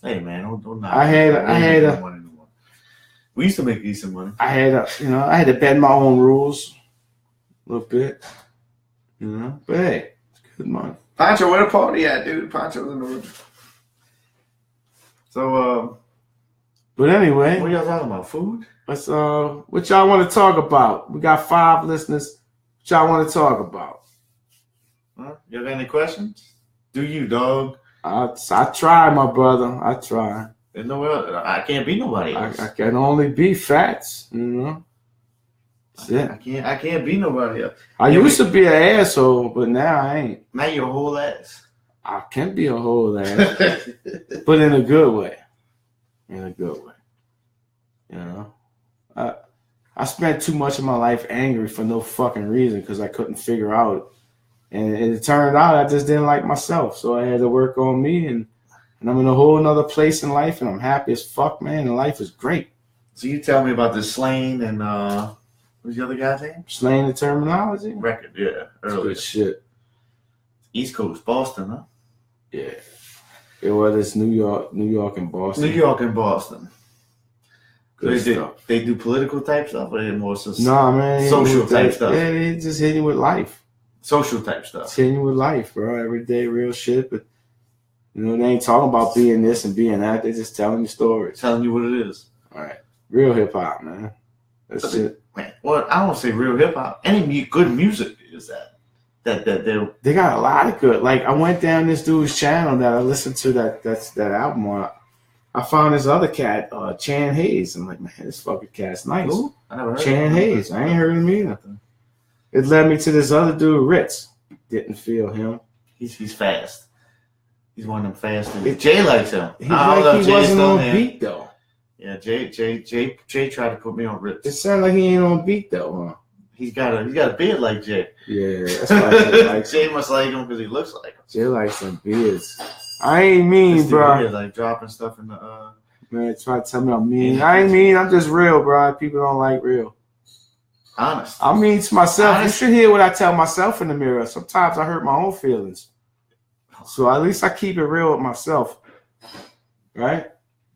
Hey man, don't knock I had it. a- I had a- money anymore. We used to make decent money. I had to bend my own rules a little bit. You know, but hey, it's good money. Pancho, where the party at, dude? Pancho's in the room. So, But anyway, what y'all talking about? Food? let's what y'all want to talk about? We got 5 listeners. What y'all want to talk about? Huh? Y'all got any questions? Do you, dog? I try, my brother. I try. There's nowhere else. I can't be nobody else. I can only be Phatz. You know. That's it. I can't be nobody else. I used to be an asshole, but now I ain't. Now you're a whole ass. I can be a whole ass, but in a good way. in a good way. You know, I spent too much of my life angry for no fucking reason because I couldn't figure out. And it turned out I just didn't like myself. So I had to work on me, and I'm in a whole nother place in life, and I'm happy as fuck, man, and life is great. So you tell me about this Slane and what's the other guy's name? Slaying the Terminology? Record, yeah. Earlier. Good shit. East Coast, Boston, huh? Yeah. It was it's New York and Boston. New York and Boston. Good stuff. They do political type stuff, or they more Nah, man. social type stuff? Yeah, they just hit you with life. Social type stuff. It's hitting you with life, bro. Everyday real shit. But, you know, they ain't talking about being this and being that. They just telling you stories. Telling you what it is. All right. Real hip-hop, man. That's it. Man, well, I don't say real hip-hop. Any good music is that. They got a lot of good. Like, I went down this dude's channel that I listened to that album on. I found this other cat, Chan Hayes. I'm like, man, this fucking cat's nice. Ooh, I never heard Chan of Hayes. I ain't heard of him either. It led me to this other dude, Ritz. Didn't feel him. He's fast. He's one of them fast dudes. Jay likes him. He wasn't on beat, though. Yeah, Jay tried to put me on Ritz. It sounded like he ain't on beat, though, huh? He's got a beard like Jay. Yeah, that's why Jay likes him. Jay must like him because he looks like him. Jay likes some beards. I ain't mean, bro. Beard, like dropping stuff in the Man, try to tell me I'm mean. I ain't mean. I'm just real, bro. People don't like real. Honest. I mean to myself. Honest. You should hear what I tell myself in the mirror. Sometimes I hurt my own feelings. So at least I keep it real with myself. Right?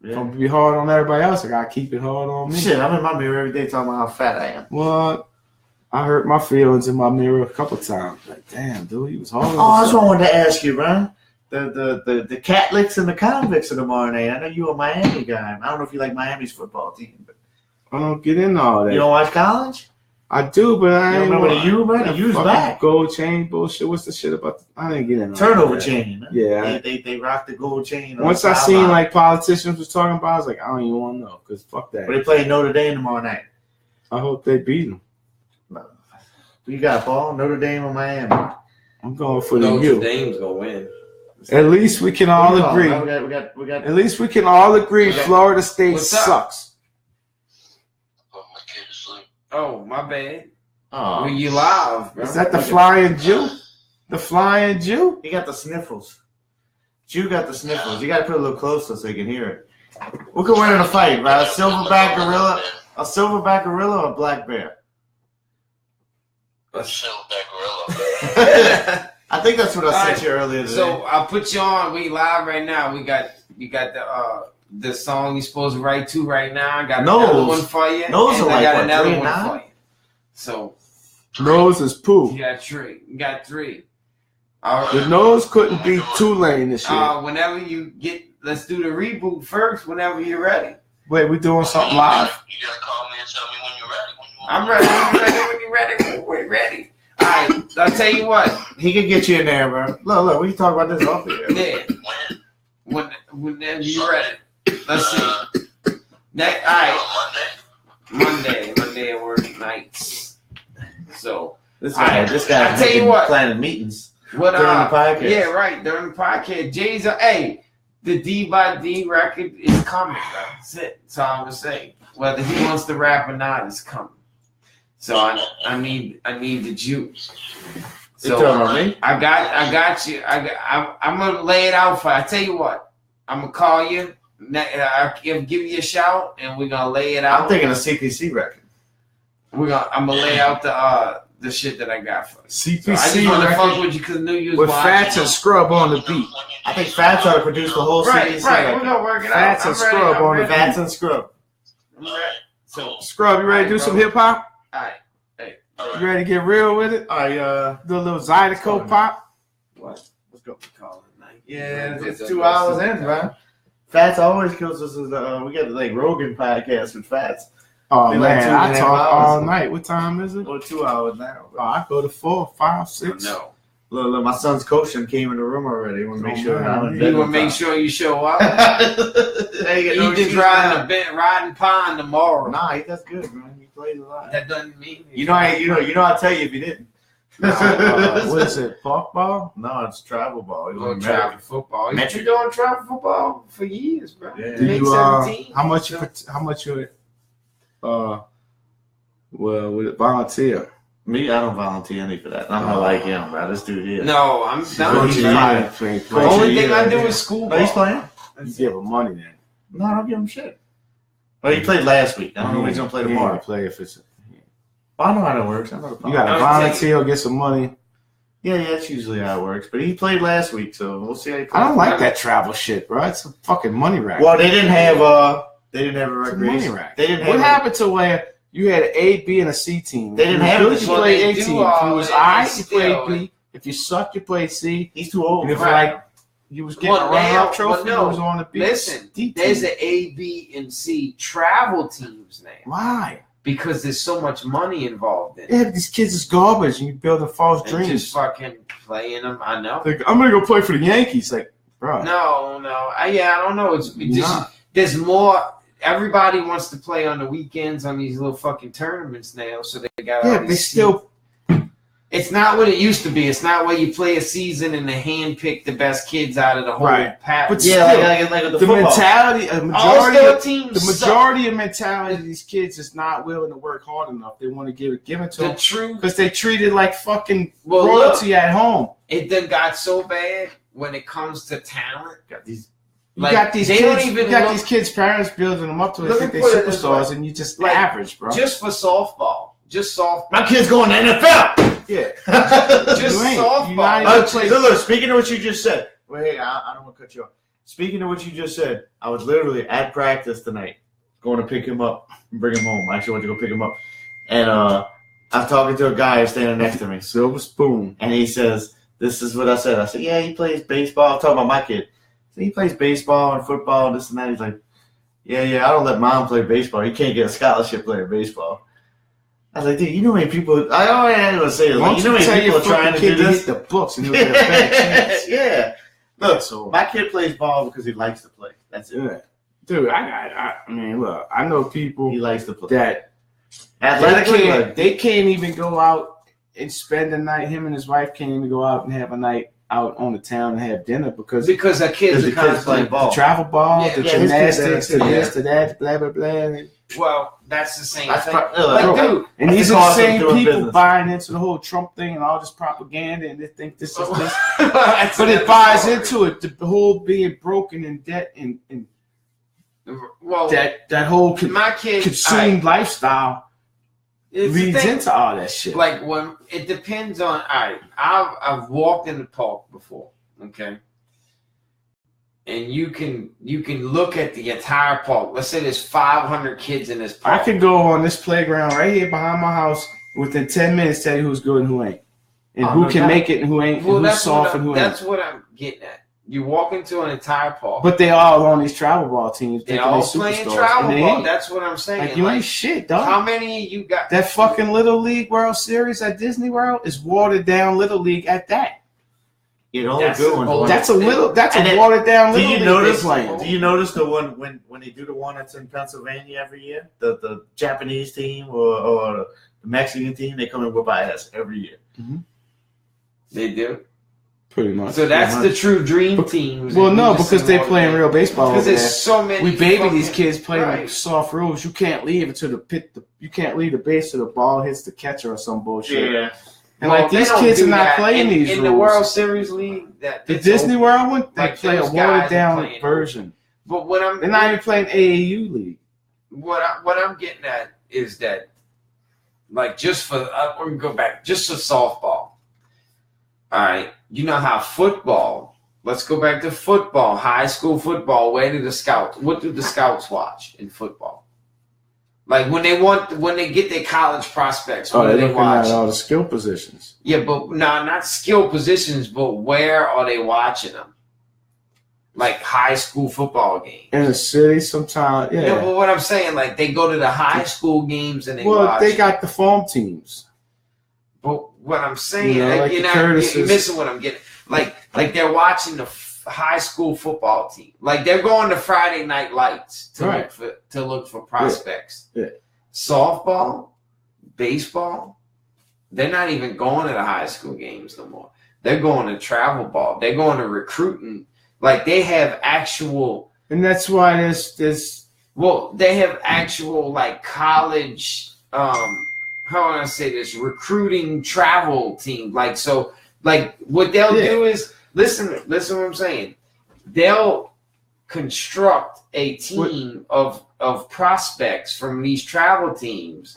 Yeah. Don't be hard on everybody else. I gotta keep it hard on me. Shit, I'm in my mirror every day talking about how fat I am. Well, I hurt my feelings in my mirror a couple times. Like, damn, dude, he was hard. Oh, that's what I wanted to ask you, man. The Catholics and the convicts of tomorrow night. I know you're a Miami guy. I don't know if you like Miami's football team, but I don't get into all that. You don't watch college? I do, but I ain't remember the U, man? The U's back. Gold chain bullshit. What's the shit about? I didn't get into turnover chain. Man. Yeah, they rock the gold chain. Once I seen like politicians was talking about, I was like, I don't even want to know because fuck that. But they play Notre Dame tomorrow night. I hope they beat them. You got Paul, Notre Dame or Miami? I'm going for the U. Notre Dame's gonna win. At least we can all agree. We got. At least we can all agree Florida State sucks. Oh, my bad. Oh, you live, bro. Is that the Flying Jew? The Flying Jew? He got the sniffles. Jew got the sniffles. You got to put it a little closer so you can hear it. Who can win in a fight, right? A silverback gorilla or a black bear? A silverback gorilla. I think that's what I said to you earlier today. So I'll put you on. We live right now. You got the song you're supposed to write to right now. I got another one for you. Nose and are I got like, another what, one for you. So Nose is poo. you got three. You got three. The nose couldn't beat Tulane this year. Whenever you get, let's do the reboot first. Whenever you're ready. Wait, we doing something live? You gotta call me and tell me when you're ready. I'm ready. When you're ready. We're ready. All right. I'll tell you what. He can get you in there, bro. Look. We can talk about this off here. Yeah. Whenever you're ready. Let's see. All right. Monday at work nights. So this guy I tell you what, planning meetings during the podcast. Yeah, right. During the podcast, Jay's the D by D record is coming. Bro. That's it. That's all I'm gonna say. Whether he wants to rap or not, it's coming. So I need the juice. So I got you. I'm gonna lay it out for you. I tell you what, I'm gonna call you. I'll give you a shout, and we're gonna lay it out. I'm thinking a CPC record. I'm gonna lay out the shit that I got for you. CPC so I just want to fuck with you because I knew you was with watching. Fats and Scrub on the beat. I think Fats ought to produce the whole CPC Right, record. we're gonna work it Fats out. and Scrub on the Fats and Scrub. I'm ready. So Scrub, you ready to do some hip hop? all right. Hey, You ready to get real with it? All right, Do a little Zydeco pop. what? let's go. Call it night. Yeah, it's 2 hours in, bro. Fats always kills us. We got like Rogan podcast with Fats. Oh They man, like 2.5 I talk all hours. night. What time is it? Or 2 hours now. Oh, I go to 4, 5, 6. No. Look, my son's coaching came in the room already. I want to make sure man. I'm in You bed want on to make time. sure you show up. He You just riding pond tomorrow. Nah, that's good, man. He plays a lot. That doesn't mean I'll tell you if he didn't. What is it? Park ball? No, it's travel ball. It's Go like travel football. He's Metric. been doing travel football for years, bro. Yeah. Do Make you, 17. how much you with it volunteer? Me, I don't volunteer any for that. I'm not like him, bro. This dude here. No, I'm done. Coach, The Coach, only thing yeah, I do yeah. is school Oh, he's ball. playing? You give him money then. No, I don't give him shit. Well, he played last week. I don't know when he's going to play He ain't tomorrow. gonna play if it's. I know how that works. I know the You problem. got to I'm volunteer, get some money. Yeah, that's usually how it works. But he played last week, so we'll see how he plays. I don't like that travel shit, bro. It's a fucking money rack. Well, they didn't have a It's a money recreation. rack. They didn't What have happened to where you had an A, B, and a C team? They didn't If have you it. good, you Well, played they A do team. all If you was that, I, and you still- played B. If you sucked, you played C. He's too old. And if Right. like you was getting Well, a runner-up now- trophy, well, no. you was on the B. Listen, D team. there's the A, B, and C travel teams now Why? because there's so much money involved in it. Yeah, but these kids is garbage, and you building false And dreams. just fucking playing them. I know. Like, I'm gonna go play for the Yankees. Like, bro, No. I don't know. It's You're just not. there's more. Everybody wants to play on the weekends on these little fucking tournaments now, so they got. Yeah, all but they these still. It's not what it used to be. It's not where you play a season and they handpick the best kids out of the whole Right. pack. But Yeah, still, like the the football. mentality, a majority, All-star of, teams the suck. majority of mentality of these kids is not willing to work hard enough. They want to give it to The them truth. because they treat it like fucking Well, royalty at home. It then got so bad when it comes to talent. Got these. You Like, got these they kids. don't even You got look- these kids' parents building them up to it. Let Think me they're put it this superstars, way. and you just Like, average, bro. Just for softball. Just softball. My kid's going to NFL. yeah, Just You ain't. softball. You not even play- Look, speaking of what you just said. Wait, I don't want to cut you off. Speaking of what you just said, I was literally at practice tonight, going to pick him up and bring him home. I actually went to go pick him up. And I'm talking to a guy standing next to me. silver spoon. And he says, this is what I said. I said, yeah, he plays baseball. I'm talking about my kid. So he plays baseball and football and this and that. He's like, yeah, I don't let mom play baseball. He can't get a scholarship playing baseball. I was like, dude, you know how many people, I always had to say, like, you know how many people are trying to do this? hit the books and he'll get a better chance. Yeah. Look, So, my kid plays ball because he likes to play. That's it. yeah. Dude, I mean, look, I know people He likes to play. that Athletically, they can't even go out and spend the night. Him and his wife can't even go out and have a night out on the town and have dinner because Because the kids the are kids play constantly. ball. the travel ball, Yeah, the yeah, his kids gymnastics, do the that, this, too, the that, blah, blah, blah. Well, that's the same That's thing. pro- Like, bro, dude, And That's these the are the cost of same doing people business. buying into the whole Trump thing and all this propaganda, and they think this is this. that's But it another buys story. into it, the whole being broken in debt and Well, that whole my kid consumed lifestyle it's the leads thing. into all that shit. Like when it depends on. All right, I've walked in the park before. Okay, and you can look at the entire park. Let's say there's 500 kids in this I park. could go on this playground right here behind my house within 10 minutes, tell you who's good and who ain't, and Oh, who no can doubt. make it and who ain't, Well, and who's that's soft and who ain't. that's what I'm getting at. You walk into an entire park. But they all on these travel ball teams. They're thinking all they playing superstars, travel and they ball. ain't. That's what I'm saying. Like, you ain't shit, dog. How many you got? That fucking Little League World Series at Disney World is watered down Little League at that. you know, the That's good ones. a- won. That's a And then, watered down do Little you League notice? they're playing. Do you notice the one when they do the one that's in Pennsylvania every year? The Japanese team or the Mexican team, they come in with by us every year. They do. Pretty much. So that's the true dream teams. Well, no, because they playing real baseball over Because there. there's so many. We baby fucking- these kids playing Right. soft rules. You can't leave until the pit. You can't leave the base till the ball hits the catcher or some bullshit. And Well, like they these don't kids do are not that. playing these in rules. the World Series league. That The it's Disney open. World one, they Like, play a those guys watered are down playing- version. But what I'm They're not even playing AAU league. what I'm getting at is that, like, just for we're gonna go back just for softball. All right, you know how football. Let's go back to football, high school football. Where do the scouts? What do the scouts watch in football? Like when they get their college prospects, what Oh, do they're they looking watch? at all the skill positions. Yeah, but no, not skill positions, but where are they watching them? Like high school football games. In the city, sometimes, Yeah, yeah. but what I'm saying, like they go to the high school games and they Well, watch. they got the farm teams. But what I'm saying, You know, like you're the not Curtises. you're missing what I'm getting. Like they're watching the high school football team. Like they're going to Friday Night Lights to Right. look for prospects. Yeah. Softball, baseball, they're not even going to the high school games no more. They're going to travel ball. They're going to recruiting. Like they have actual, and that's why there's well, they have actual like college. How do I say this? Recruiting travel team. Like so, like what they'll do is listen. What I'm saying. They'll construct a team of prospects from these travel teams,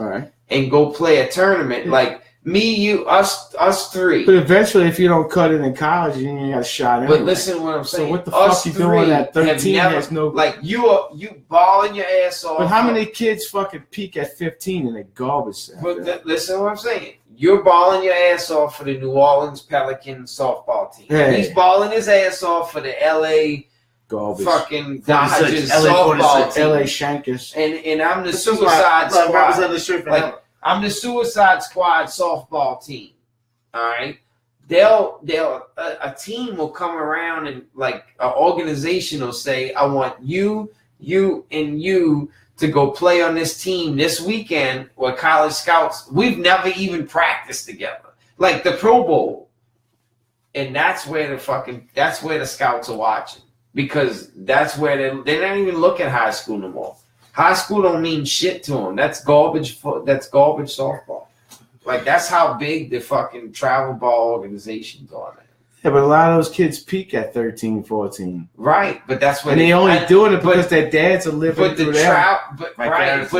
and go play a tournament. Like me, you, us three. But eventually, if you don't cut it in college, you ain't got a shot. Anyway. But listen, to what I'm saying. So what the fuck you doing at 13? Has no like you balling your ass off. But how many kids fucking peak at 15 and they garbage? But listen, to what I'm saying. You're balling your ass off for the New Orleans Pelicans softball team. Hey. He's balling his ass off for the LA. Garbage. Fucking Dodgers LA softball team. LA Shankers. And I'm the Suicide Squad. Like, I'm the Suicide Squad softball team. All right. They'll a team will come around and like an organization will say, I want you, and you to go play on this team this weekend with college scouts. We've never even practiced together. Like the Pro Bowl. And that's where the scouts are watching. Because that's where they're not even looking high school no more. High school don't mean shit to them. That's garbage. That's garbage softball. Like that's how big the fucking travel ball organizations are now. Yeah, but a lot of those kids peak at 13, 14. Right, but that's what. And they only doing it because their dads are living through them. But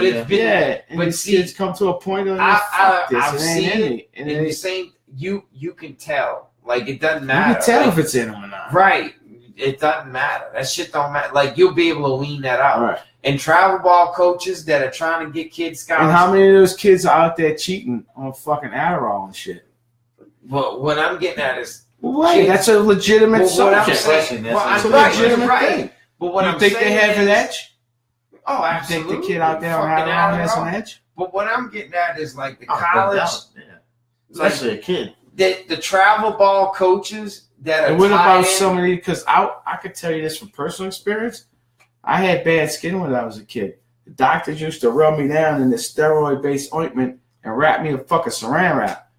it's been. And but these see, kids come to a point of I've seen it. And the same, you can tell. Like it doesn't matter. You can tell like, if it's in or not. Right. It doesn't matter. That shit don't matter. Like you'll be able to wean that out. Right. And travel ball coaches that are trying to get kids scouts. And how many of those kids are out there cheating on fucking Adderall and shit? Well, what I'm getting at is that's a legitimate subject. That's a legitimate thing. But what you think they have an edge? Oh, absolutely. You think the kid out there on Adderall has an edge? But what I'm getting at is like the college, especially a kid. The travel ball coaches that are. And what about some of these? Because I could tell you this from personal experience. I had bad skin when I was a kid. The doctors used to rub me down in this steroid-based ointment and wrap me in fucking saran wrap.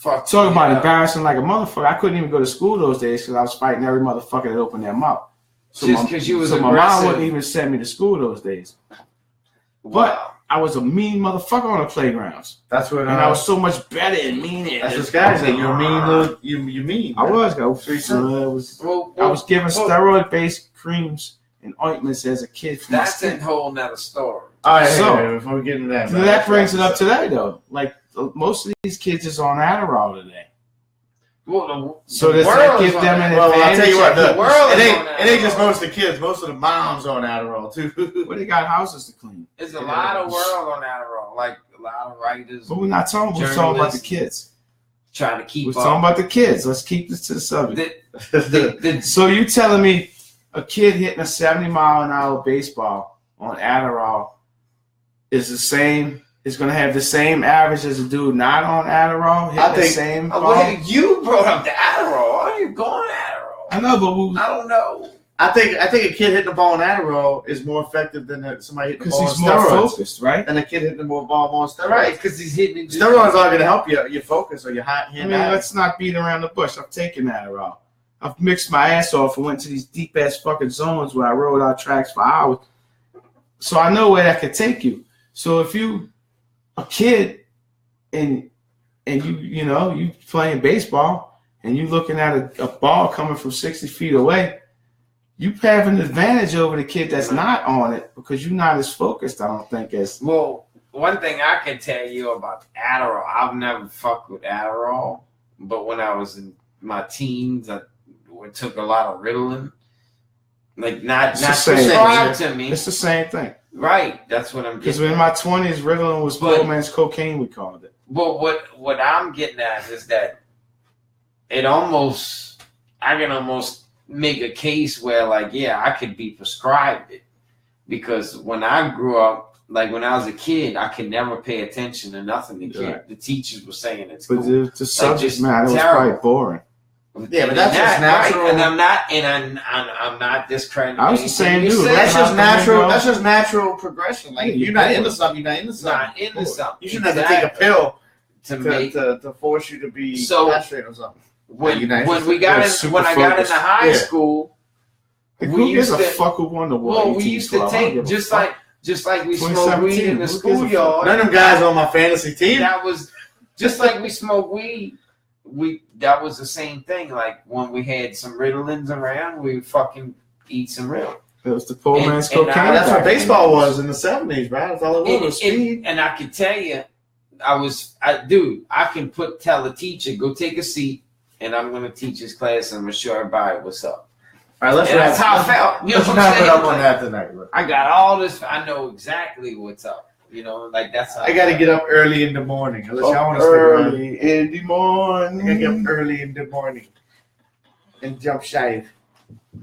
Talking about embarrassing like a motherfucker. I couldn't even go to school those days because I was fighting every motherfucker that opened their mouth. So just because you was so aggressive. My mom wouldn't even send me to school those days. Wow. But I was a mean motherfucker on the playgrounds. That's what. And I was so much better and meaner. That's what guys say. You're mean. You mean. I was. I was given steroid-based creams and ointments as a kid. That's a whole nother story. All right. So before we get into that, that brings it up today, though. Like most of these kids is on Adderall today. Well, so does that give them an advantage? I'll tell you what, the world it ain't just most of the kids. Most of the moms on Adderall too. Well, they got houses to clean. There's a lot of world on Adderall, like a lot of writers. But we're not talking. We're talking about the kids. Trying to keep. We're talking about the kids. Let's keep this to the subject. So you telling me a kid hitting a 70-mile-an-hour baseball on Adderall is the same? Is going to have the same average as a dude not on Adderall? I think the same. You brought up the Adderall. Why are you going Adderall? I know, but I don't know. I think a kid hitting the ball on Adderall is more effective than somebody hitting the ball on steroids. Because he's more focused, right? And a kid hitting the ball on steroids. Right, because he's hitting it. Steroids aren't going to help your focus or your hand. I mean, let's not beat around the bush. I've taken Adderall. I've mixed my ass off and went to these deep-ass fucking zones where I rode out tracks for hours. So I know where that could take you. So if you a kid and you playing baseball and you looking at a ball coming from 60 feet away, you have an advantage over the kid that's not on it because you're not as focused, I don't think, as... Well, one thing I can tell you about Adderall, I've never fucked with Adderall, but when I was in my teens, I took a lot of Ritalin. Like, not prescribed to me. It's the same thing. Right, that's what I'm getting. Because in my 20s, Ritalin was poor man's cocaine, we called it. But what I'm getting at is that I can almost make a case where, like, yeah, I could be prescribed it. Because when I grew up, like when I was a kid, I could never pay attention to nothing the teachers were saying at school. But the subject matter was probably boring. Yeah, but that's just natural. Right? And I'm not discrediting. I was the same dude. That's just natural. That's just natural progression. Like you're not into something, you're not into something. Not into something. You shouldn't have to take a pill to force you to be So- castrated or something. when United when we States. got They're in, super when I got focused. into high Yeah. school, Like, we who gives used a to- fuck who won the war? well, we used to 1812? I don't take give a just fuck. like we smoked weed 2017, in the who gives a fuck? schoolyard. None of them guys on my fantasy team. That was just like we smoked weed. That was the same thing. Like when we had some Ritalins around, we would fucking eat some Ritalin. It was the poor And- man's and cocaine. That's back what then. baseball was in the 70s, bro. That's all it was speed. And I can tell you, I can tell a teacher, go take a seat, and I'm gonna teach this class, and I'm gonna show everybody what's up. All right, let's And that's how I felt. You know Let's what I'm wrap it saying? up on Like, that tonight, bro. I got all this. I know exactly what's up. You know, like that's how I got to get up early in the morning. Unless y'all want to stick around. Early in the morning. I got to get up early in the morning and jump shave.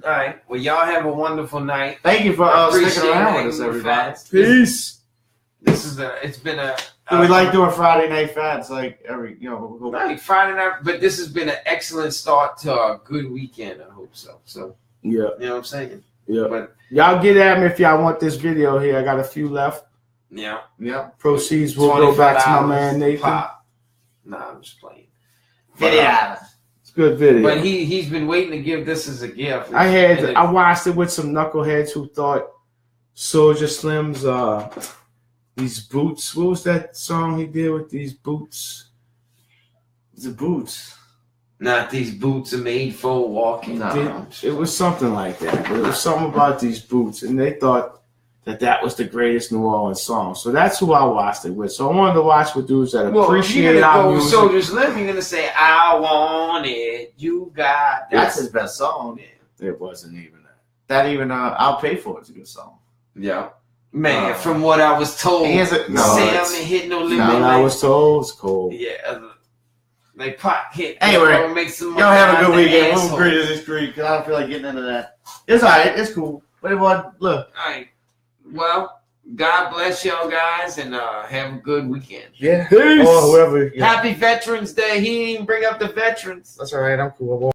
All right. Well, y'all have a wonderful night. Thank you for Appreciate sticking around hanging with us, with everybody. Fats. Peace. It's been a. We like doing Friday night fats, like every Like Friday night, but this has been an excellent start to a good weekend. I hope so. So Yeah, you know what I'm saying? yeah. But Y'all get at me if y'all want this video here. I got a few left. yeah, yeah. Proceeds will go back to my $25 man Nathan. pop. Nah, I'm just playing. Video. It's a good video. But he's been waiting to give this as a gift. I watched it with some knuckleheads who thought Soulja Slim's these boots. What was that song he did with these boots? The boots. Not these boots are made for walking. No. It was something like that. But it was something about these boots, and they thought that was the greatest New Orleans song. So that's who I watched it with. So I wanted to watch with dudes that Well, appreciate you're our gonna go music. Soulja Slim. You're gonna say, "I want it, you got." That's his best song. It wasn't even that. That even I'll pay for it's a good song. Yeah, man. From what I was told, He has a- no, Sam it's- ain't hit no limit. What I like- was told it's cold. Yeah, like pot hit. Anyway, make some Y'all have a money good out the weekend. asshole. We'll agree to this creek because I don't feel like getting into that. It's all right. It's cool. But everyone, look. All right. Well, God bless y'all guys, and have a good weekend. Yeah. Peace. Or whoever. Yeah. Happy Veterans Day. He didn't even bring up the veterans. That's all right. I'm cool.